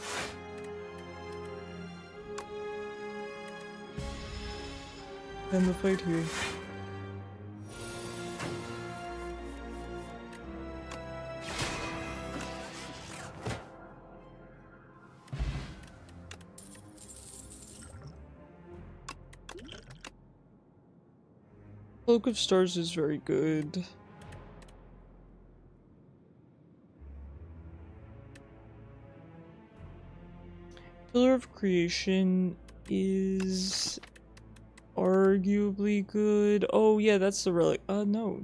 end the fight here. Cloak of Stars is very good. Pillar of Creation is arguably good. Oh yeah, that's the relic. No.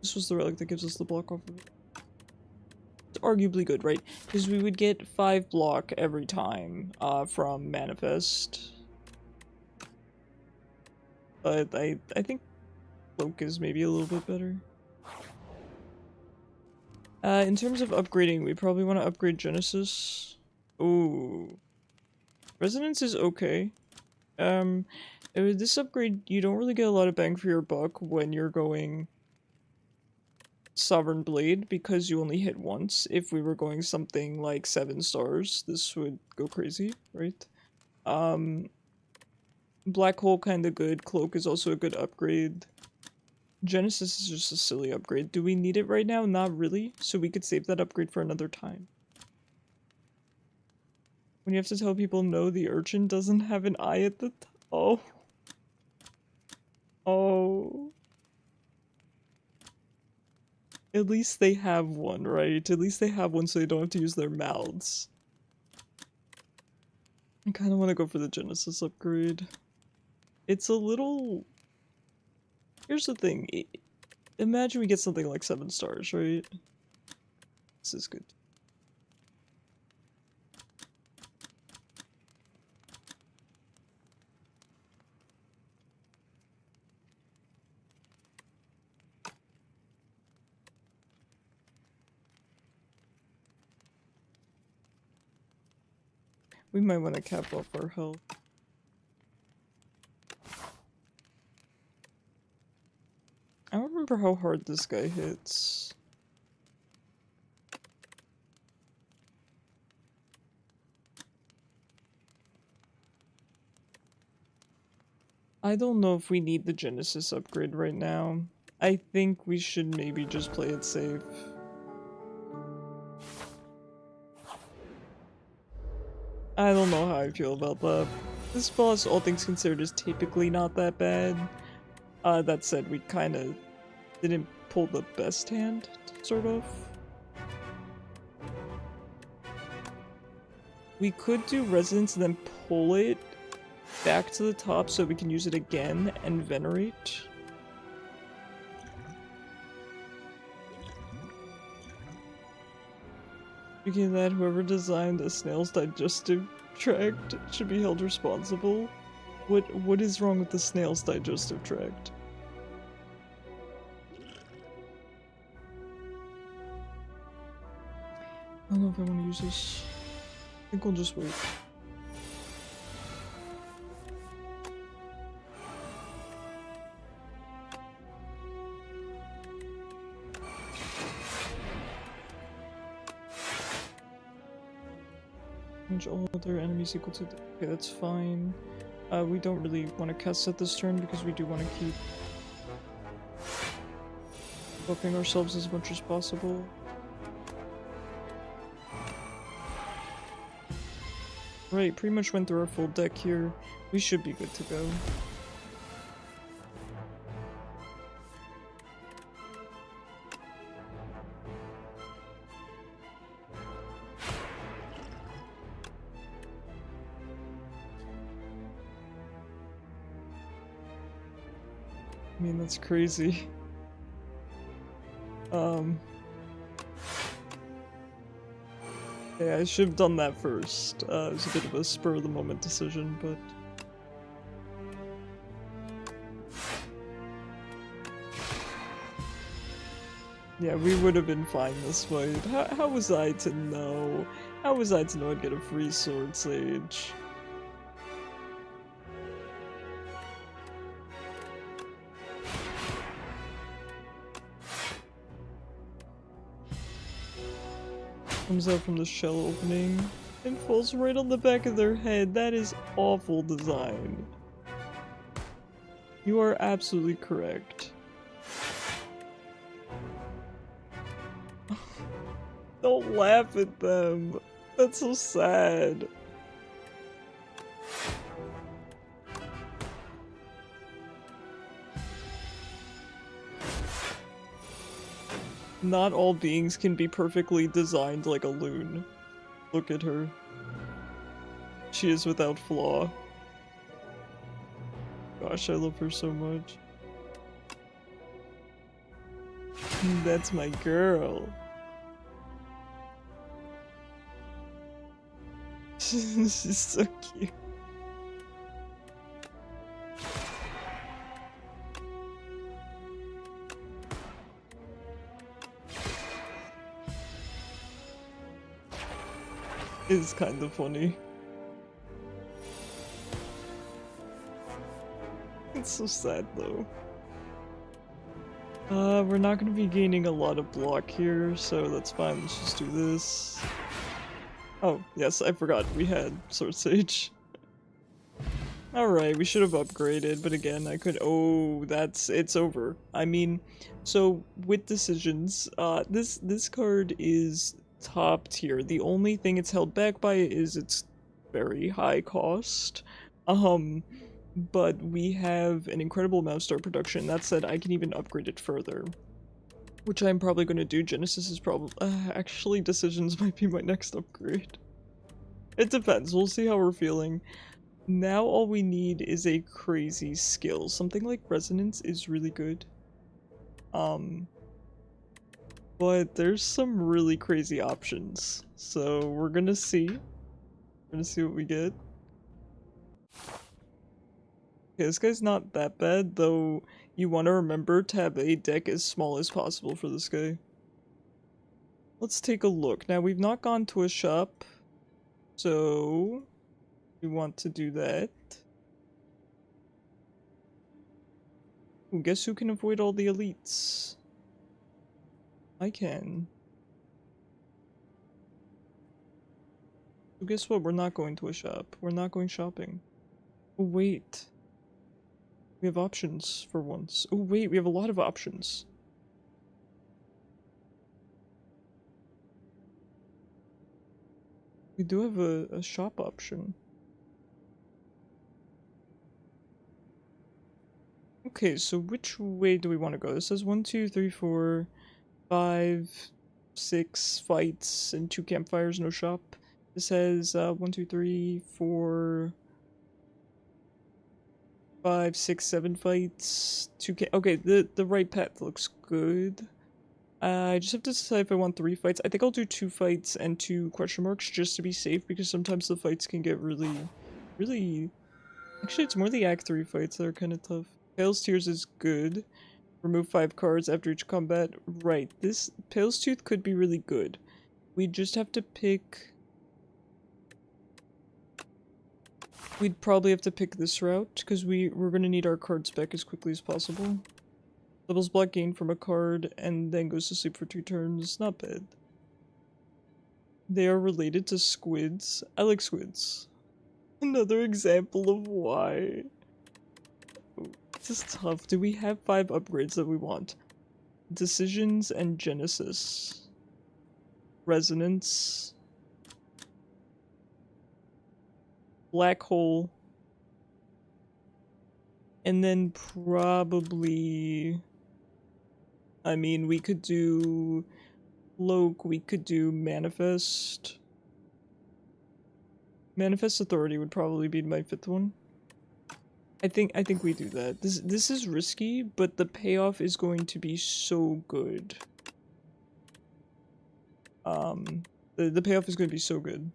This was the relic that gives us the block off of it. It's arguably good, right? Because we would get 5 block every time from Manifest. But I think Cloak is maybe a little bit better. In terms of upgrading, we probably want to upgrade Genesis. Ooh. Resonance is okay. With this upgrade, you don't really get a lot of bang for your buck when you're going Sovereign Blade, because you only hit once. If we were going something like 7 stars, this would go crazy, right? Black Hole kinda good. Cloak is also a good upgrade. Genesis is just a silly upgrade. Do we need it right now? Not really, so we could save that upgrade for another time. When you have to tell people no, the urchin doesn't have an eye at the top. Oh. Oh. At least they have one, right? At least they have one so they don't have to use their mouths. I kind of want to go for the Genesis upgrade. It's a little... Here's the thing. Imagine we get something like 7 stars, right? This is good. We might want to cap off our health. I don't remember how hard this guy hits. I don't know if we need the Genesis upgrade right now. I think we should maybe just play it safe. I don't know how I feel about that. This boss, all things considered, is typically not that bad. That said, we kinda didn't pull the best hand, sort of. We could do Resonance and then pull it back to the top so we can use it again and Venerate. Speaking of that, whoever designed a snail's digestive tract should be held responsible. What is wrong with the snail's digestive tract? I don't know if I want to use this. I think I'll just wait. Damage all other enemies equal to... Okay, that's fine. We don't really want to cast at this turn because we do want to keep buffing ourselves as much as possible. Right, pretty much went through our full deck here. We should be good to go. I mean, that's crazy. Yeah, I should have done that first. It was a bit of a spur-of-the-moment decision, but... Yeah, we would have been fine this fight. How was I to know? How was I to know I'd get a free Sword Sage? Comes out from the shell opening and falls right on the back of their head. That is awful design. You are absolutely correct. Don't laugh at them. That's so sad. Not all beings can be perfectly designed like a loon. Look at her. She is without flaw. Gosh, I love her so much. That's my girl. She's so cute. It's kind of funny. It's so sad though. We're not gonna be gaining a lot of block here, so that's fine. Let's just do this. Oh, yes, I forgot we had Sword Sage. Alright, we should have upgraded, but again, I could- oh, it's over. I mean, so, with decisions, this card is top tier. The only thing it's held back by is its very high cost. But we have an incredible amount of star production. That said, I can even upgrade it further. Which I'm probably going to do. Genesis is probably- actually, Decisions might be my next upgrade. It depends. We'll see how we're feeling. Now all we need is a crazy skill. Something like Resonance is really good. But there's some really crazy options. So we're gonna see. We're gonna see what we get. Okay, this guy's not that bad, though you want to remember to have a deck as small as possible for this guy. Let's take a look. Now, we've not gone to a shop, so we want to do that. Ooh, guess who can avoid all the elites? I can. So guess what? We're not going to a shop. We're not going shopping. Oh, wait. We have options for once. Oh, wait, we have a lot of options. We do have a shop option. Okay, so which way do we want to go? This says 1, 2, 3, 4, 5, 6 fights and 2 campfires, no shop. This says 1, 2, 3, 4, 5, 6, 7 fights, 2 okay, the right path looks good. I just have to decide if I want 3 fights. I think I'll do 2 fights and 2 question marks just to be safe, because sometimes the fights can get really... Actually, it's more the Act 3 fights that are kind of tough. Pale's Tears is good. Remove 5 cards after each combat. Right, this Pale's Tooth could be really good. We just have to pick... We'd probably have to pick this route, because we're going to need our cards back as quickly as possible. Doubles block gain from a card, and then goes to sleep for 2 turns. Not bad. They are related to squids. I like squids. Another example of why. This is tough. Do we have 5 upgrades that we want? Decisions and Genesis. Resonance. Black Hole. And then probably... I mean, we could do... Cloak, we could do Manifest. Manifest Authority would probably be my 5th one. I think we do that. This is risky, but the payoff is going to be so good. The payoff is going to be so good.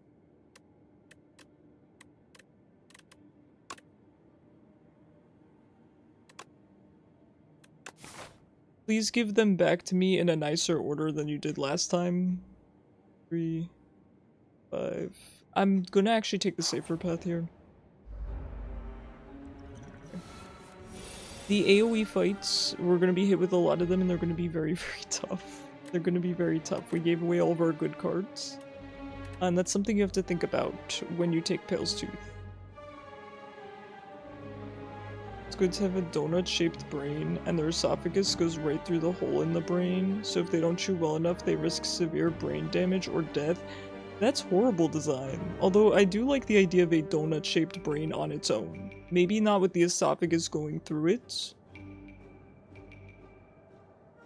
Please give them back to me in a nicer order than you did last time. 3, 5. I'm gonna actually take the safer path here. The AoE fights, we're gonna be hit with a lot of them, and they're gonna be very, very tough. They're gonna be very tough. We gave away all of our good cards. And that's something you have to think about when you take Pale's Tooth. It's good to have a donut-shaped brain, and their esophagus goes right through the hole in the brain, so if they don't chew well enough, they risk severe brain damage or death. That's horrible design. Although I do like the idea of a donut-shaped brain on its own. Maybe not with the esophagus going through it.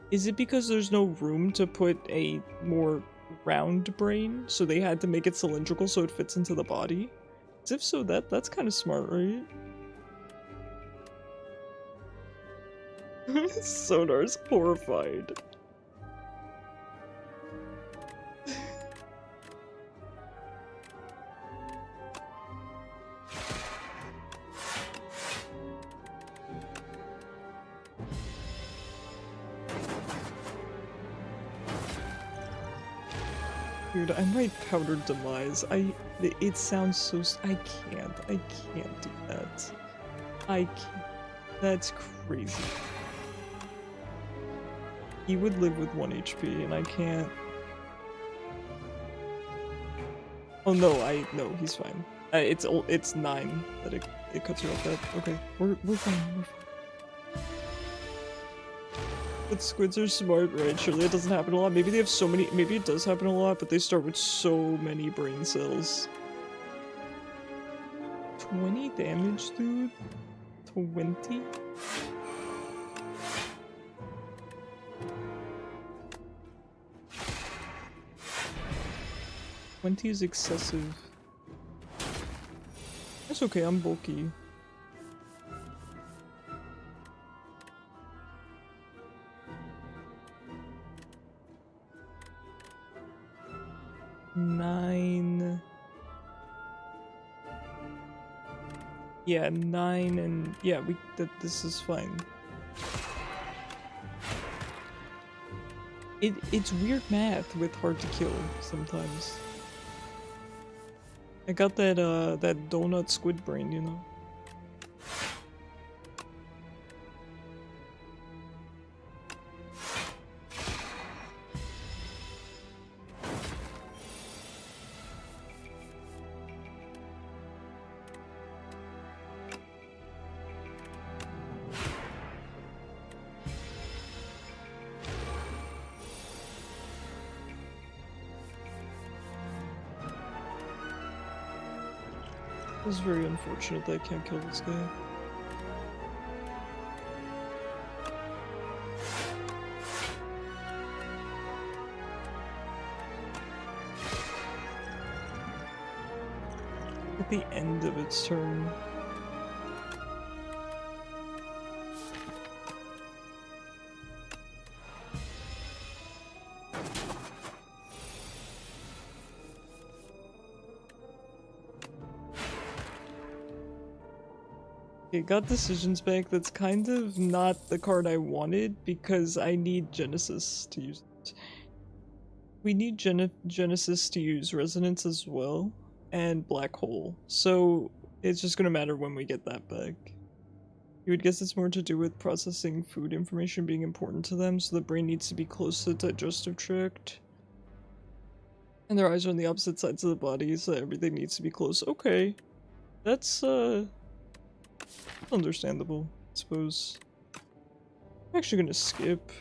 Is it because there's no room to put a more round brain, so they had to make it cylindrical so it fits into the body? As if so, that's kind of smart, right? Sonar's horrified. Dude, I might powder demise. It sounds so. I can't do that. I can't. That's crazy. He would live with 1 HP, and I can't. Oh no, no, he's fine. It's 9 that it cuts you off that. Okay, we're fine. We're fine. But squids are smart, right? Surely it doesn't happen a lot. Maybe they have so many. Maybe it does happen a lot, but they start with so many brain cells. 20 damage, dude? 20? $20 is excessive. That's okay, I'm bulky. Nine. Yeah, 9 and yeah, this is fine. It's weird math with hard to kill sometimes. I got that that donut squid brain, you know. It's very unfortunate that I can't kill this guy. At the end of its turn. Okay, got decisions back. That's kind of not the card I wanted because I need Genesis to use it. We need Genesis to use Resonance as well, and Black Hole. So it's just gonna matter when we get that back. You would guess it's more to do with processing food information being important to them, so the brain needs to be close to the digestive tract. And their eyes are on the opposite sides of the body, so everything needs to be close. Okay. That's, understandable, I suppose. I'm actually gonna skip.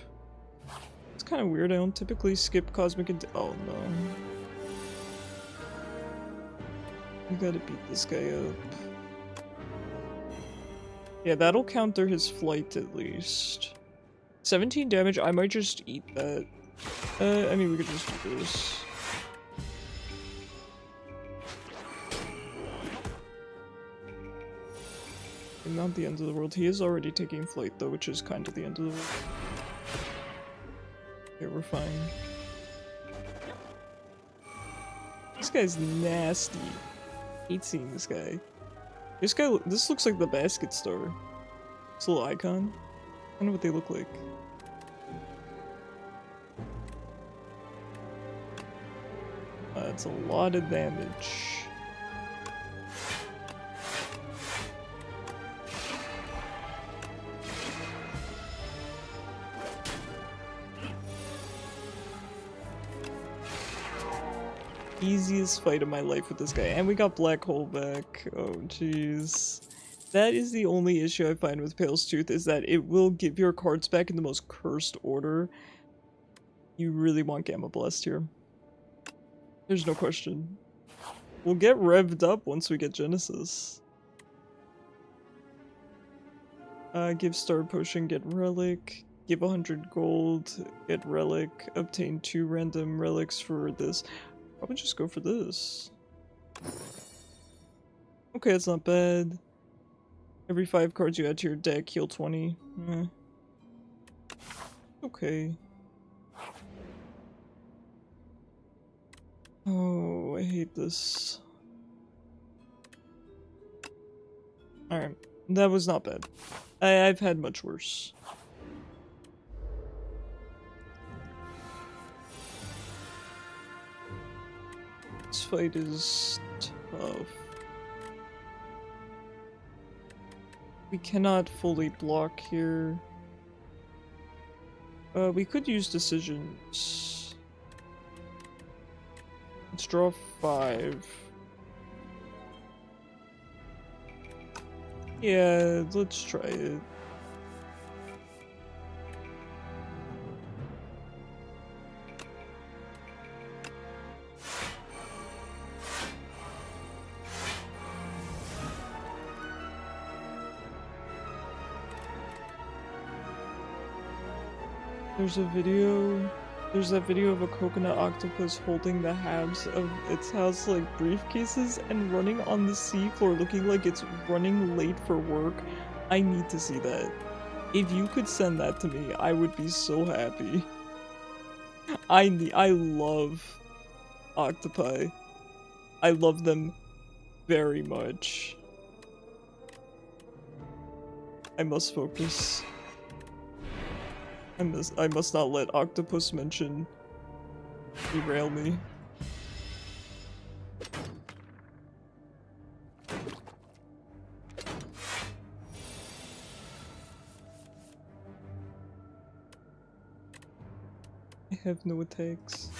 It's kind of weird, I don't typically skip Cosmic oh no. We gotta beat this guy up. Yeah, that'll counter his flight at least. 17 damage, I might just eat that. I mean, we could just do this. Not the end of the world. He is already taking flight though, which is kind of the end of the world. Okay, we're fine. This guy's nasty. Hate seeing this guy. This looks like the basket star. This little icon. I don't know what they look like. That's a lot of damage. easiest fight of my life with this guy. And we got Black Hole back. Oh, jeez. That is the only issue I find with Pale's Tooth, is that it will give your cards back in the most cursed order. You really want Gamma Blast here. There's no question. We'll get revved up once we get Genesis. Give Star Potion, get Relic. Give 100 gold, get Relic. Obtain 2 random relics for this. Probably just go for this. Okay, it's not bad. Every 5 cards you add to your deck, heal 20. Okay. Oh, I hate this. Alright, that was not bad. I've had much worse. This fight is tough. We cannot fully block here. We could use decisions. Let's draw 5. Yeah, let's try it. There's that video of a coconut octopus holding the halves of its house like briefcases and running on the seafloor looking like it's running late for work. I need to see that. If you could send that to me, I would be so happy. I love octopi. I love them very much. I must focus. I must not let octopus mention derail me. I have no attacks.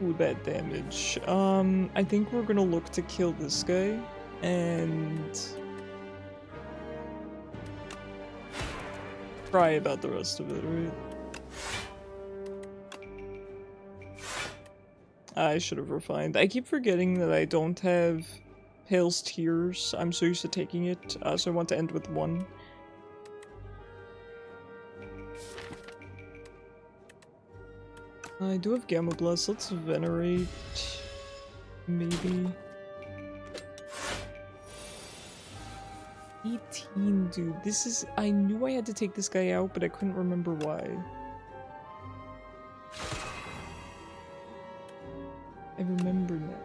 Ooh, that damage. I think we're gonna look to kill this guy, and cry about the rest of it, right? I should have refined. I keep forgetting that I don't have Pale's Tears. I'm so used to taking it, so I want to end with 1. I do have Gamma Blast. Let's Venerate. Maybe. 18, dude. This is. I knew I had to take this guy out, but I couldn't remember why. I remember now.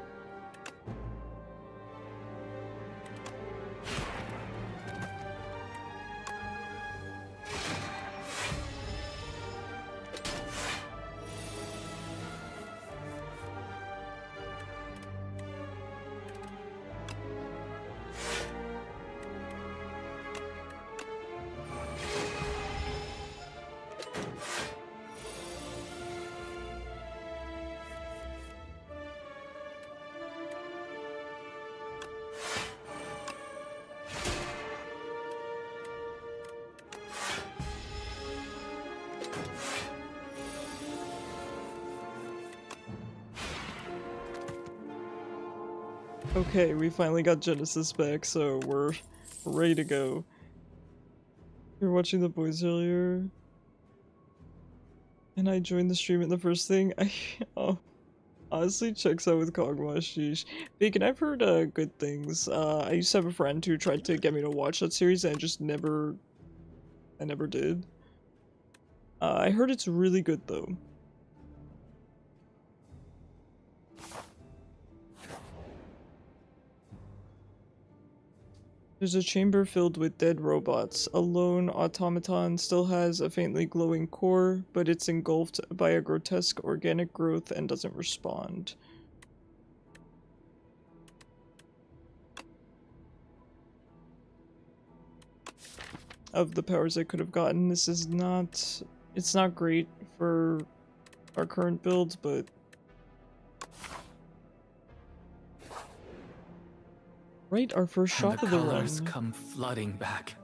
Okay, we finally got Genesis back, so we're ready to go. You were watching The Boys earlier, and I joined the stream, and the first thing honestly checks out with Kog'Maw, sheesh. Bacon, I've heard good things. I used to have a friend who tried to get me to watch that series, and I never did. I heard it's really good though. There's a chamber filled with dead robots. A lone automaton still has a faintly glowing core, but it's engulfed by a grotesque organic growth and doesn't respond. of the powers I could have gotten. This is not... It's not great for our current builds, but... Right, our first shot of the run. Colors come flooding back.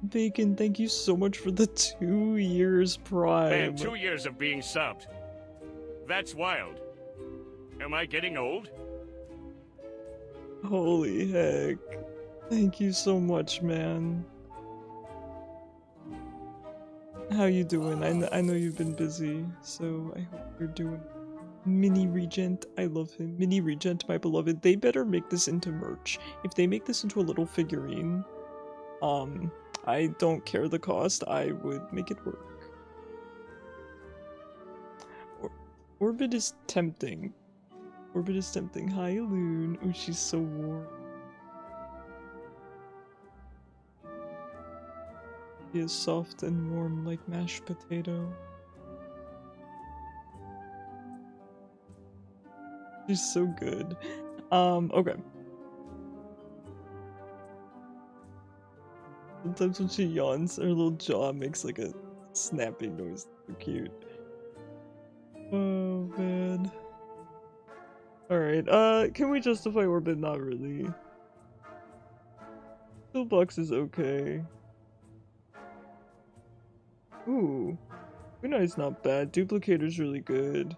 Bacon, thank you so much for the 2 years Prime. Man, 2 years of being subbed. That's wild. Am I getting old? Holy heck. Thank you so much, man. How you doing? I know you've been busy, so I hope you're doing... Mini Regent, I love him. Mini Regent, my beloved. They better make this into merch. If they make this into a little figurine, I don't care the cost, I would make it work. Orbit is tempting. Orbit is tempting. Hi, Loon. Oh, she's so warm. She is soft and warm like mashed potato. She's so good. Okay. Sometimes when she yawns, her little jaw makes like a snapping noise. So cute. Oh, man. Alright, can we justify Orbit? Not really. Toolbox is okay. Ooh. Kunai's not bad. Duplicator's really good.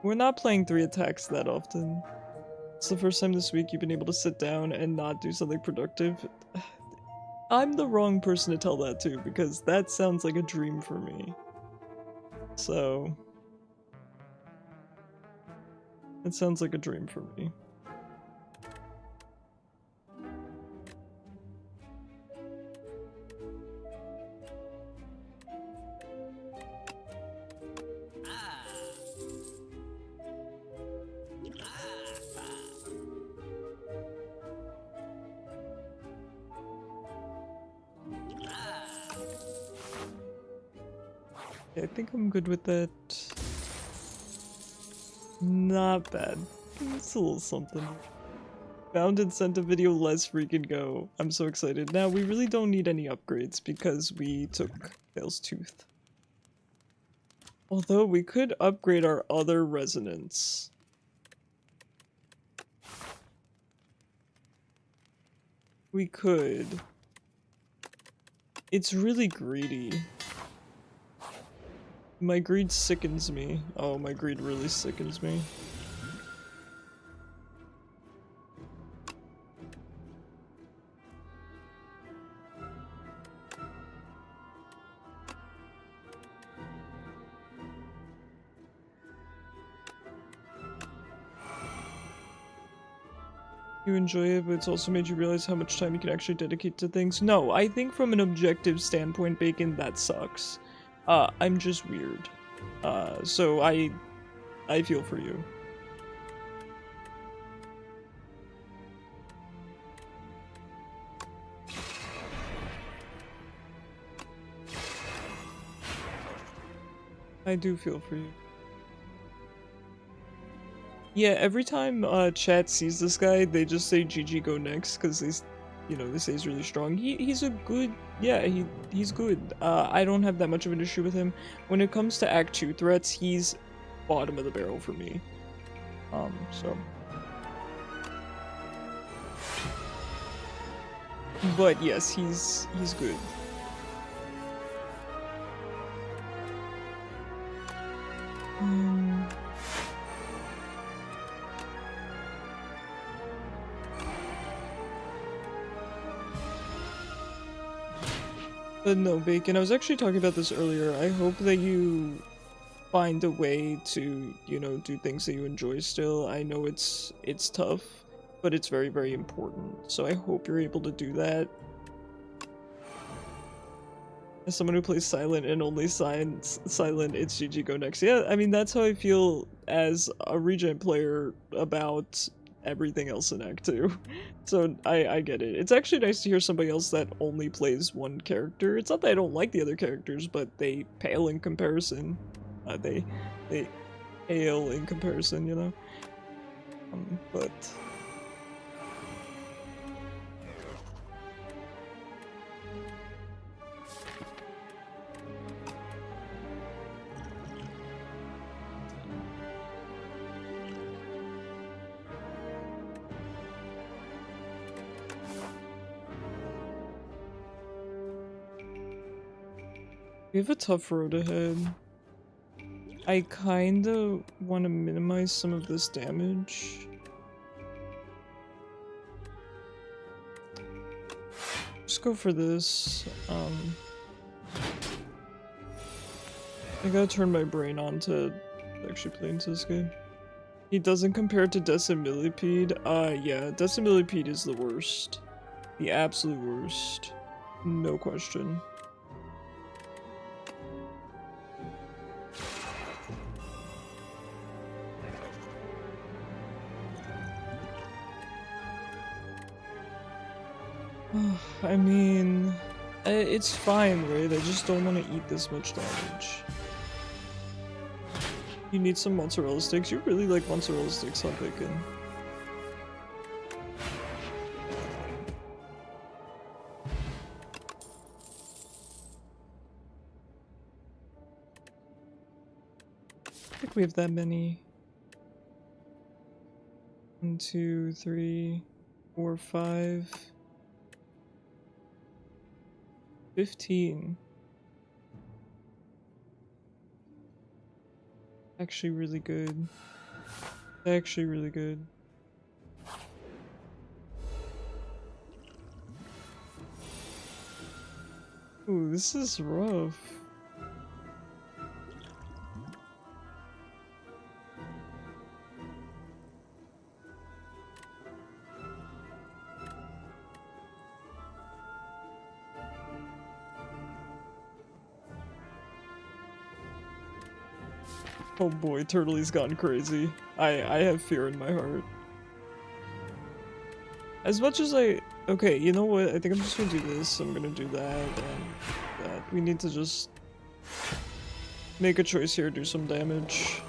We're not playing 3 attacks that often. It's the first time this week you've been able to sit down and not do something productive. I'm the wrong person to tell that to, because that sounds like a dream for me. So... It sounds like a dream for me. I think I'm good with that. Not bad. It's a little something. Found and sent a video, let's freaking go. I'm so excited. Now, we really don't need any upgrades because we took Vale's Tooth. Although, we could upgrade our other resonance. We could. It's really greedy. My greed sickens me. Oh, my greed really sickens me. You enjoy it, but it's also made you realize how much time you can actually dedicate to things. No, I think from an objective standpoint, Bacon, that sucks. I'm just weird. So I feel for you. I do feel for you. Yeah, every time chat sees this guy, they just say GG go next, because they, you know, they say he's really strong. He's a good, yeah, he's good. I don't have that much of an issue with him. When it comes to Act 2 threats, he's bottom of the barrel for me. So. But yes, he's good. But no, Bacon, I was actually talking about this earlier. I hope that you find a way to, you know, do things that you enjoy still. I know it's tough, but it's very, very important. So I hope you're able to do that. As someone who plays Silent and only Silent, it's GG go next. Yeah, I mean, that's how I feel as a Regent player about everything else in Act 2. So I get it. It's actually nice to hear somebody else that only plays one character. It's not that I don't like the other characters, but they pale in comparison. They pale in comparison, you know? But... we have a tough road ahead. I kinda want to minimize some of this damage. Just go for this. I gotta turn my brain on to actually play into this game. He doesn't compare to Decimillipede. Yeah, Decimillipede is the worst. The absolute worst. No question. I mean, it's fine, right? I just don't want to eat this much damage. You need some mozzarella sticks? You really like mozzarella sticks on bacon. I think we have that many. 1, 2, 3, 4, 5. 15. Actually really good. Actually really good. Ooh, this is rough. Oh boy, Turtley's gone crazy. I have fear in my heart. As much as okay, you know what? I think I'm just gonna do this. I'm gonna do that and that. We need to just make a choice here, do some damage.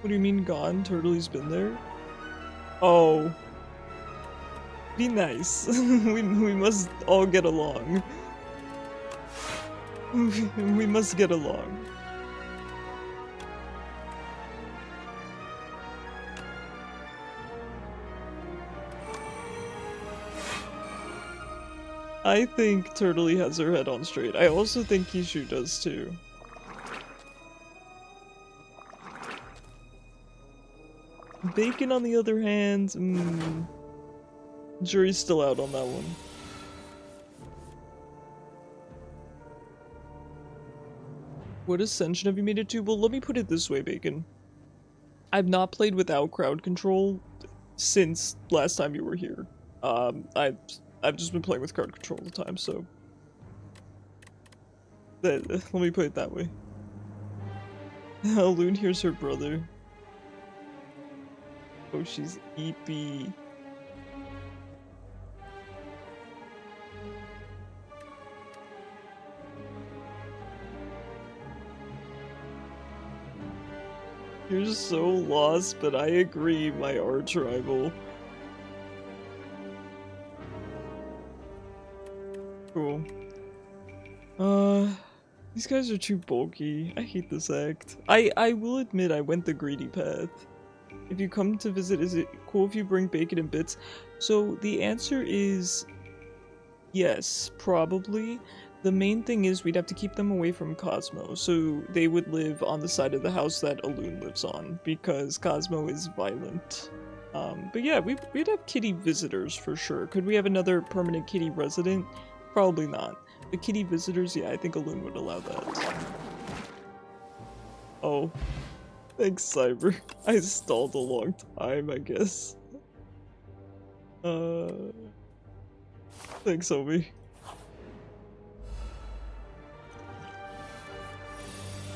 What do you mean gone? Turtley's been there? Oh. Be nice. we must all get along. We must get along. I think Turtley has her head on straight. I also think Kishu does too. Bacon, on the other hand, jury's still out on that one. What ascension have you made it to? Well, let me put it this way, Bacon. I've not played without crowd control since last time you were here. I've just been playing with crowd control all the time, so... Let me put it that way. Loon here's her brother. Oh, she's eepy. You're so lost, but I agree, my arch rival. Cool. These guys are too bulky. I hate this act. I will admit I went the greedy path. If you come to visit, is it cool if you bring bacon and bits? So the answer is yes, probably. The main thing is we'd have to keep them away from Cosmo, so they would live on the side of the house that Alun lives on, because Cosmo is violent. But yeah, we'd have kitty visitors for sure. Could we have another permanent kitty resident? Probably not. But kitty visitors, yeah, I think Alun would allow that. Oh. Thanks, Cyber. I stalled a long time, I guess. Thanks, Obi.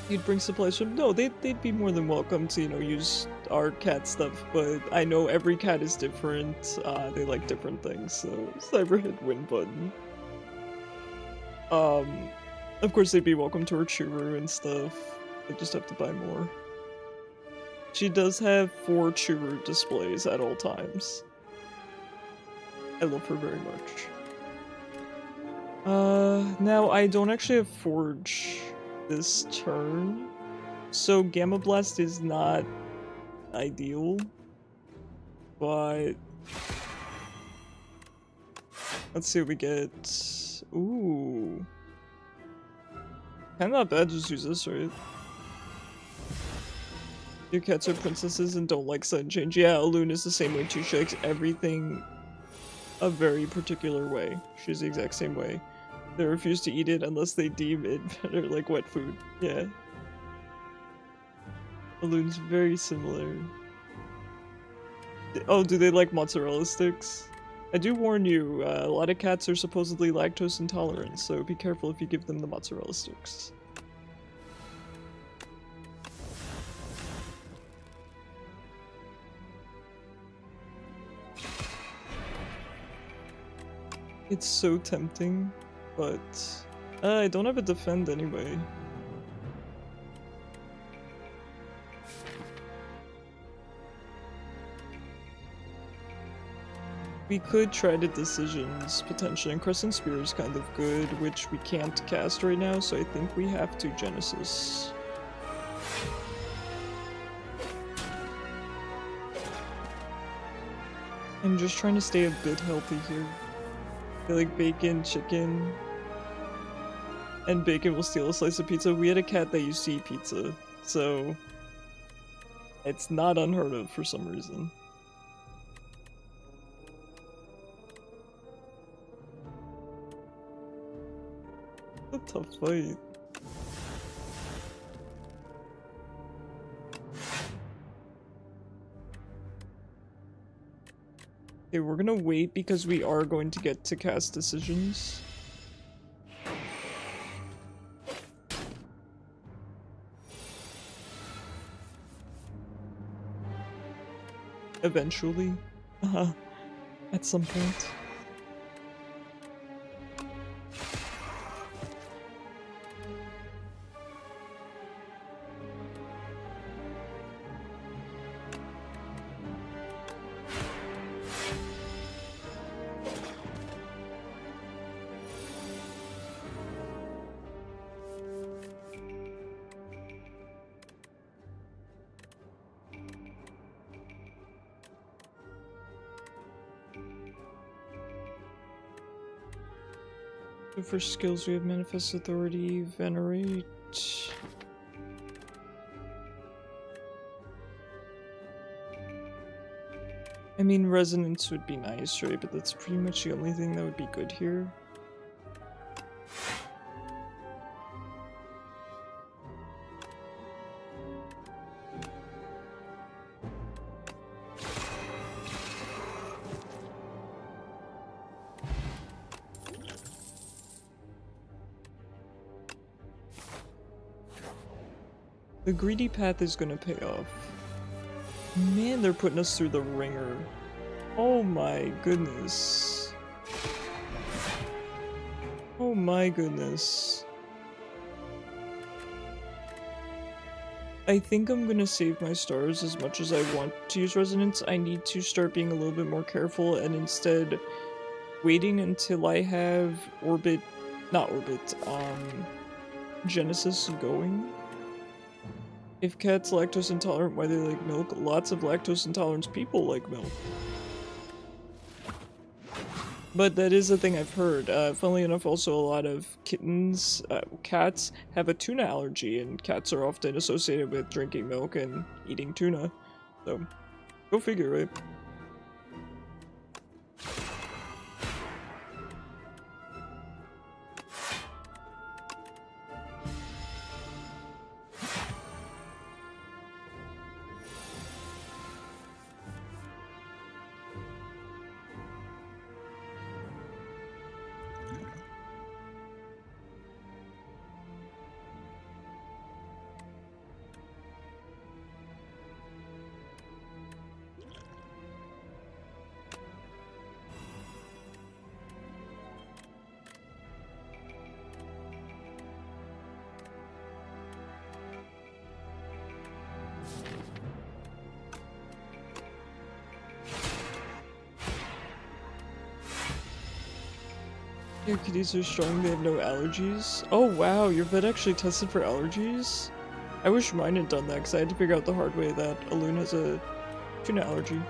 You'd bring supplies from? No, they'd be more than welcome to, you know, use our cat stuff, but I know every cat is different. They like different things, so Cyber hit win button. Of course they'd be welcome to her churu and stuff. They just have to buy more. She does have 4 churu displays at all times. I love her very much. Now I don't actually have Forge this turn, so Gamma Blast is not ideal, but let's see what we get. Ooh. Kinda not bad, just use this, right? Your cats are princesses and don't like sudden change. Yeah, Alune is the same way too. She likes everything a very particular way. She's the exact same way. They refuse to eat it unless they deem it better, like wet food. Yeah. Alune's very similar. Oh, do they like mozzarella sticks? I do warn you, a lot of cats are supposedly lactose intolerant, so be careful if you give them the mozzarella sticks. It's so tempting, but I don't have a defend anyway. We could try the decisions, potentially, and Crescent Spear is kind of good, which we can't cast right now, so I think we have to Genesis. I'm just trying to stay a bit healthy here. I like bacon, chicken, and bacon will steal a slice of pizza. We had a cat that used to eat pizza, so it's not unheard of for some reason. A tough fight. Okay, we're gonna wait because we are going to get to cast decisions. Eventually. At some point. For skills, we have Manifest Authority, Venerate. I mean, Resonance would be nice, right? But that's pretty much the only thing that would be good here. The greedy path is gonna pay off. Man, they're putting us through the ringer. Oh my goodness. Oh my goodness. I think I'm gonna save my stars as much as I want to use Resonance. I need to start being a little bit more careful and instead waiting until I have Genesis going. If cats lactose intolerant, why they like milk? Lots of lactose intolerant people like milk. But that is a thing I've heard. Funnily enough, also a lot of cats have a tuna allergy, and cats are often associated with drinking milk and eating tuna. So, go figure, right? Your kitties are strong, they have no allergies. Oh wow, your vet actually tested for allergies? I wish mine had done that because I had to figure out the hard way that Alun has a tuna allergy.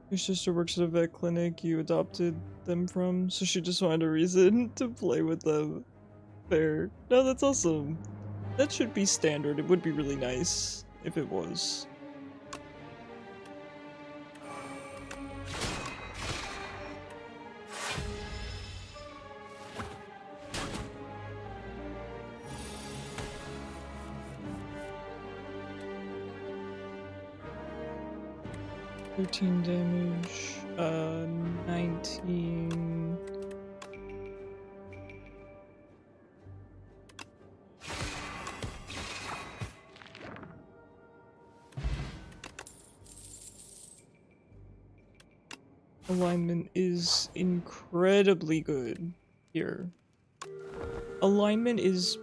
Your sister works at a vet clinic you adopted them from, so she just wanted a reason to play with them. Fair. No, that's awesome. That should be standard. It would be really nice if it was. Damage, 19. Alignment is incredibly good here. Alignment is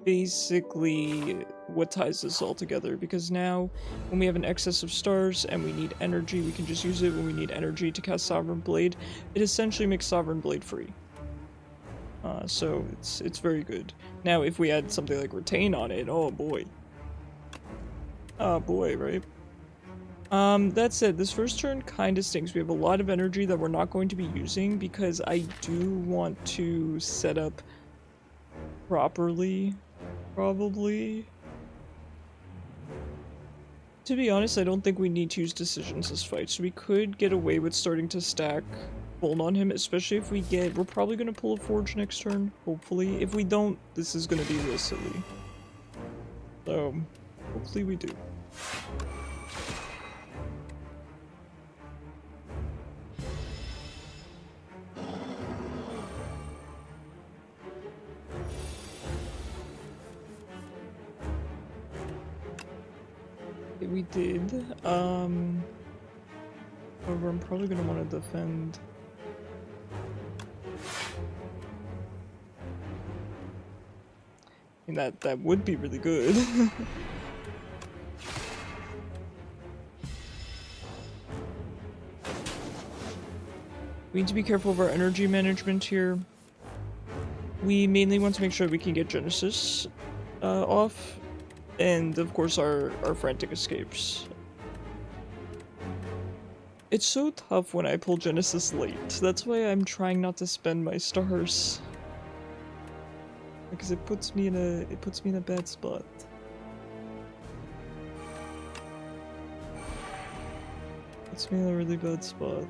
basically what ties this all together, because now when we have an excess of stars and we need energy, we can just use it when we need energy to cast Sovereign Blade. It essentially makes Sovereign Blade free. So it's very good. Now if we add something like Retain on it, oh boy. Oh boy, right? That said, this first turn kinda stinks. We have a lot of energy that we're not going to be using because I do want to set up properly, probably. To be honest, I don't think we need to use decisions this fight, so we could get away with starting to stack Bolt on him, especially if we get— we're probably gonna pull a Forge next turn, hopefully. If we don't, this is gonna be real silly. So, hopefully we do. We did. However, I'm probably gonna want to defend. I mean, that would be really good. We need to be careful of our energy management here. We mainly want to make sure we can get Genesis off. And, of course, our frantic escapes. It's so tough when I pull Genesis late. That's why I'm trying not to spend my stars. Because it puts me in a bad spot. Puts me in a really bad spot.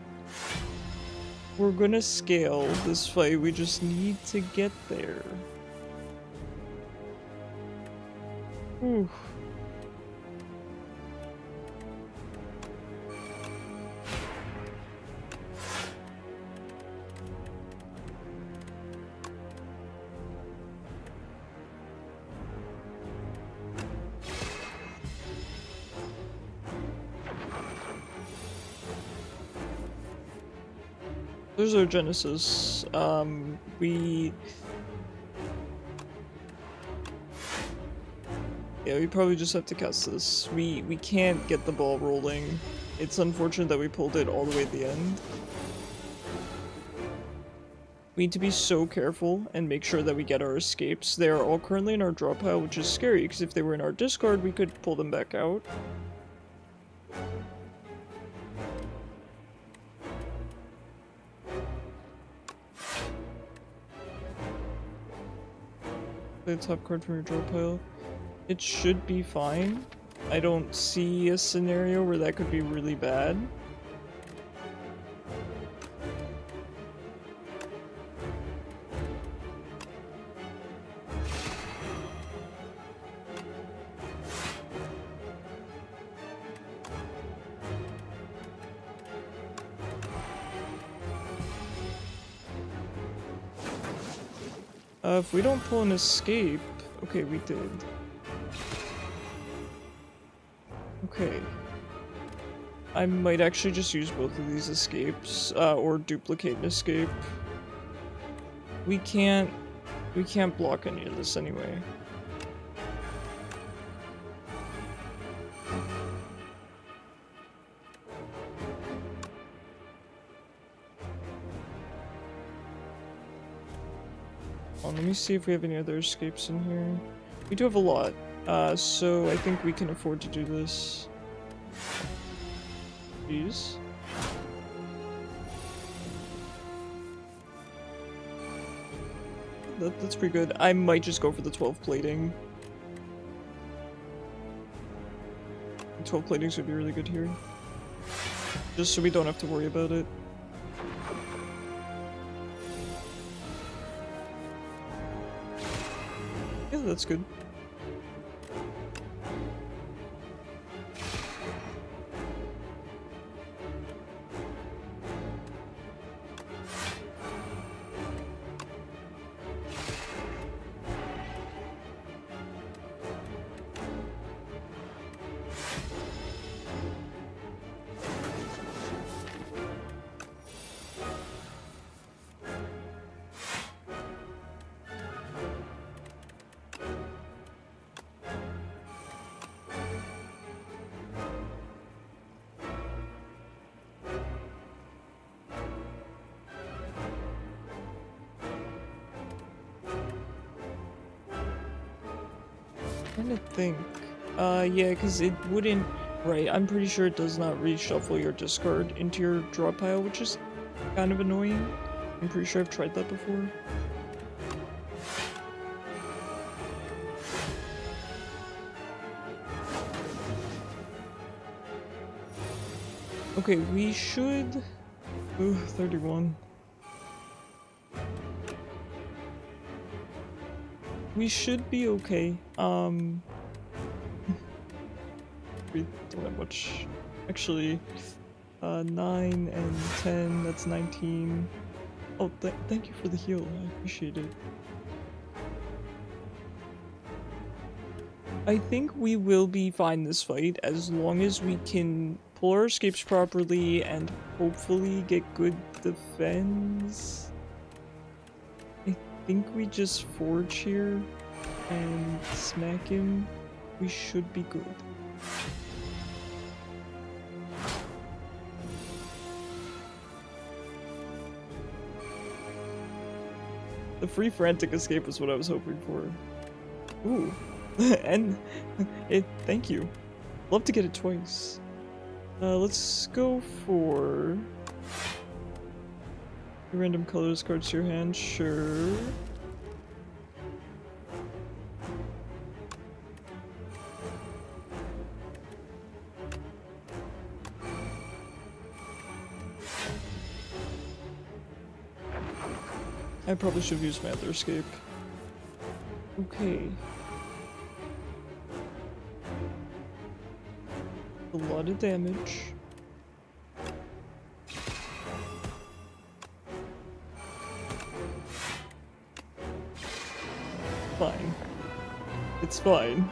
We're gonna scale this fight, we just need to get there. Ooh. There's our Genesis. Yeah, we probably just have to cast this. We can't get the ball rolling. It's unfortunate that we pulled it all the way at the end. We need to be so careful and make sure that we get our escapes. They are all currently in our draw pile, which is scary, because if they were in our discard, we could pull them back out. Play the top card from your draw pile. It should be fine. I don't see a scenario where that could be really bad. If we don't pull an escape... Okay, we did. Okay. I might actually just use both of these escapes, or duplicate an escape. We can't block any of this anyway. Let me see if we have any other escapes in here. We do have a lot, so I think we can afford to do this. Jeez. That's pretty good. I might just go for the 12 plating. 12 platings would be really good here. Just so we don't have to worry about it. Yeah, that's good. Trying to think. Yeah, because it wouldn't... Right, I'm pretty sure it does not reshuffle your discard into your draw pile, which is kind of annoying. I'm pretty sure I've tried that before. Okay, we should... Ooh, 31. We should be okay. We don't have much. Actually, 9 and 10, that's 19. Oh, thank you for the heal, I appreciate it. I think we will be fine this fight as long as we can pull our escapes properly and hopefully get good defense. I think we just forge here and smack him. We should be good. The free frantic escape was what I was hoping for. Ooh. And thank you. Love to get it twice. Let's go for random colors cards to your hand, sure. I probably should have used my other escape. Okay. A lot of damage. Fine. It's fine.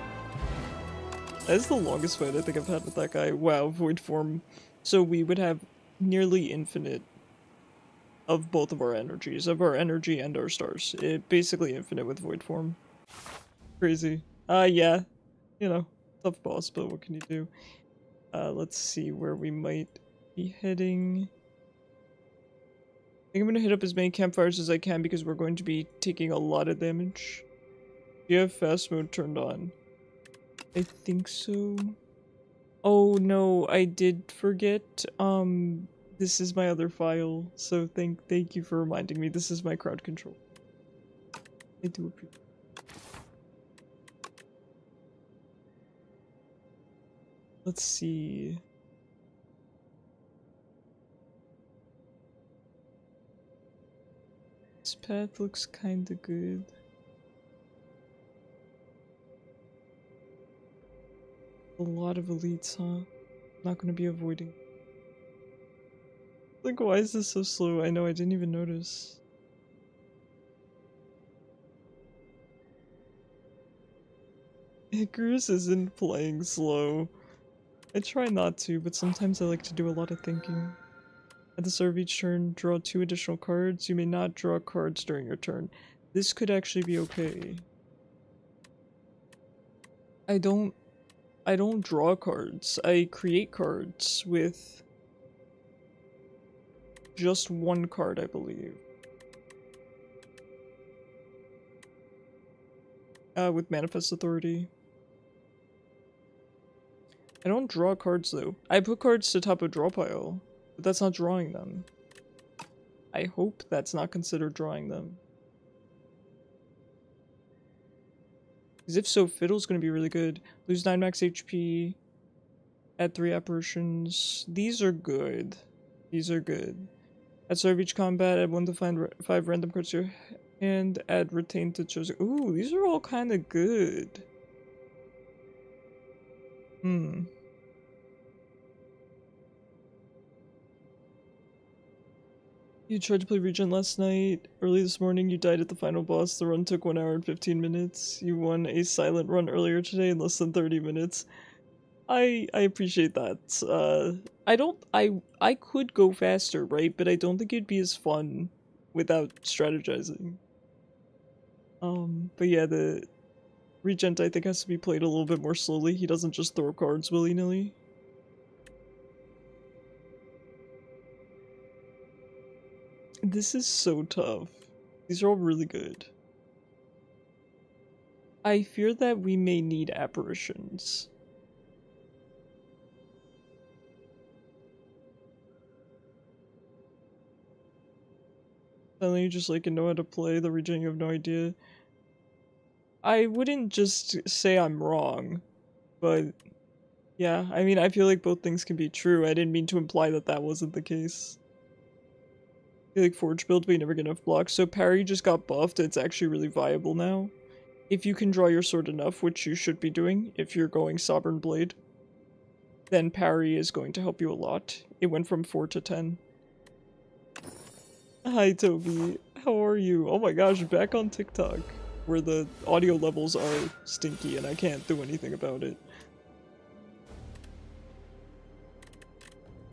That's the longest fight I think I've had with that guy. Wow, void form. So we would have nearly infinite of both of our energies, of our energy and our stars. It basically infinite with void form. Crazy. Yeah. You know, tough boss, but what can you do? Let's see where we might be heading. I think I'm gonna hit up as many campfires as I can because we're going to be taking a lot of damage. Do you have fast mode turned on? I think so. Oh no, I did forget. This is my other file, so thank you for reminding me. This is my crowd control. I do appreciate it. Let's see. This path looks kinda good. A lot of elites, huh? Not gonna be avoiding. Like, why is this so slow? I know, I didn't even notice. Icarus isn't playing slow. I try not to, but sometimes I like to do a lot of thinking. At the start of each turn, draw 2 additional cards. You may not draw cards during your turn. This could actually be okay. I don't draw cards. I create cards with just 1 card, I believe. With Manifest Authority. I don't draw cards though. I put cards to top of draw pile, but that's not drawing them. I hope that's not considered drawing them. Because if so, Fiddle's gonna be really good. Lose 9 max HP. Add 3 apparitions. These are good. These are good. At start of each combat, add 1 to 5 random cards to your hand. Add retain to chosen. Ooh, these are all kind of good. You tried to play Regent last night. Early this morning, you died at the final boss. The run took 1 hour and 15 minutes. You won a silent run earlier today in less than 30 minutes. I appreciate that. I could go faster, right? But I don't think it'd be as fun without strategizing. But yeah, the Regent I think has to be played a little bit more slowly. He doesn't just throw cards willy-nilly. This is so tough. These are all really good. I fear that we may need apparitions. Suddenly you just like know how to play the Regent, you have no idea. I wouldn't just say I'm wrong, but yeah, I mean I feel like both things can be true. I didn't mean to imply that that wasn't the case. I feel like Forge build, but you never get enough blocks. So parry just got buffed, it's actually really viable now. If you can draw your sword enough, which you should be doing if you're going Sovereign Blade, then parry is going to help you a lot. It went from 4 to 10. Hi Toby, how are you? Oh my gosh, back on TikTok, where the audio levels are stinky and I can't do anything about it.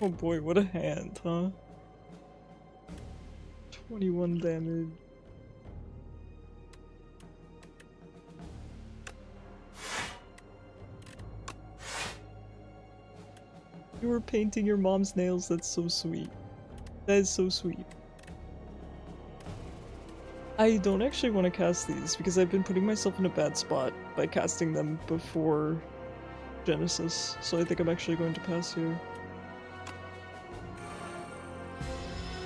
Oh boy, what a hand, huh? 21 damage. You were painting your mom's nails, that's so sweet. That is so sweet. I don't actually want to cast these because I've been putting myself in a bad spot by casting them before Genesis, so I think I'm actually going to pass here.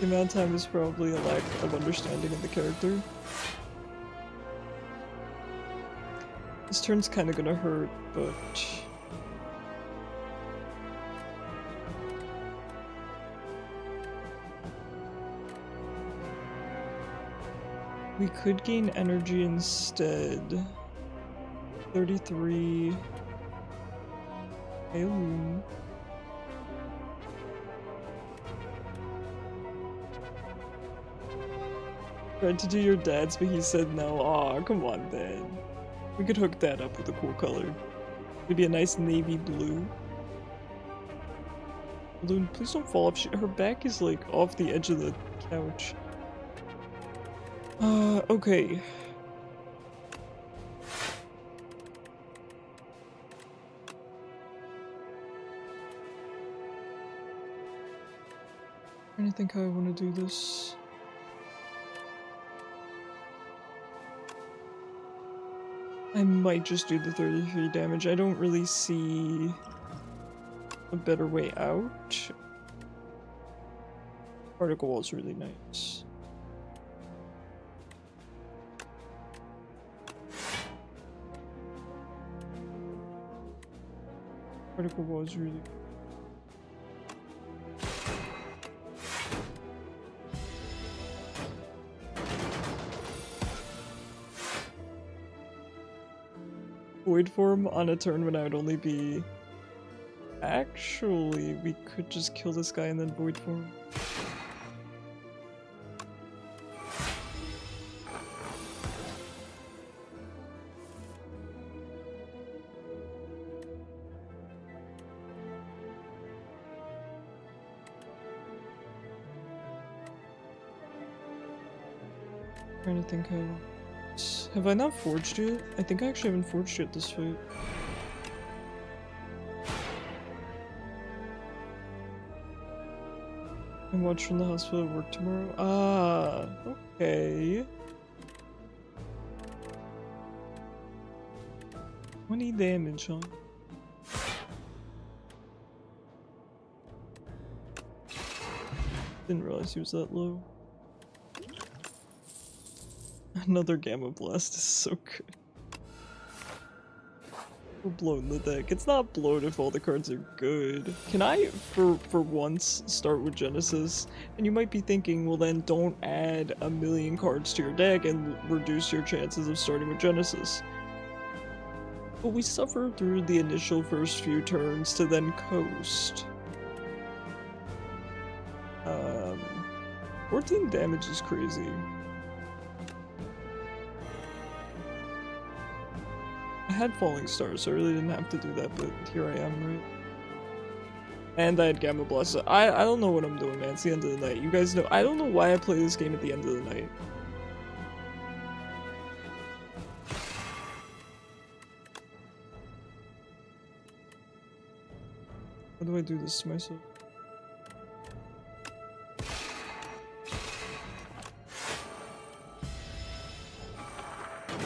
The amount of time is probably a lack of understanding of the character. This turn's kind of gonna hurt, but... we could gain energy instead. 33... Alien. Tried to do your dad's, but he said no. Aw, come on, Dad. We could hook that up with a cool color. Maybe a nice navy blue. Balloon, please don't fall off. Her back is like off the edge of the couch. Okay. I don't think how I want to do this. I might just do the 33 damage. I don't really see a better way out. Particle wall is really nice. Particle wall is really good. Void form on a turn when I would only be... Actually, we could just kill this guy and then void form. Trying to think how. Have I not forged it? I think I actually haven't forged it this fight. I'm watching from the hospital at work tomorrow. Ah, okay. 20 damage, huh? Didn't realize he was that low. Another Gamma Blast is so good. We're blowing the deck. It's not bloat if all the cards are good. Can I, for once, start with Genesis? And you might be thinking, well then don't add a million cards to your deck and reduce your chances of starting with Genesis. But we suffer through the initial first few turns to then coast. 14 damage is crazy. I had Falling Stars, so I really didn't have to do that, but here I am, right? And I had Gamma Blast. So I don't know what I'm doing, man. It's the end of the night. You guys know. I don't know why I play this game at the end of the night. How do I do this to myself?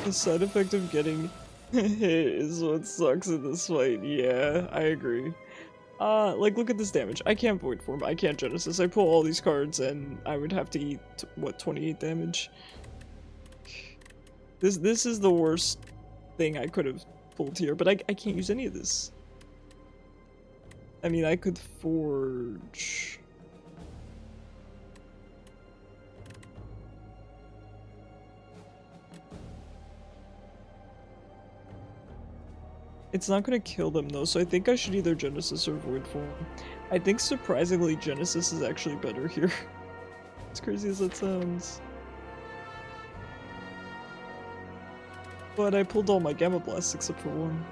The side effect of getting hit is what sucks in this fight. Yeah, I agree. Like, look at this damage. I can't Void Form, I can't Genesis. I pull all these cards and I would have to eat, what, 28 damage? This is the worst thing I could have pulled here, but I can't use any of this. I mean, I could forge... It's not gonna kill them though, so I think I should either Genesis or Void Form. I think surprisingly Genesis is actually better here. As crazy as that sounds. But I pulled all my Gamma Blasts except for one.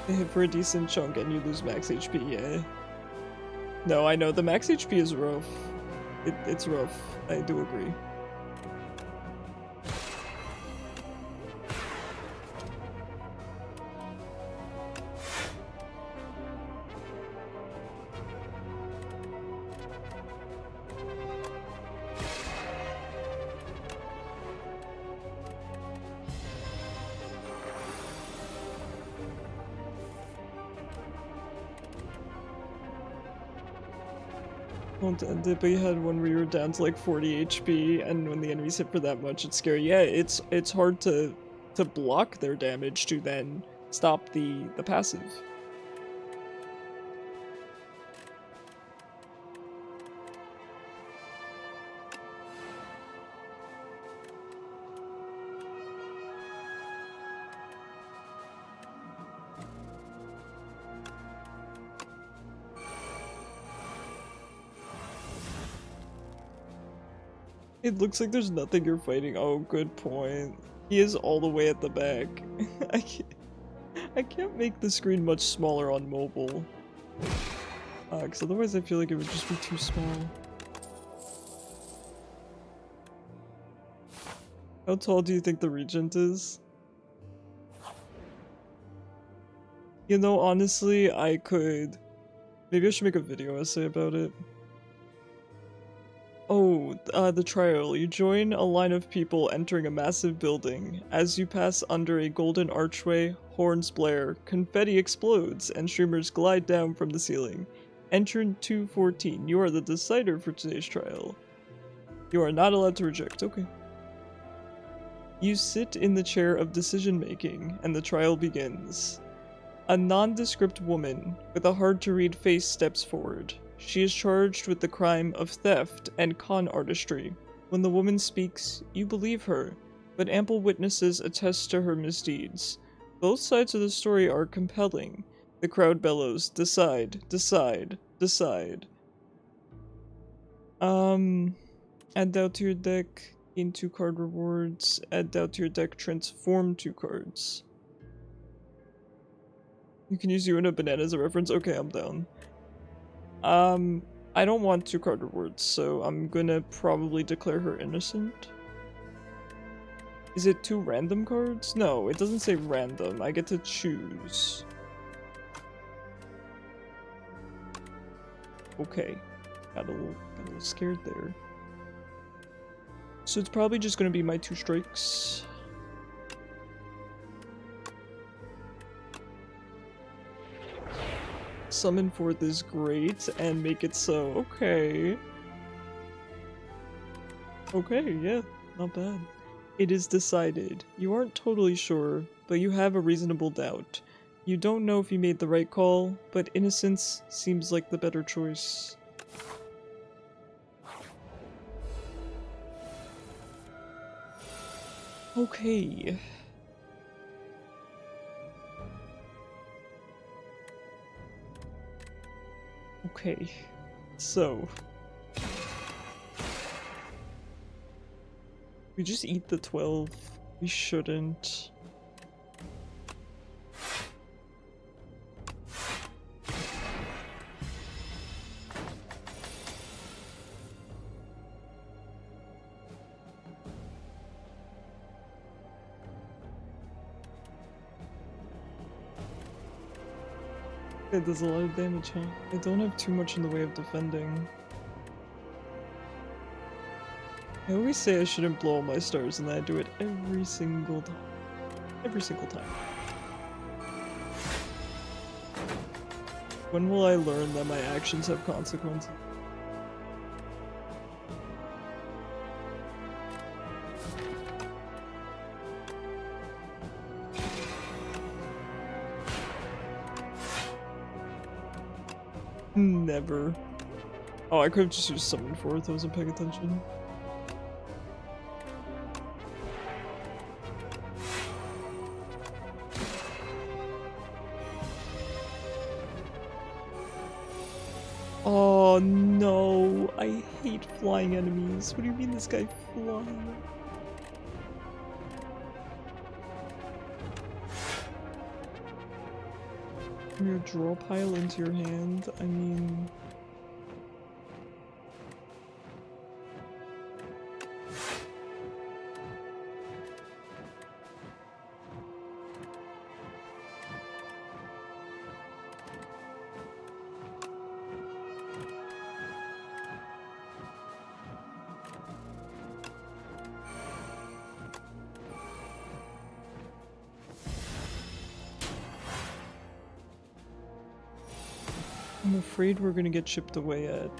They hit for a decent chunk and you lose max HP, yeah. No, I know, the max HP is rough. It's rough, I do agree. Won't end it, but you had one where you were down to like 40 HP, and when the enemies hit for that much, it's scary. Yeah, it's hard to block their damage to then stop the passive. It looks like there's nothing you're fighting. Oh, good point. He is all the way at the back. I can't make the screen much smaller on mobile. Because otherwise I feel like it would just be too small. How tall do you think the Regent is? You know, honestly, I could... Maybe I should make a video essay about it. Oh, the trial. You join a line of people entering a massive building. As you pass under a golden archway, horns blare, confetti explodes, and streamers glide down from the ceiling. Entrant 214. You are the decider for today's trial. You are not allowed to reject. Okay. You sit in the chair of decision-making, and the trial begins. A nondescript woman with a hard-to-read face steps forward. She is charged with the crime of theft and con artistry. When the woman speaks, you believe her, but ample witnesses attest to her misdeeds. Both sides of the story are compelling. The crowd bellows, decide, decide, decide. Add doubt to your deck, gain 2 card rewards. Add doubt to your deck, transform 2 cards. You can use you and a banana as a reference. Okay, I'm down. I don't want 2 card rewards, so I'm gonna probably declare her innocent. Is it 2 random cards? No, it doesn't say random. I get to choose. Okay. Got a little scared there. So it's probably just gonna be my 2 strikes. Summon forth is great and make it so. Okay. Okay, yeah, not bad. It is decided. You aren't totally sure, but you have a reasonable doubt. You don't know if you made the right call, but innocence seems like the better choice. Okay. Okay, so we just eat the 12. We shouldn't. It does a lot of damage, huh? I don't have too much in the way of defending. I always say I shouldn't blow all my stars, and then I do it every single time. Every single time. When will I learn that my actions have consequences? Never. Oh, I could have just used Summon Forth, I wasn't paying attention. Oh no, I hate flying enemies. What do you mean this guy flying? From your draw pile into your hand, I mean... I'm afraid we're gonna get chipped away at.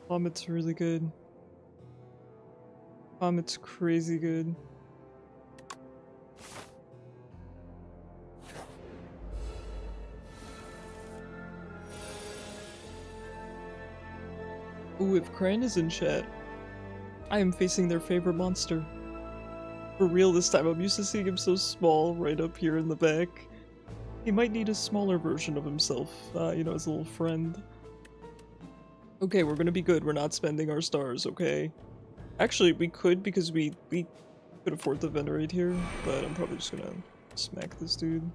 Comet's really good. Comet's crazy good. Ooh, if Cran is in chat, I am facing their favorite monster. For real this time, I'm used to seeing him so small right up here in the back. He might need a smaller version of himself, you know, as a little friend. Okay, we're gonna be good. We're not spending our stars, okay? Actually, we could because we could afford to venerate here, but I'm probably just gonna smack this dude.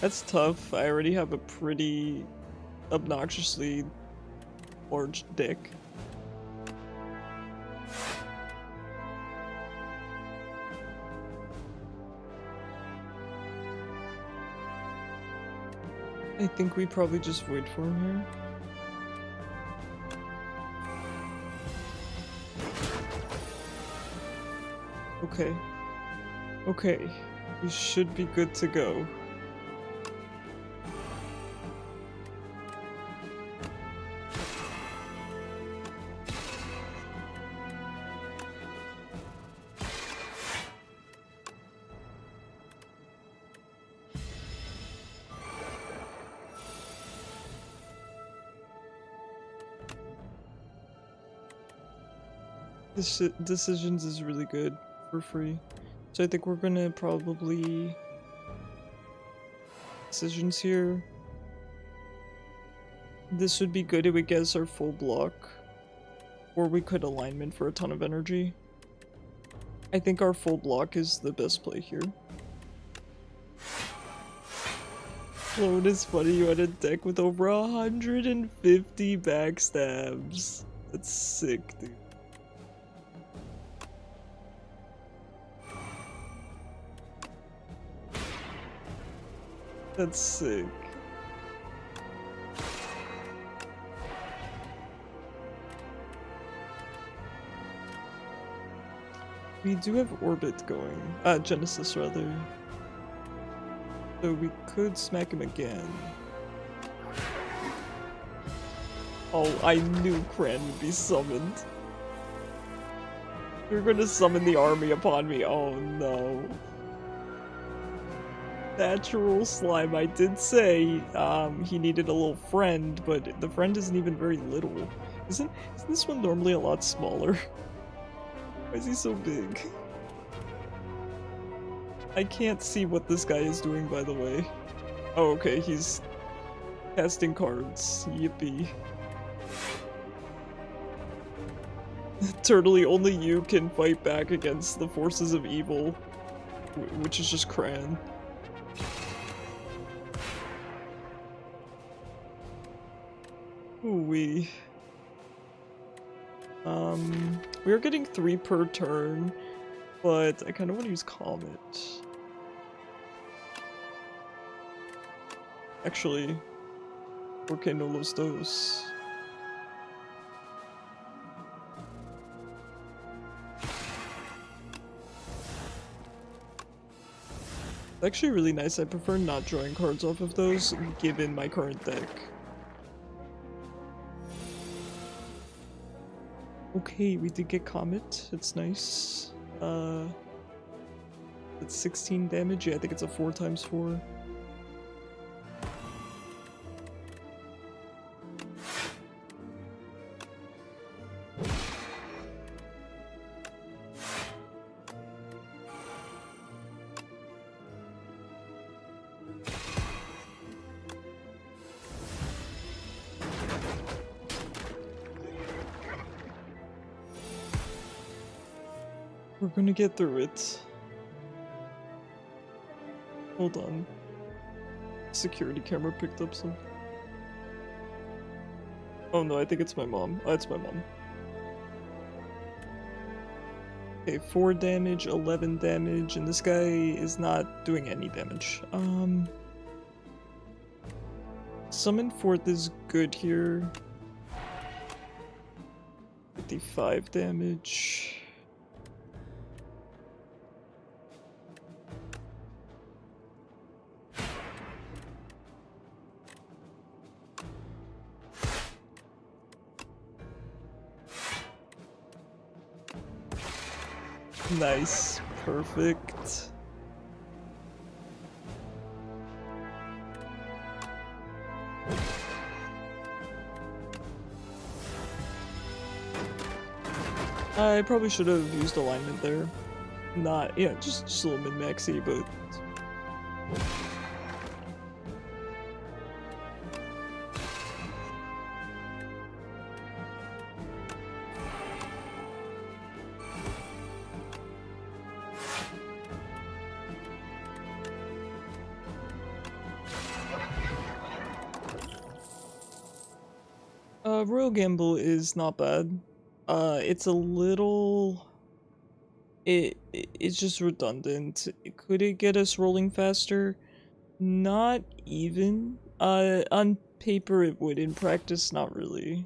That's tough. I already have a pretty obnoxiously large dick. I think we probably just void for him here. Okay. Okay. We should be good to go. This decisions is really good for free. So I think we're gonna probably decisions here. This would be good. It would get us our full block. Or we could alignment for a ton of energy. I think our full block is the best play here. Well, it is funny you had a deck with over 150 backstabs. That's sick, dude. That's sick. We do have Orbit going. Genesis, rather. So we could smack him again. Oh, I knew Cran would be summoned. You're gonna summon the army upon me. Oh no. Natural slime. I did say he needed a little friend, but the friend isn't even very little. Isn't this one normally a lot smaller? Why is he so big? I can't see what this guy is doing, by the way. Oh, okay, he's casting cards. Yippee. Turtley, only you can fight back against the forces of evil, which is just Cran. Ooh-wee. We are getting 3 per turn, but I kind of want to use Comet. Actually, ¿por qué no los dos? It's actually really nice. I prefer not drawing cards off of those, given my current deck. Okay, we did get Comet. It's nice. It's 16 damage. Yeah, I think it's a 4x4. We're gonna get through it. Hold on. Security camera picked up some. Oh no, I think it's my mom. Oh, it's my mom. Okay, 4 damage, 11 damage, and this guy is not doing any damage. Summon Forth is good here. 55 damage. Nice. Perfect. I probably should have used alignment there. Not, yeah, just a little min-maxy, but... Royal Gamble is not bad. It's a little... It's just redundant. Could it get us rolling faster? Not even. On paper it would, in practice not really.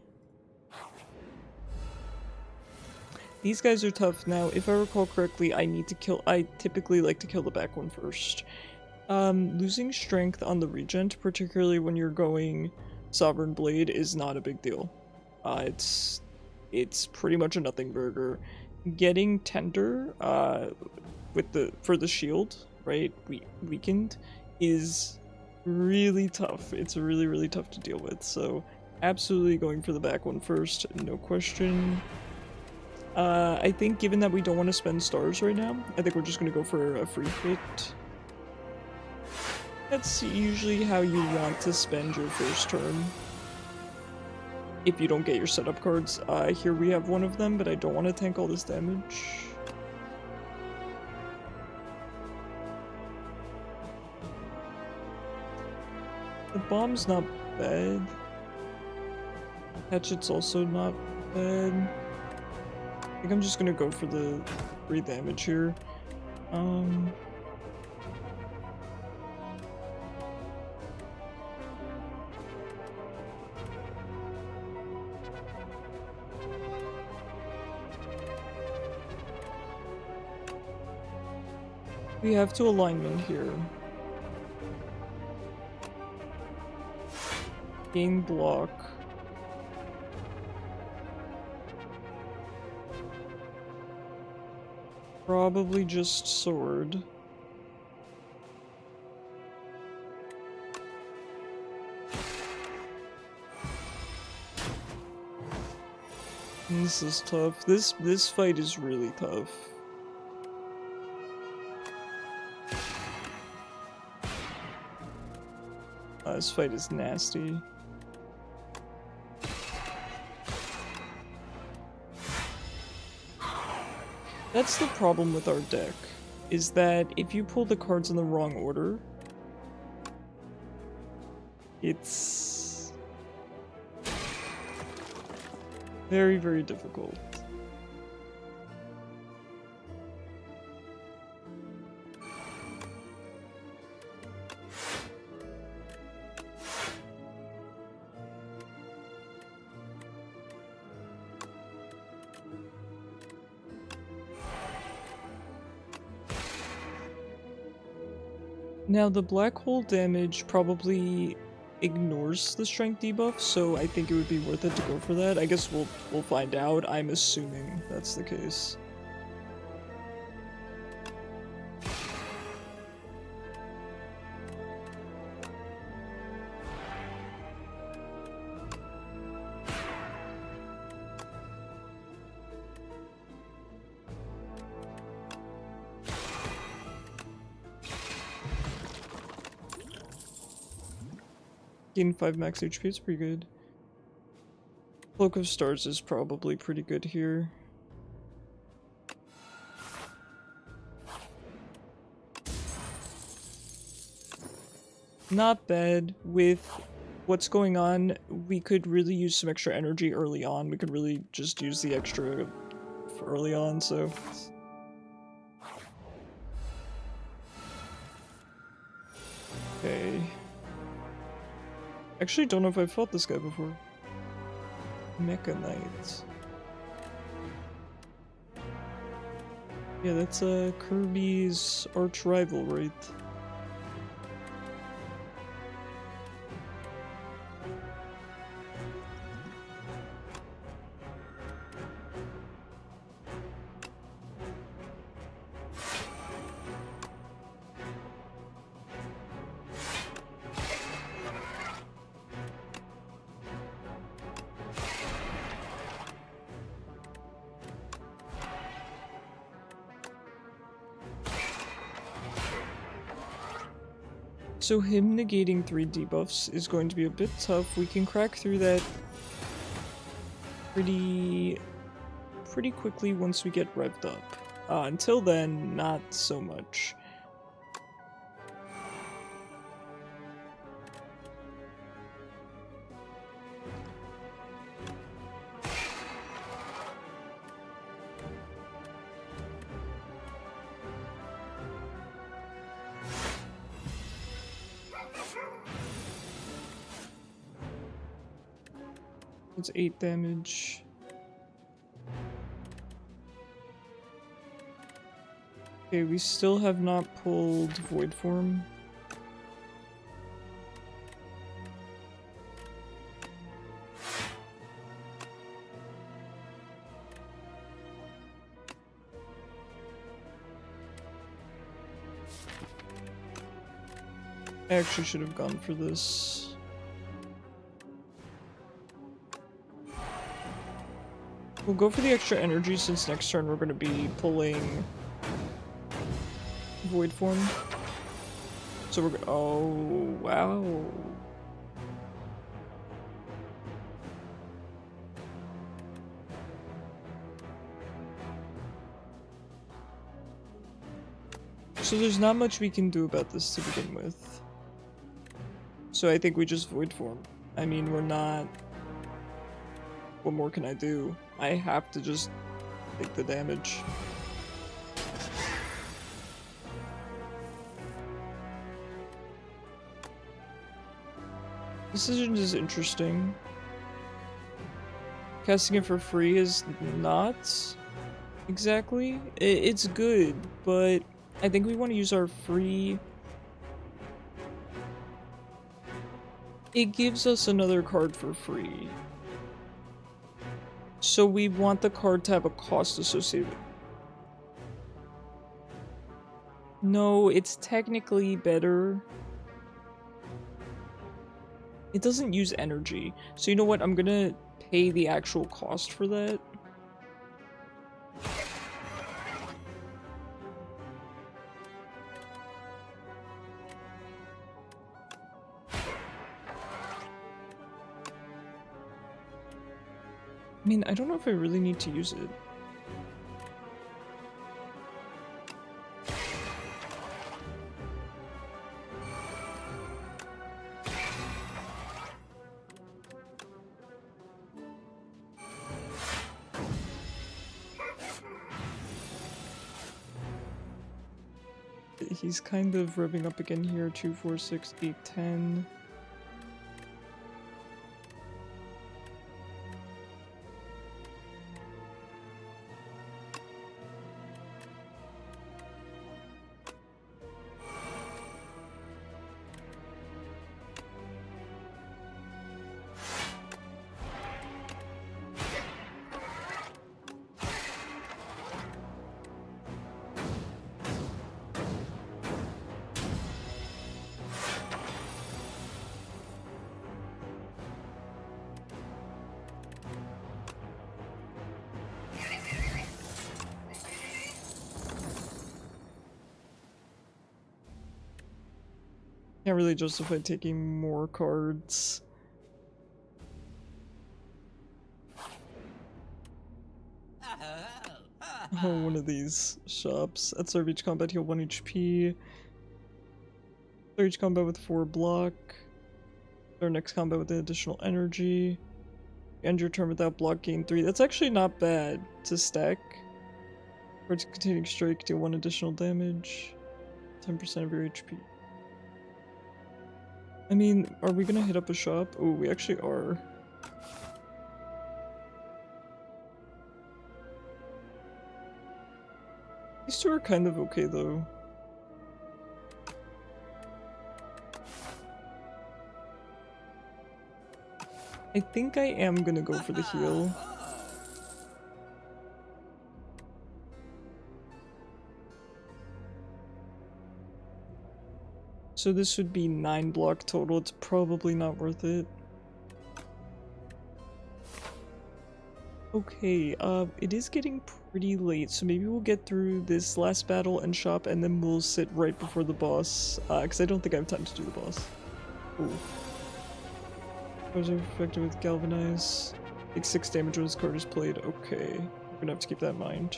These guys are tough. Now, if I recall correctly, I typically like to kill the back one first. Losing strength on the regent, particularly when you're going Sovereign Blade, is not a big deal. It's pretty much a nothing burger. Getting Tender for the shield, right, weakened, is really tough. It's really tough to deal with, so absolutely going for the back one first, no question. I think given that we don't want to spend stars right now, I think we're just gonna go for a free hit. That's usually how you want to spend your first turn. If you don't get your setup cards. Here we have one of them, but I don't want to tank all this damage. The bomb's not bad. Hatchet's also not bad. I think I'm just gonna go for the free damage here. We have to alignment here. Gain block. Probably just sword. This is tough. This fight is really tough. This fight is nasty. That's the problem with our deck, is that if you pull the cards in the wrong order, it's very, very difficult. Now, the black hole damage probably ignores the strength debuff, so I think it would be worth it to go for that. I guess we'll find out. I'm assuming that's the case. Gain 5 max HP, it's pretty good. Cloak of Stars is probably pretty good here. Not bad. With what's going on, we could really use some extra energy early on. We could really just use the extra for early on, so... Okay. Actually, don't know if I've fought this guy before. Mecha Knight. Yeah, that's Kirby's arch rival, right? So him negating 3 debuffs is going to be a bit tough. We can crack through that pretty quickly once we get revved up. Until then, not so much. It's 8 damage. Okay, we still have not pulled Void Form. I actually should have gone for this. We'll go for the extra energy since next turn we're going to be pulling Void Form. So we're oh, wow. So there's not much we can do about this to begin with. So I think we just Void Form. I mean, we're not... What more can I do? I have to just take the damage. Decision is interesting. Casting it for free is not exactly. It's good, but I think we want to use our free. It gives us another card for free. So we want the card to have a cost associated with it. No, it's technically better. It doesn't use energy. So you know what? I'm gonna pay the actual cost for that. I mean, I don't know if I really need to use it. He's kind of revving up again here. 2, 4, 6, 8, 10. Can't really justify taking more cards. Oh, one of these shops. At start of each combat, heal 1 HP. Start each combat with 4 block. Start next combat with an additional energy. End your turn without block, gain 3. That's actually not bad to stack. Cards containing strike deal 1 additional damage. 10% of your HP. I mean, are we gonna hit up a shop? Oh, we actually are. These two are kind of okay, though. I think I am gonna go for the heal. So this would be 9 block total. It's probably not worth it. Okay, it is getting pretty late, so maybe we'll get through this last battle and shop, and then we'll sit right before the boss, because I don't think I have time to do the boss. Ooh. Cards are effective with Galvanize. Takes 6 damage when this card is played. Okay, we're gonna have to keep that in mind.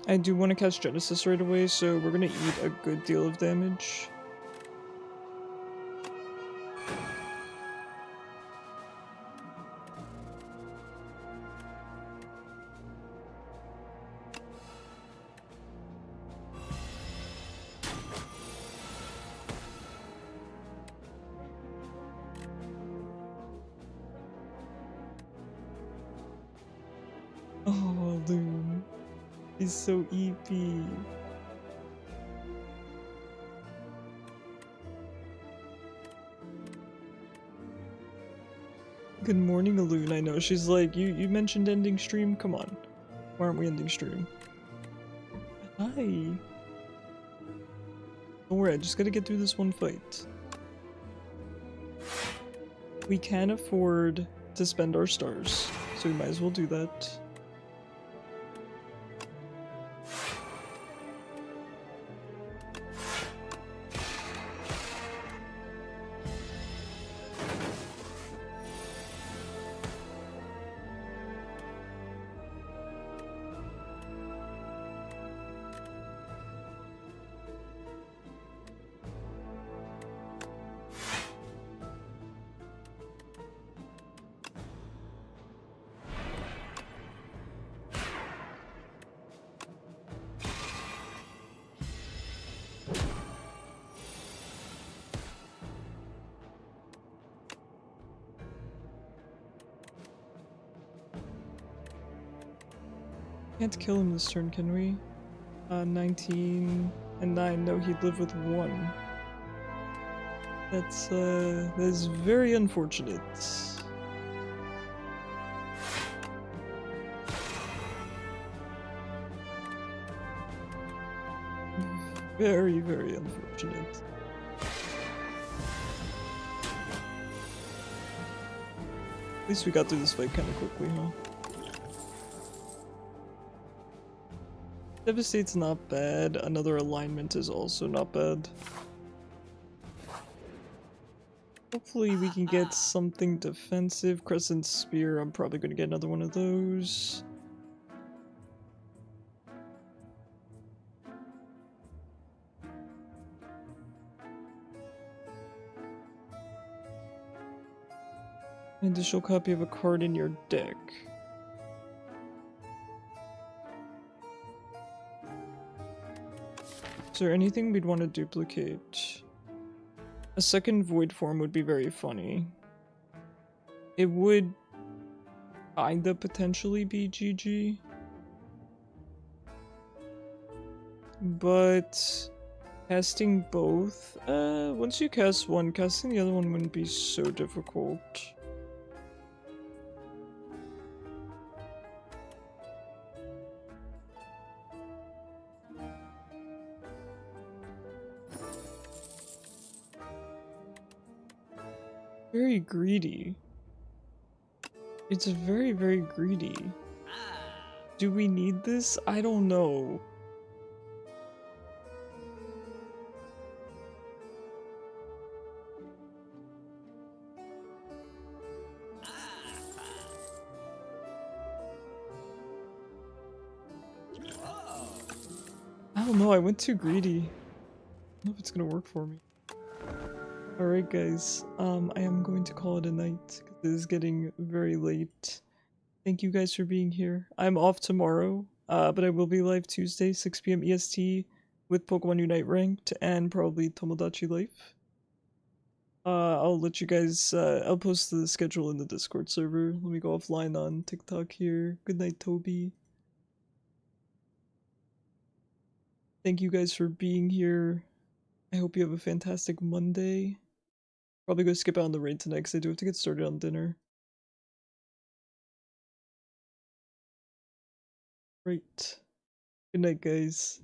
I do want to cast Genesis right away, so we're gonna eat a good deal of damage. Oh, Loon. He's so EP. Good morning, Loon. I know. She's like, you mentioned ending stream? Come on. Why aren't we ending stream? Hi. Don't worry, I just gotta get through this one fight. We can afford to spend our stars, so we might as well do that. Can't kill him this turn, can we? 19 and 9. No, he'd live with 1. That is very unfortunate. Very, very unfortunate. At least we got through this fight kind of quickly, huh? Devastate's not bad. Another alignment is also not bad. Hopefully we can get something defensive. Crescent Spear, I'm probably going to get another one of those. An additional copy of a card in your deck. Is there anything we'd want to duplicate? A second void form would be very funny. It would kinda potentially be GG. But casting both, once you cast one, casting the other one wouldn't be so difficult. Very greedy. It's very, very greedy. Do we need this? I don't know. I don't know, I went too greedy. I don't know if it's gonna work for me. Alright guys, I am going to call it a night because it is getting very late. Thank you guys for being here. I'm off tomorrow, but I will be live Tuesday, 6 PM EST with Pokemon Unite Ranked and probably Tomodachi Life. I'll let you guys, I'll post the schedule in the Discord server. Let me go offline on TikTok here. Good night, Toby. Thank you guys for being here. I hope you have a fantastic Monday. Probably go skip out on the raid tonight because I do have to get started on dinner. Right. Good night, guys.